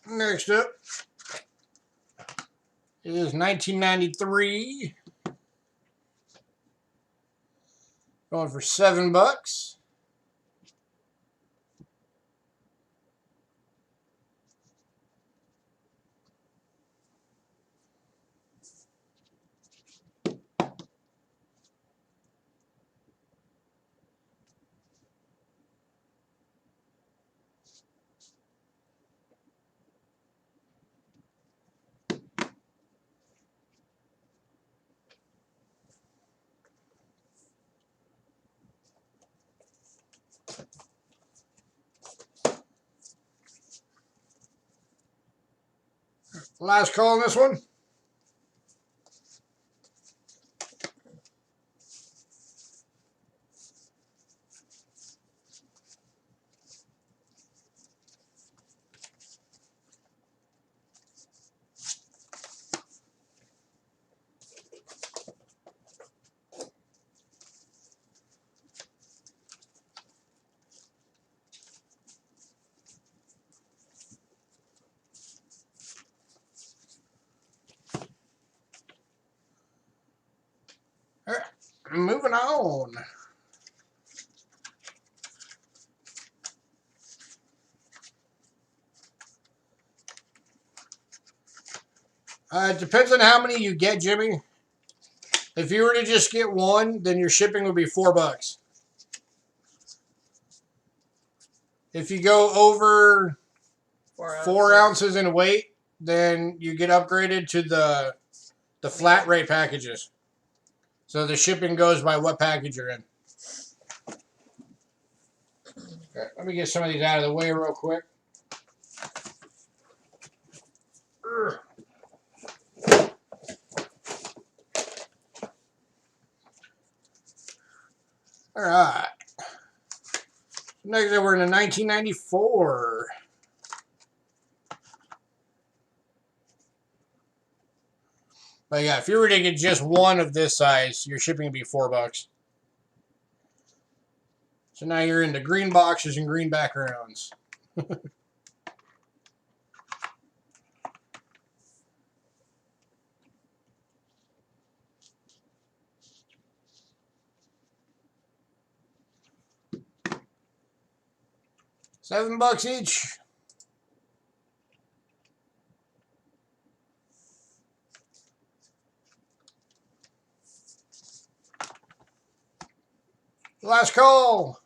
Next up is 1993. Going for $7. Last call on this one. All right, moving on. It depends on how many you get, Jimmy. If you were to just get one, then your shipping would be $4. If you go over 4 ounces. ounces in weight, then you get upgraded to the flat rate packages. So the shipping goes by what package you're in. Okay, let me get some of these out of the way real quick. All right. Next, we're in a 1994. But yeah, if you were to get just one of this size, your shipping would be $4. So now you're into green boxes and green backgrounds. $7 each. Last call.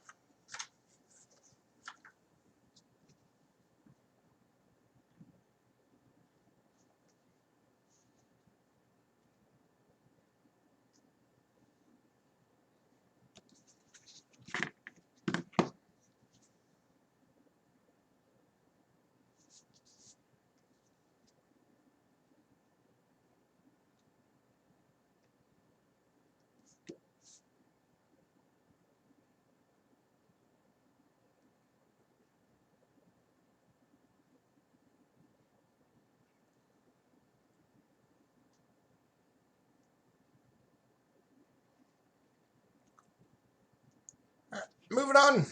Moving on.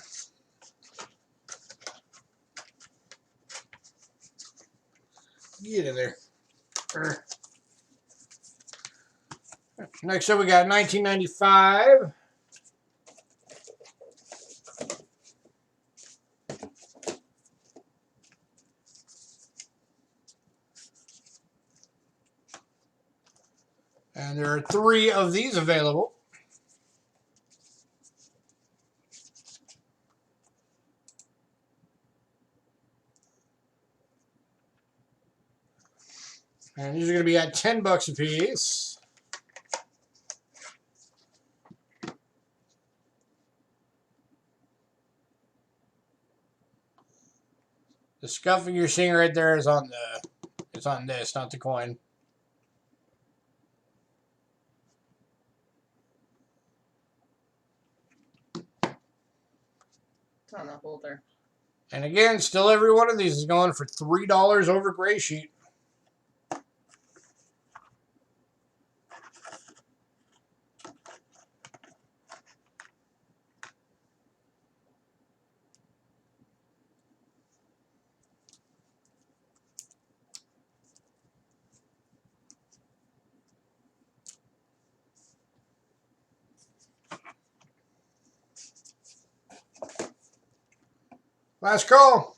Get in there. Next up, we got 1995. And there are 3 of these available. And these are going to be at $10 a piece. The scuffing you're seeing right there is on it's on this, not the coin. It's on the holder. And again, still every one of these is going for $3 over gray sheet. Last call.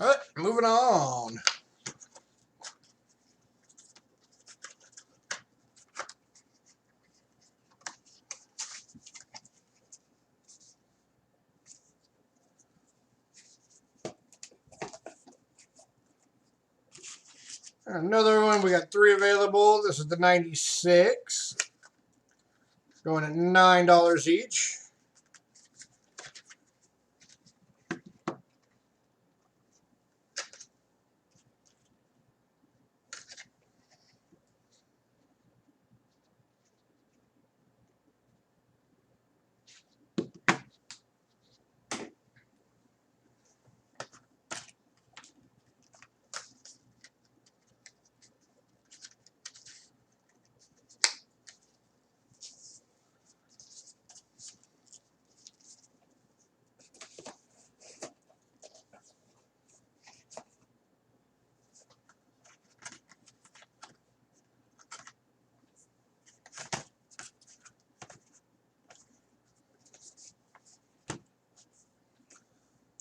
All right, moving on. Another one, we got 3 available. This is the 96. Going at $9 each.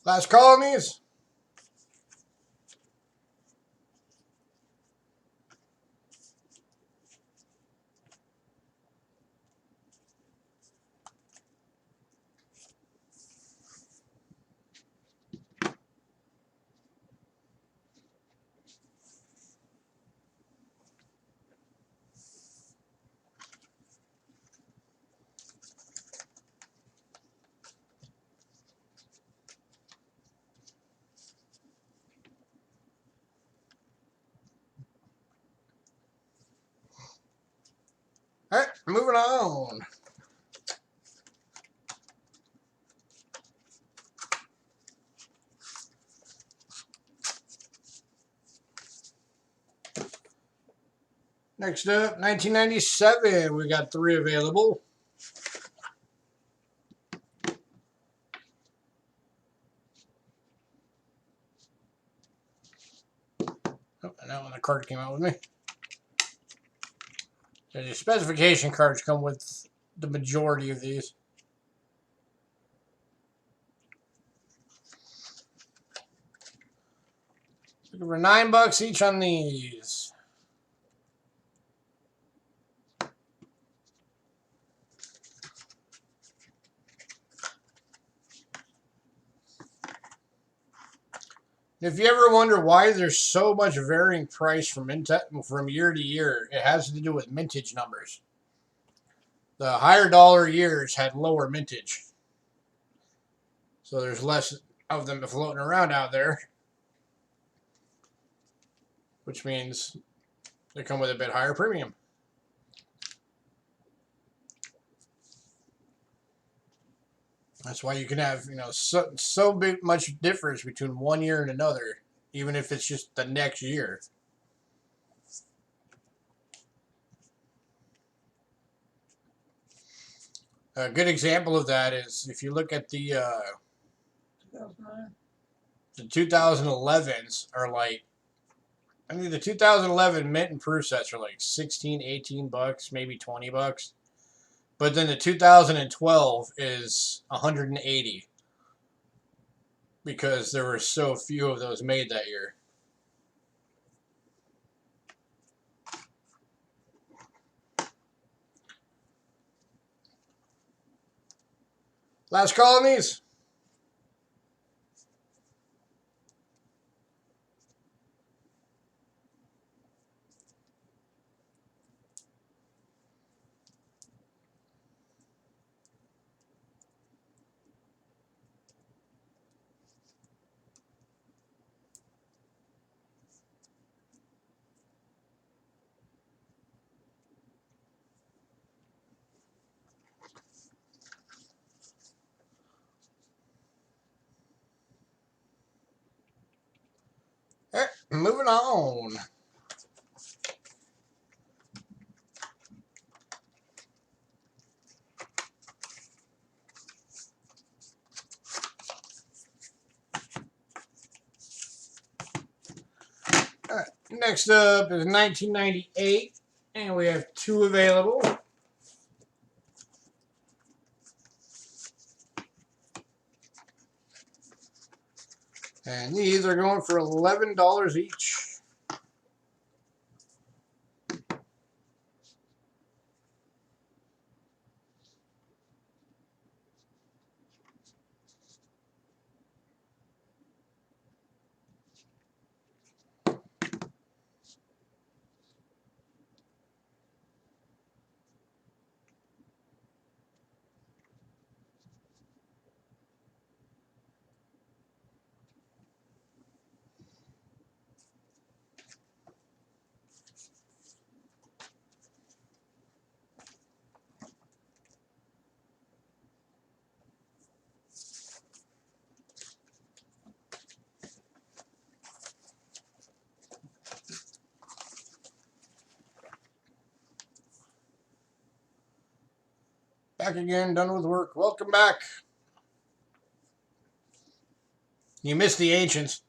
Last call on these. All right, moving on. Next up, 1997. We got 3 available. Oh, and that one, the card came out with me. So the specification cards come with the majority of these. Looking for $9 each on these. If you ever wonder why there's so much varying price from year to year, it has to do with mintage numbers. The higher dollar years had lower mintage. So there's less of them floating around out there, which means they come with a bit higher premium. That's why you can have, so much difference between one year and another, even if it's just the next year. A good example of that is if you look at the 2011s are like, I mean, the 2011 mint and proof sets are like 16, 18 bucks, maybe 20 bucks. But then the 2012 is 180 because there were so few of those made that year. Last call on these. All right, moving on. All right, next up is 1998, and we have 2 available. And these are going for $11 each. Back again, done with work. Welcome back. You missed the ancients.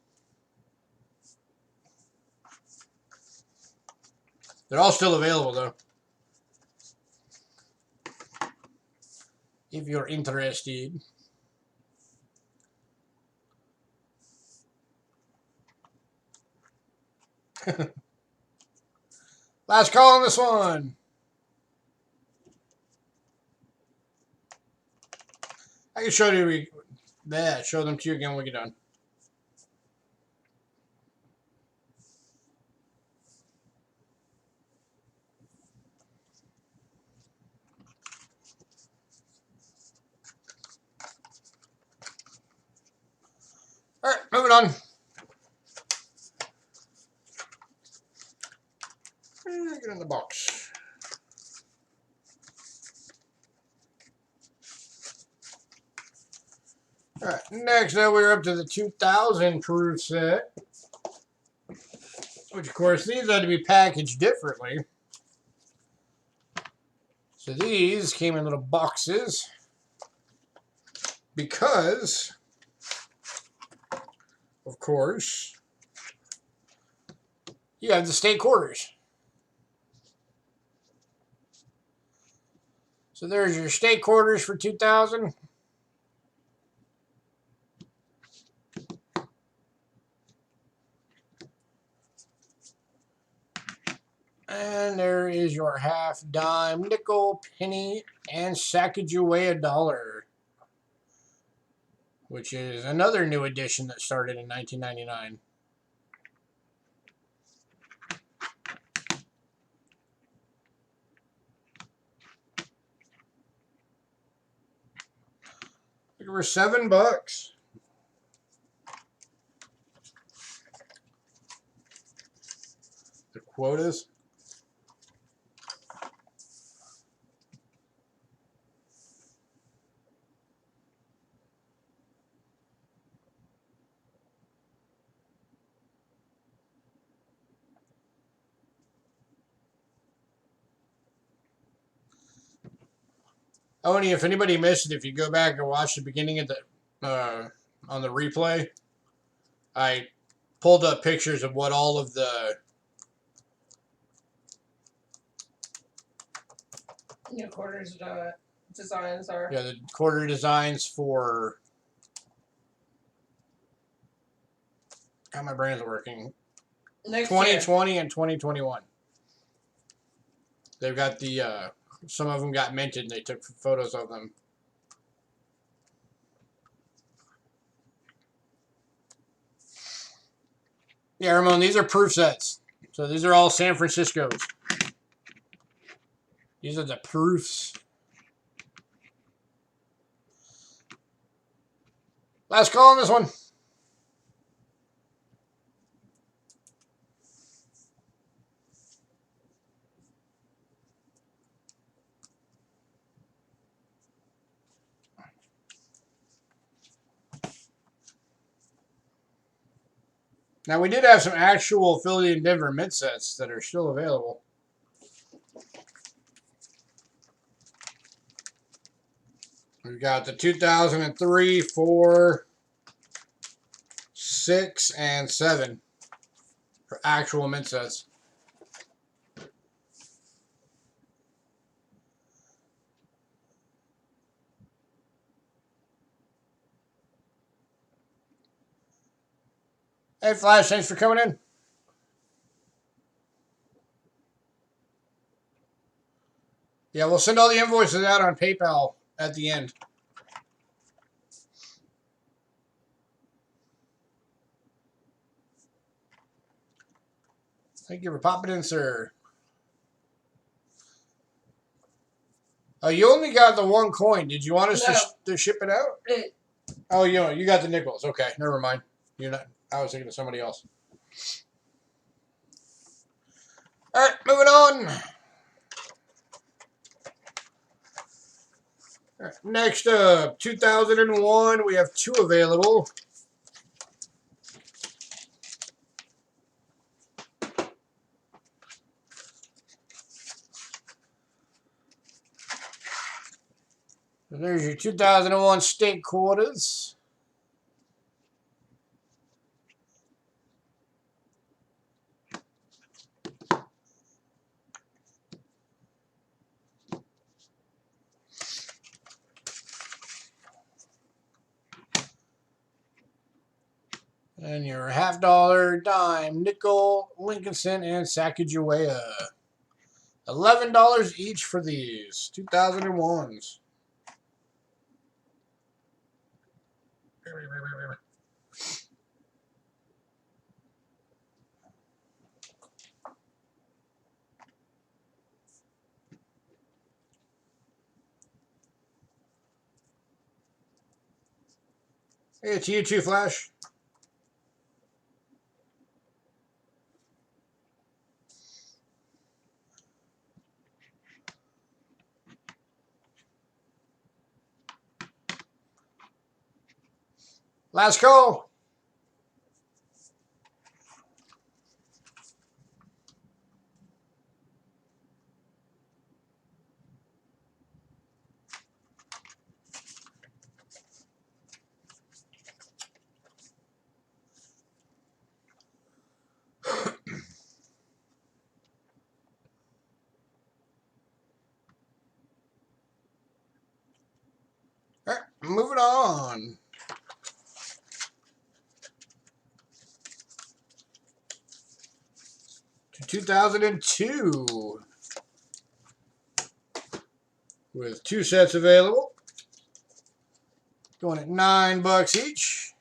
They're all still available, though, if you're interested. Last call on this one. I can show you. Show them to you again when we get done. All right, moving on. Get in the box. All right, next up we're up to the 2000 proof set, which of course these had to be packaged differently. So these came in little boxes because, of course, you have the state quarters. So there's your state quarters for 2000. And there is your half dime, nickel, penny, and Sacagawea dollar, which is another new edition that started in 1999. Looking for $7. The quotas. Only if anybody missed it, if you go back and watch the beginning of the on the replay, I pulled up pictures of what all of the quarters designs are. the quarter designs for. How my brain's working. Next 2020 and 2021. They've got the some of them got minted and they took photos of them. Yeah, Ramon, these are proof sets. So these are all San Francisco's. These are the proofs. Last call on this one. Now, we did have some actual Philly and Denver mint sets that are still available. We've got the 2003, 4, 6, and 7 for actual mint sets. Hey, Flash, thanks for coming in. Yeah, we'll send all the invoices out on PayPal at the end. Thank you for popping in, sir. Oh, you only got the one coin. Did you want us to ship it out? Oh, you got the nickels. Okay, never mind. You're not. I was thinking of somebody else. All right, moving on. All right, next up, 2001. We have 2 available. And there's your 2001 state quarters. And your $50, dime, nickel, Lincoln cent, and Sacagawea. $11 each for these 2001s. Hey, it's you too, Flash. Last call. All right, moving on. To 2002. With 2 sets available. Going at $9 each.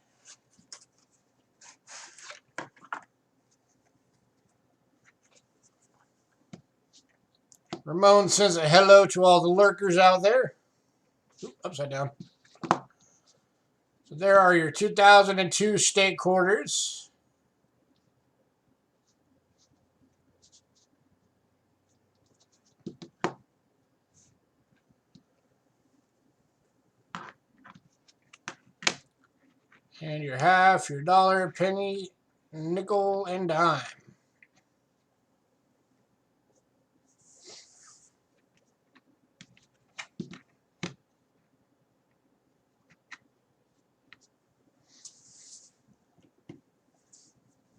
Ramon says a hello to all the lurkers out there. Oop, upside down. So there are your 2002 state quarters. And your half, your dollar, penny, nickel, and dime.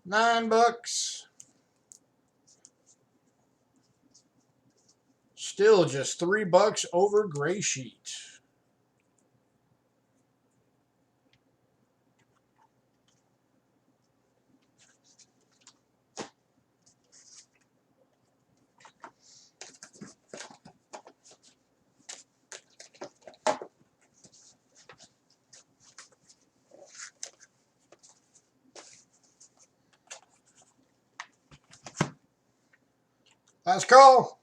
$9. Still just $3 over gray sheet. Last call.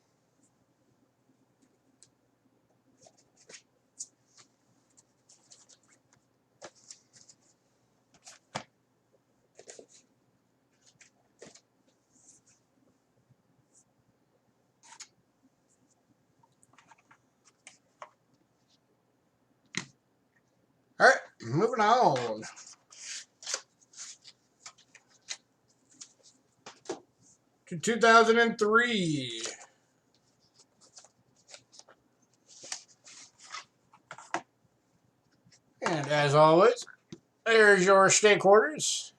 All right, moving on. To 2003. And as always, there's your state quarters.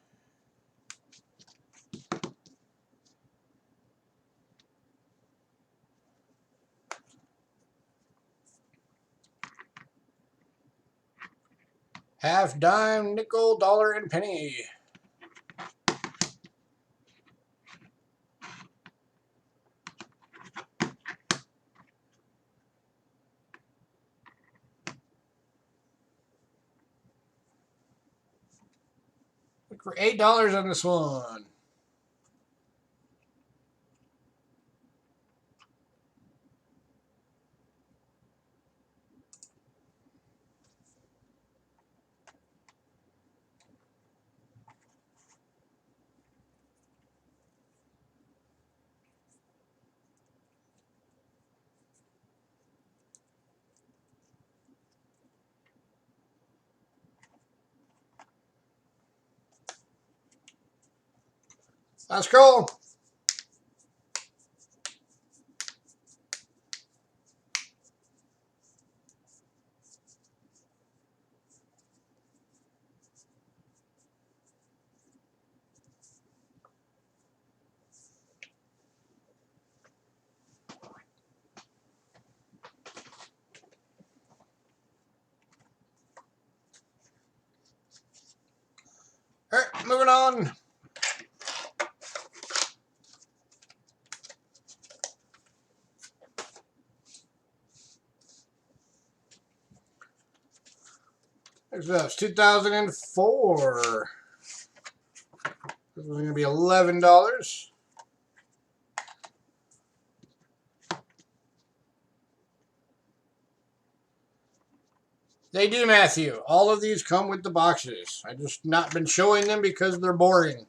Half, dime, nickel, dollar, and penny. Look for $8 on this one. Last call. All right, moving on. Next up, it's 2004. This is going to be $11. They do, Matthew. All of these come with the boxes. I just not been showing them because they're boring.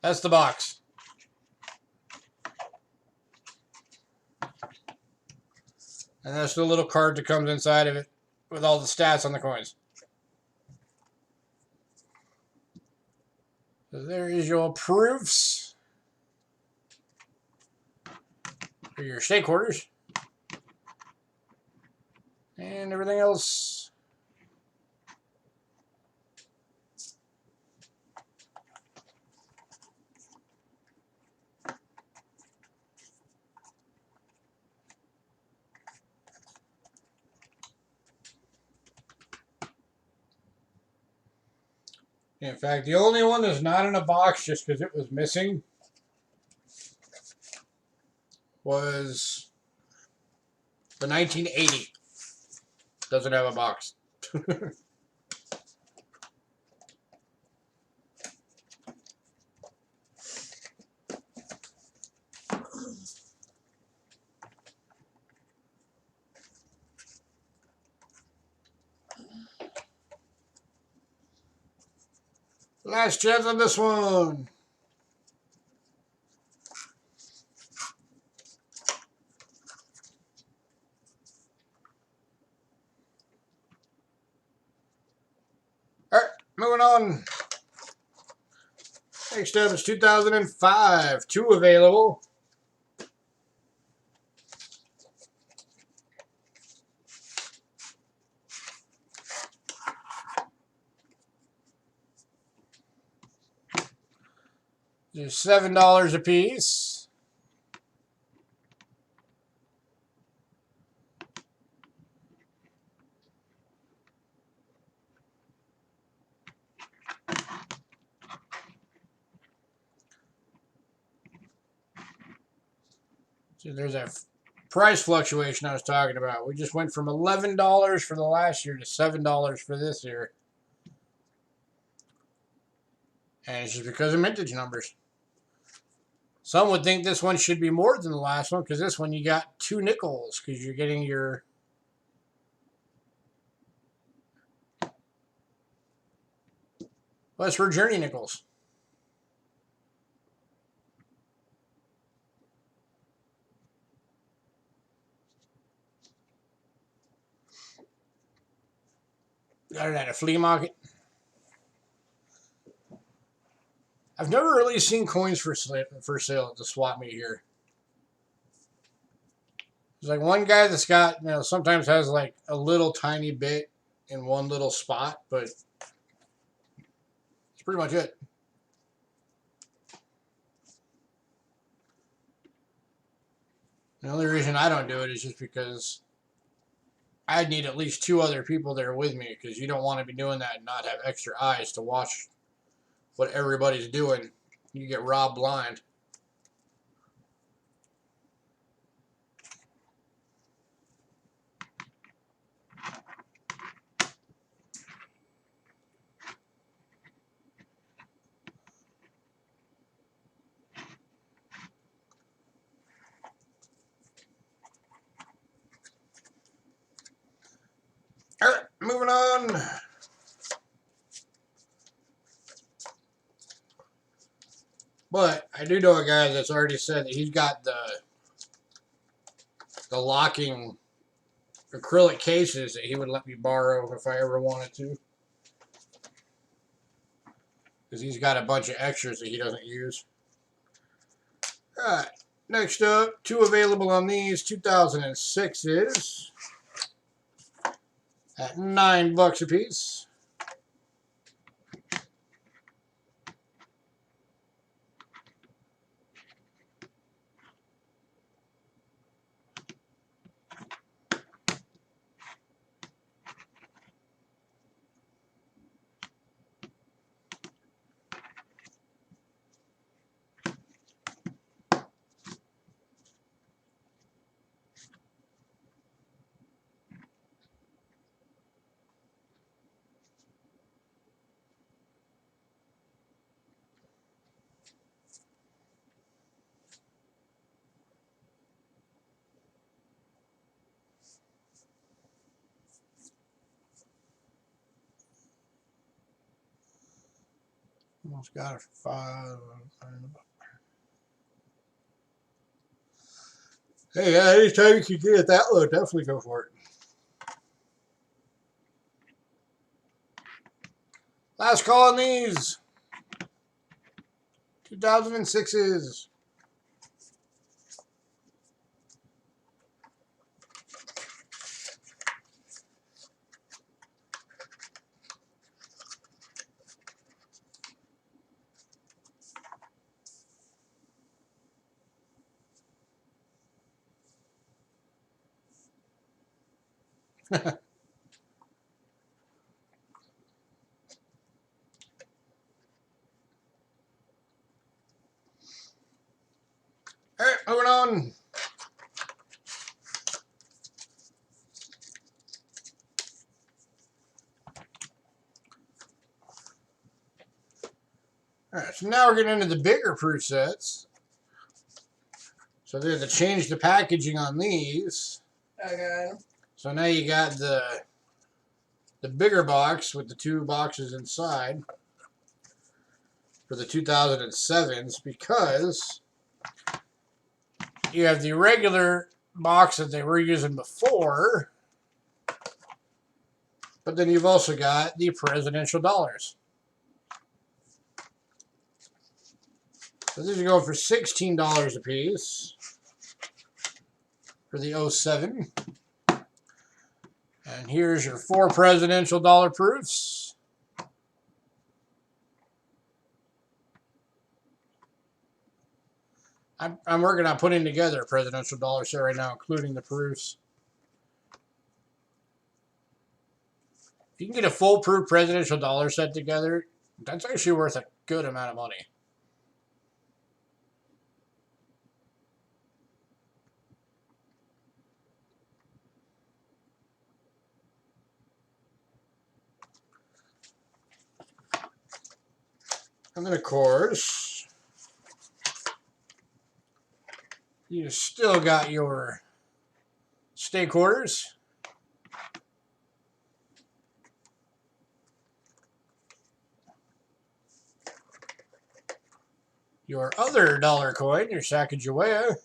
That's the box. And that's the little card that comes inside of it with all the stats on the coins. So there is your proofs for your stake orders. And everything else. In fact, the only one that's not in a box just because it was missing was the 1980. Doesn't have a box. Last chance on this one. All right, moving on. Next up is 2005. 2 available. There's $7 a piece. So there's that price fluctuation I was talking about. We just went from $11 for the last year to $7 for this year. And it's just because of mintage numbers. Some would think this one should be more than the last one because this one you got 2 nickels because you're getting your... Well, it's for Journey nickels. Got it at a flea market. I've never really seen coins for sale at the swap meet here. There's like one guy that's got, sometimes has like a little tiny bit in one little spot, but it's pretty much it. The only reason I don't do it is just because I'd need at least 2 other people there with me because you don't want to be doing that and not have extra eyes to watch what everybody's doing. You get robbed blind. All right, moving on. But I do know a guy that's already said that he's got the locking acrylic cases that he would let me borrow if I ever wanted to. Because he's got a bunch of extras that he doesn't use. Alright, next up, 2 available on these 2006s at $9 a piece. Almost got it for 5. Hey, yeah, anytime you can get it that low, definitely go for it. Last call on these. 2006s. All right, moving on. All right, so now we're getting into the bigger proof sets. So they have to change the packaging on these. Okay. So now you got the bigger box with the 2 boxes inside for the 2007s, because you have the regular box that they were using before, but then you've also got the presidential dollars. So these are going for $16 a piece for the 07. And here's your 4 presidential dollar proofs. I'm working on putting together a presidential dollar set right now, including the proofs. If you can get a full proof presidential dollar set together, that's actually worth a good amount of money. And then, of course, you still got your stake quarters. Your other dollar coin, your Sacagawea.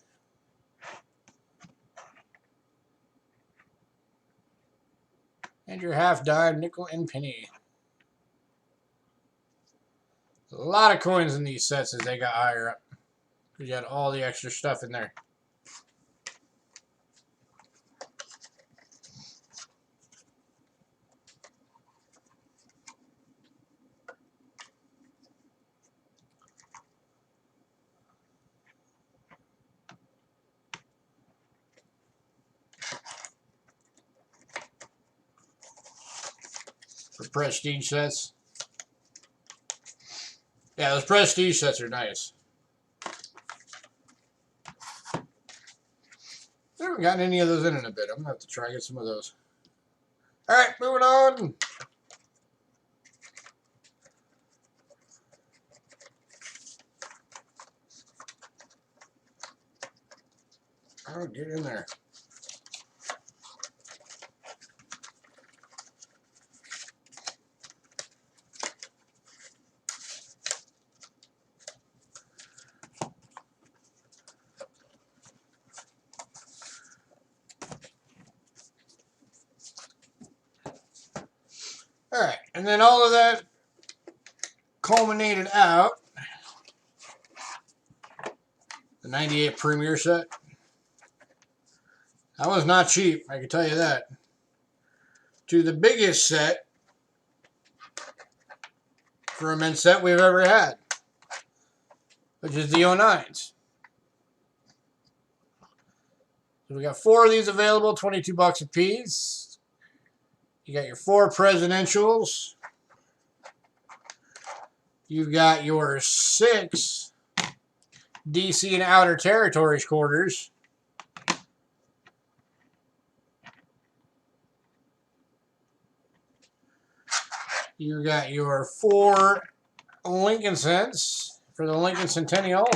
And your half dime, nickel, and penny. A lot of coins in these sets as they got higher up. Because you had all the extra stuff in there. For prestige sets. Yeah, those prestige sets are nice. I haven't gotten any of those in a bit. I'm going to have to try and get some of those. Alright, moving on. Oh, get in there. Alright, and then all of that culminated out. The 98 Premier set. That was not cheap, I can tell you that. To the biggest set for a mint set we've ever had, which is the 09s. So we got 4 of these available, 22 bucks a piece. You got your 4 presidentials. You've got your 6 DC and Outer Territories quarters. You got your 4 Lincoln cents for the Lincoln Centennial.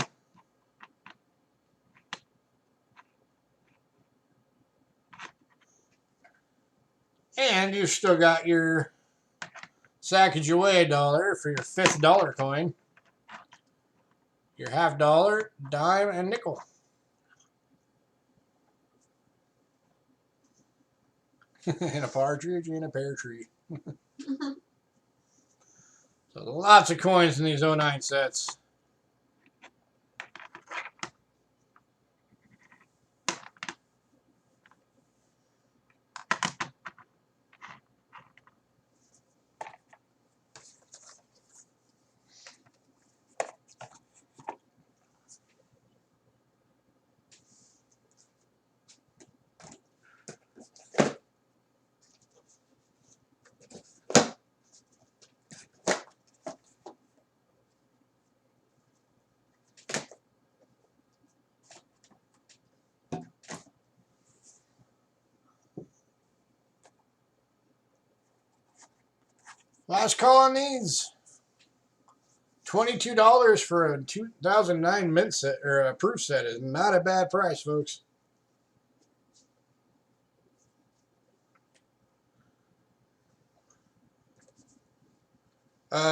And you've still got your Sacagaway $1 for your fifth dollar coin. Your half dollar, dime, and nickel. And a partridge and a pear tree. So lots of coins in these 09 sets. Last call on these. $22 for a 2009 mint set or a proof set is not a bad price, folks.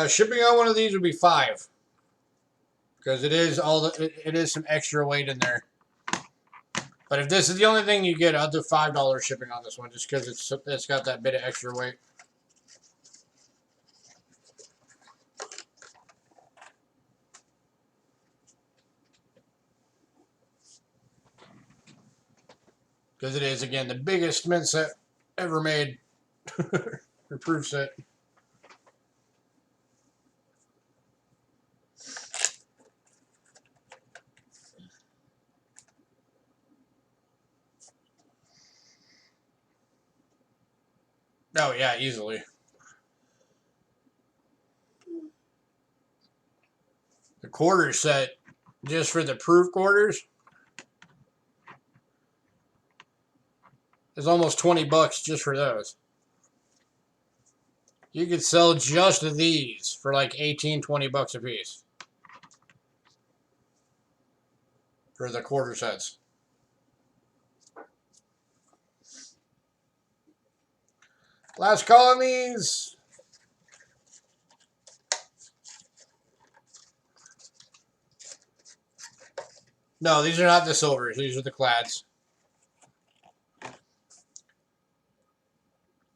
Shipping on one of these would be $5 because it is some extra weight in there. But if this is the only thing you get, I'll do $5 shipping on this one just because it's got that bit of extra weight. Because it is, again, the biggest mint set ever made. Or proof set. Oh, yeah, easily. The quarter set, just for the proof quarters, is almost $20 just for those. You could sell just these for like $18-20 a piece. For the quarter sets. Last call on these. No, these are not the silvers. These are the clads.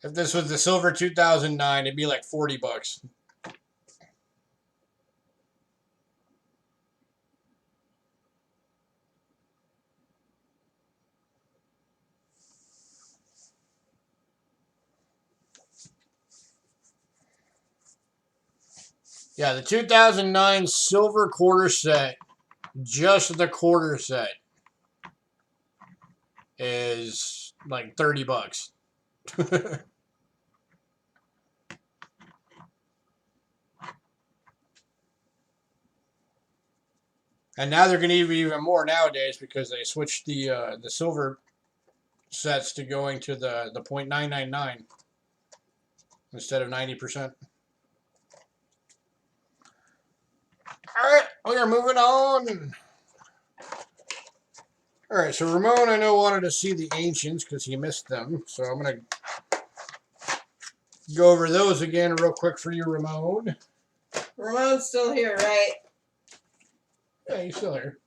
If this was the silver 2009, it'd be like $40. Yeah, the 2009 silver quarter set, just the quarter set, is like $30. And now they're going to give you even more nowadays because they switched the silver sets to going to the .999 instead of 90%. All right, we are moving on. All right, so Ramon, I know, wanted to see the ancients because he missed them. So I'm going to go over those again real quick for you, Ramon. Ramon's still here, right? Yeah, he's still here.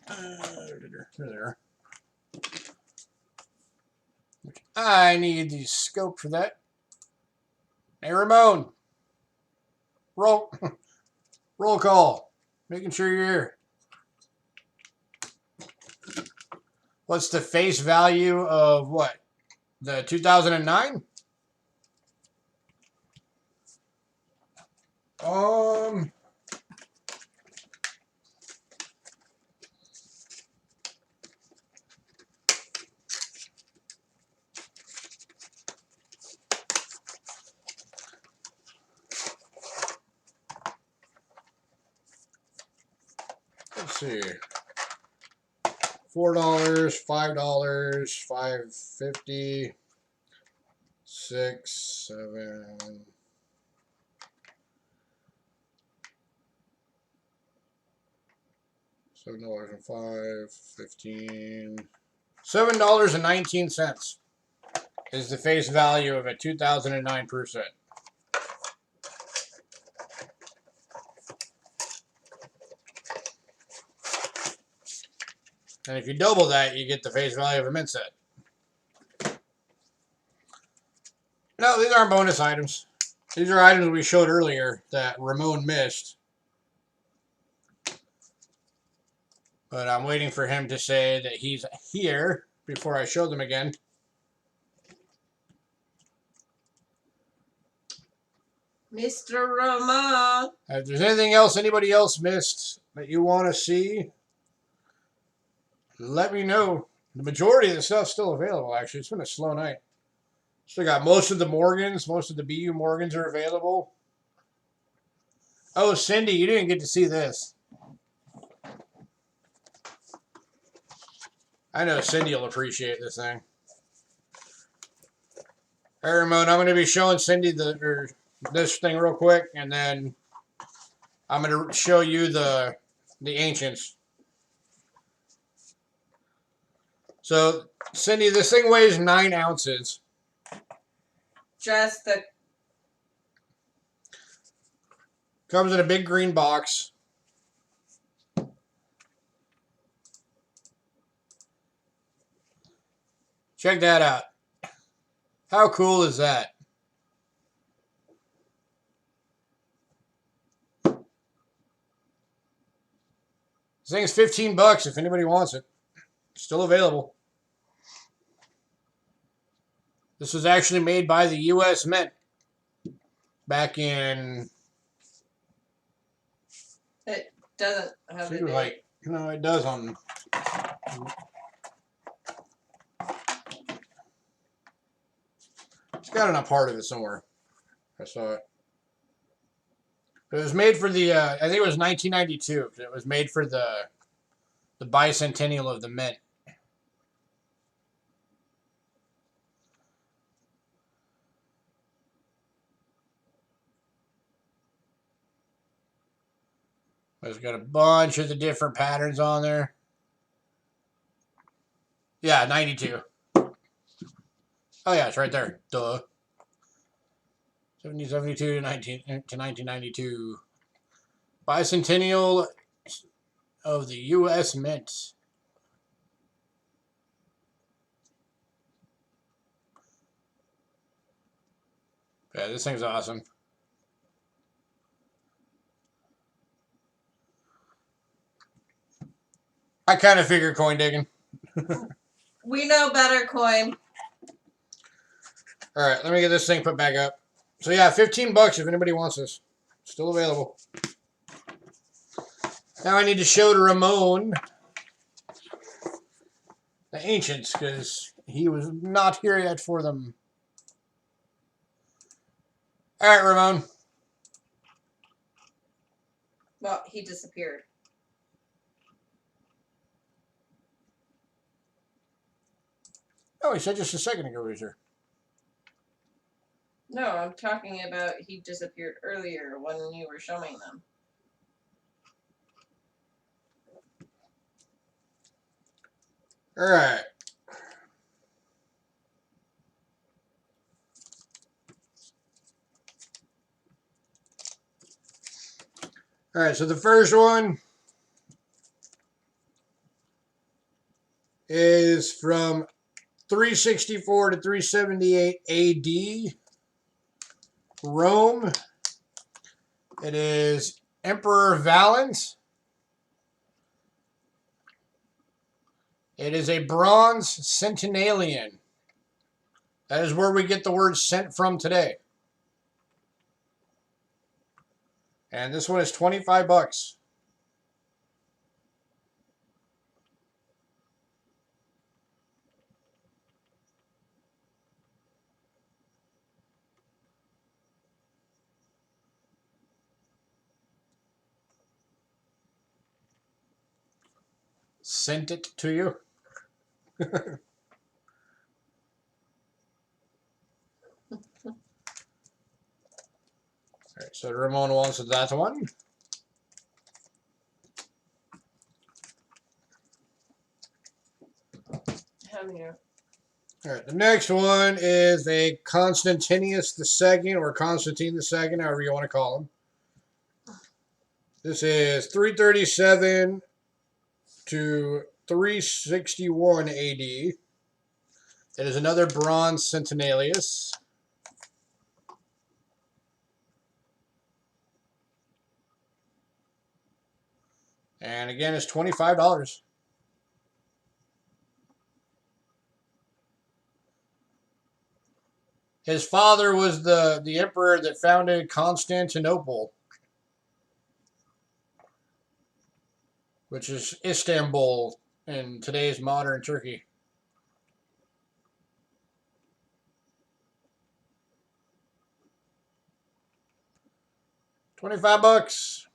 There they are. I need the scope for that. Hey, Ramon. Roll call. Making sure you're here. What's the face value of what? The 2009? Let's see. $4, $5, $5.50, 6, 7. $7 and 5, 15. $7.19 is the face value of a 2009 percent. And if you double that, you get the face value of a mint set. No, these aren't bonus items. These are items we showed earlier that Ramon missed. But I'm waiting for him to say that he's here before I show them again. Mr. Ramon. If there's anything else anybody else missed that you want to see, let me know. The majority of the stuff's still available, actually. It's been a slow night. Still got most of the Morgans. Most of the BU Morgans are available. Oh, Cindy, you didn't get to see this. I know Cindy will appreciate this thing. All right, Ramon, I'm going to be showing Cindy this thing real quick, and then I'm going to show you the ancients. So, Cindy, this thing weighs 9 ounces. Just the... Comes in a big green box. Check that out. How cool is that? This thing is $15 if anybody wants it. Still available. This was actually made by the U.S. Mint back in... It doesn't have the date. Like, no, it does on... It's got on a part of it somewhere. I saw it. It was made for the, I think it was 1992. It was made for the bicentennial of the Mint. It's got a bunch of the different patterns on there. Yeah, 92. Oh yeah, it's right there. Duh. 1772 to 1992. Bicentennial of the U.S. Mint. Yeah, this thing's awesome. I kind of figured coin digging. We know better, coin. All right, let me get this thing put back up. So yeah, $15 if anybody wants this. Still available. Now I need to show to Ramon the ancients because he was not here yet for them. All right, Ramon. Well, he disappeared. Oh, he said just a second ago he was here. No, I'm talking about he disappeared earlier when you were showing them. All right. All right, so the first one is from 364 to 378 AD, Rome. It is Emperor Valens. It is a bronze centenarian. That is where we get the word cent from today. And this one is $25. Sent it to you. Alright, so Ramon wants that one. here. All right, the next one is a Constantius II, or Constantine II, however you want to call him. This is 337 to 361 AD. It is another bronze centenarius. And again, it's $25. His father was the emperor that founded Constantinople, which is Istanbul in today's modern Turkey. $25.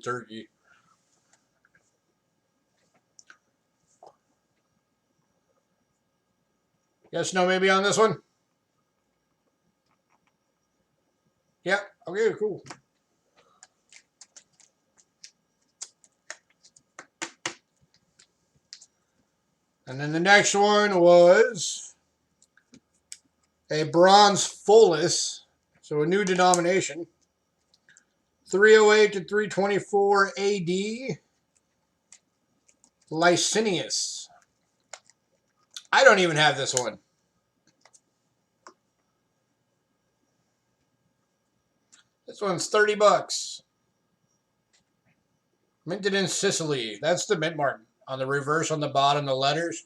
Turkey. Yes, no, maybe on this one? Yeah, okay, cool. And then the next one was a bronze fullis, so a new denomination. 308 to 324 AD. Licinius. I don't even have this one. This one's $30. Minted in Sicily. That's the mint mark. On the reverse on the bottom, the letters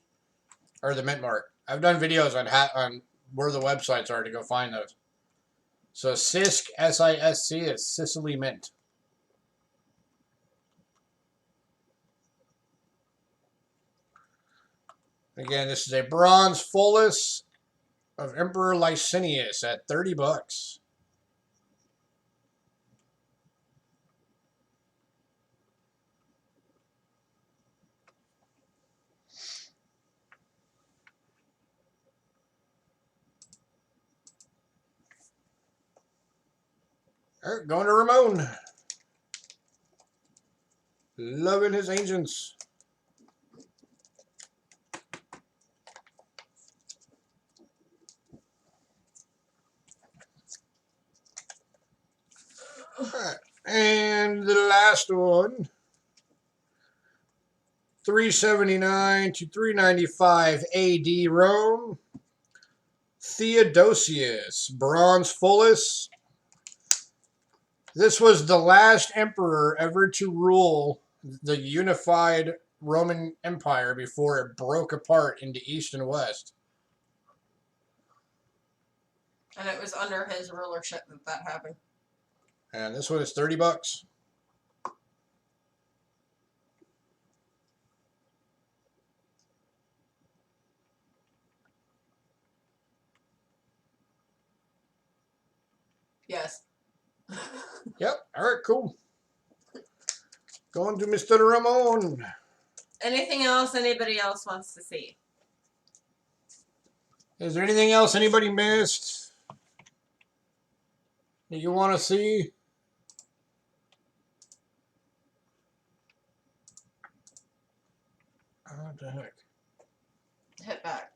are the mint mark. I've done videos on where the websites are to go find those. So Cisc, S-I-S-C, is Sicily Mint. Again, this is a bronze fullis of Emperor Licinius at $30. All right, going to Ramon. Loving his ancients. All right, and the last one. 379 to 395 AD Rome. Theodosius, bronze fullis. This was the last emperor ever to rule the unified Roman Empire before it broke apart into East and West. And it was under his rulership that happened. And this one is $30. Yes. Yep. All right, cool. Going to Mr. Ramon. Anything else anybody else wants to see? Is there anything else anybody missed that you want to see? What the heck? Hit back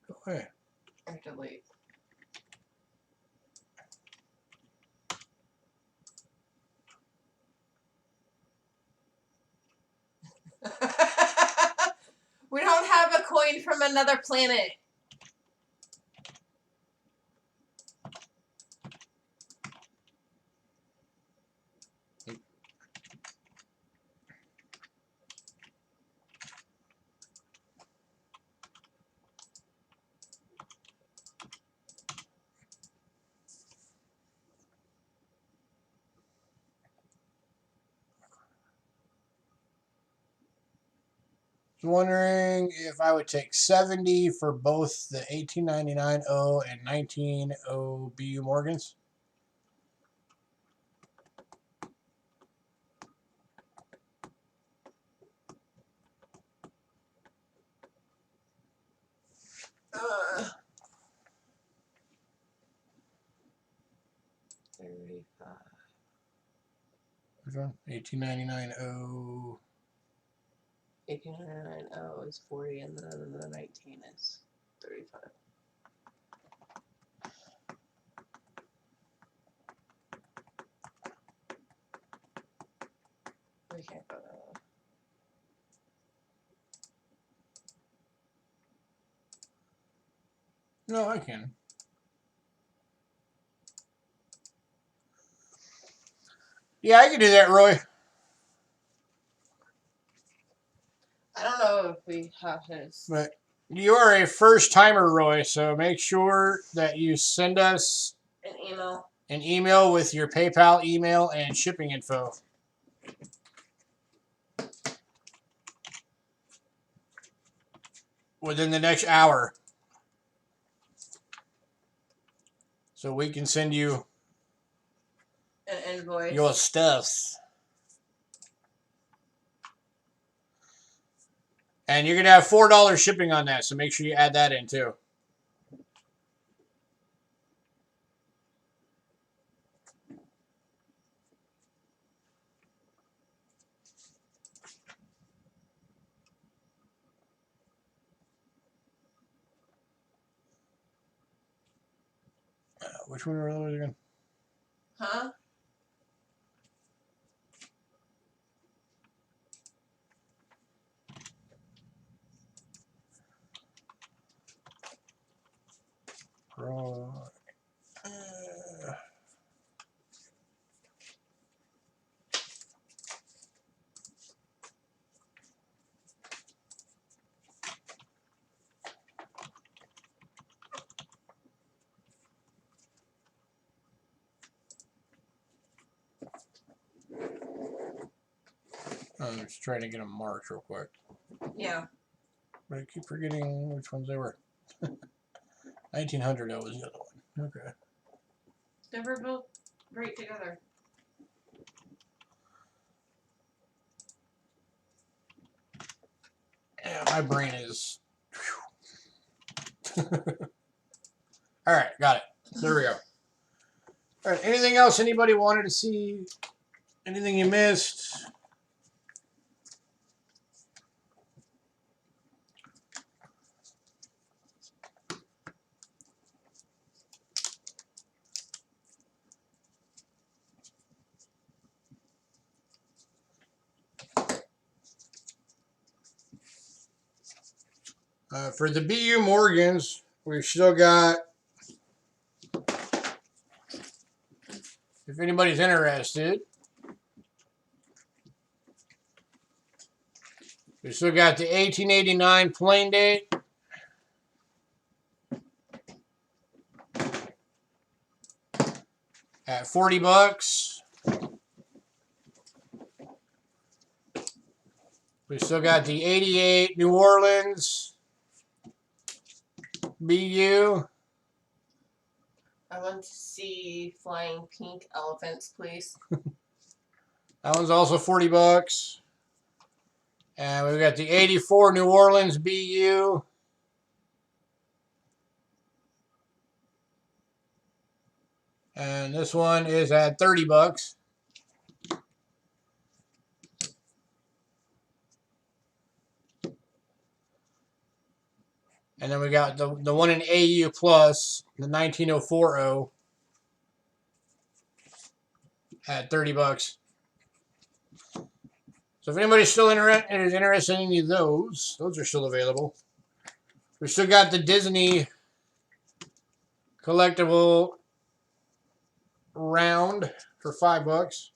Go ahead. or delete. We don't have a coin from another planet. Wondering if I would take 70 for both the 1899 O and 19 O BU Morgans. Which one? 1899.0. 1899 is 40, and then the 19 is 35. We can't go to. No, I can. Yeah, I can do that, Roy. I don't know if we have his. But you are a first timer, Roy, so make sure that you send us An email. an email with your PayPal email and shipping info. Within the next hour. So we can send you An invoice. your stuffs. And you're going to have $4 shipping on that, so make sure you add that in too. Which one are those again? Huh? I'm just trying to get them marked real quick. Yeah. But I keep forgetting which ones they were. 1900, that was the other one. Okay. They were both right together. Yeah, my brain is. All right, got it. There we go. All right, anything else anybody wanted to see? Anything you missed? For the BU Morgans, we've still got, if anybody's interested, we still got the 1889 plain date. At $40. We still got the 88 New Orleans BU. I want to see flying pink elephants, please. That one's also $40. And we've got the 84 New Orleans BU. And this one is at $30. And then we got the one in AU plus, the 19040 at $30. So if anybody's still is interested in any of those are still available. We still got the Disney collectible round for $5.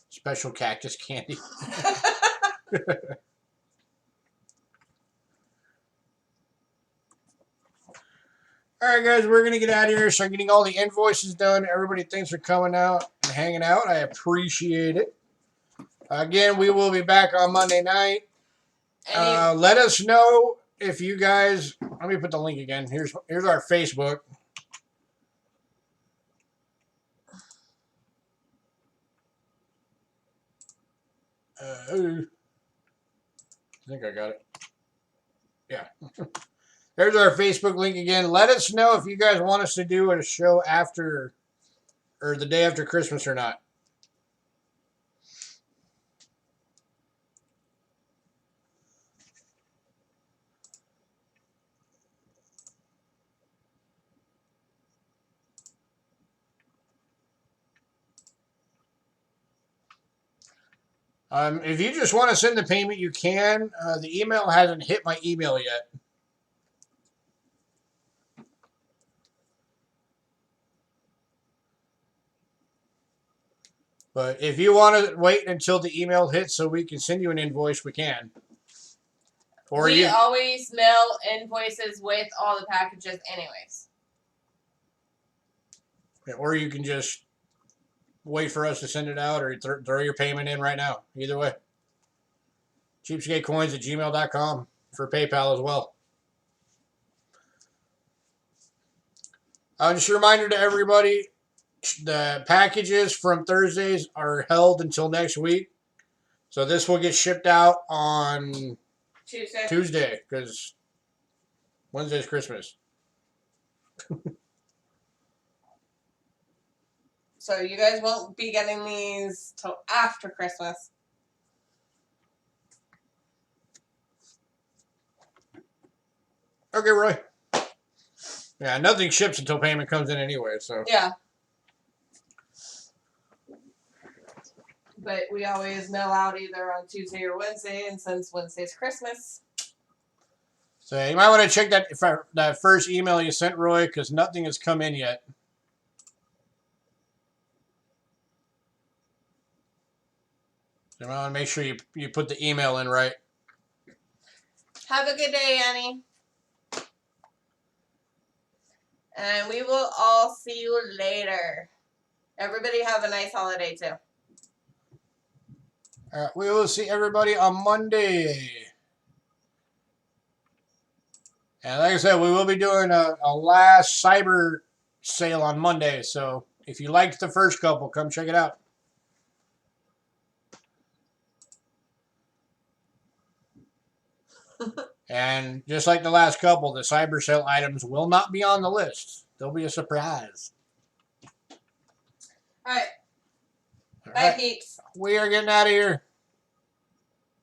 Special cactus candy. All right, guys, we're going to get out of here. So I'm getting all the invoices done. Everybody, thanks for coming out and hanging out. I appreciate it. Again, we will be back on Monday night. Let us know if you guys... Let me put the link again. Here's our Facebook. I think I got it. Yeah. There's our Facebook link again. Let us know if you guys want us to do a show after or the day after Christmas or not. If you just want to send the payment, you can. The email hasn't hit my email yet. But if you want to wait until the email hits so we can send you an invoice, we can. Or we always mail invoices with all the packages anyways. Or you can just wait for us to send it out or throw your payment in right now. Either way. Cheapskatecoins@gmail.com for PayPal as well. Just a reminder to everybody, the packages from Thursdays are held until next week. So this will get shipped out on Tuesday because Wednesday's Christmas. So you guys won't be getting these till after Christmas. Okay, Roy. Yeah, nothing ships until payment comes in anyway, so. Yeah. But we always mail out either on Tuesday or Wednesday, and since Wednesday's Christmas. So you might want to check that first email you sent, Roy, because nothing has come in yet. So you might want to make sure you put the email in right. Have a good day, Annie. And we will all see you later. Everybody have a nice holiday, too. All right, we will see everybody on Monday. And like I said, we will be doing a last cyber sale on Monday. So if you liked the first couple, come check it out. And just like the last couple, the cyber sale items will not be on the list. They'll be a surprise. All right. All Bye, right. peeps. We are getting out of here.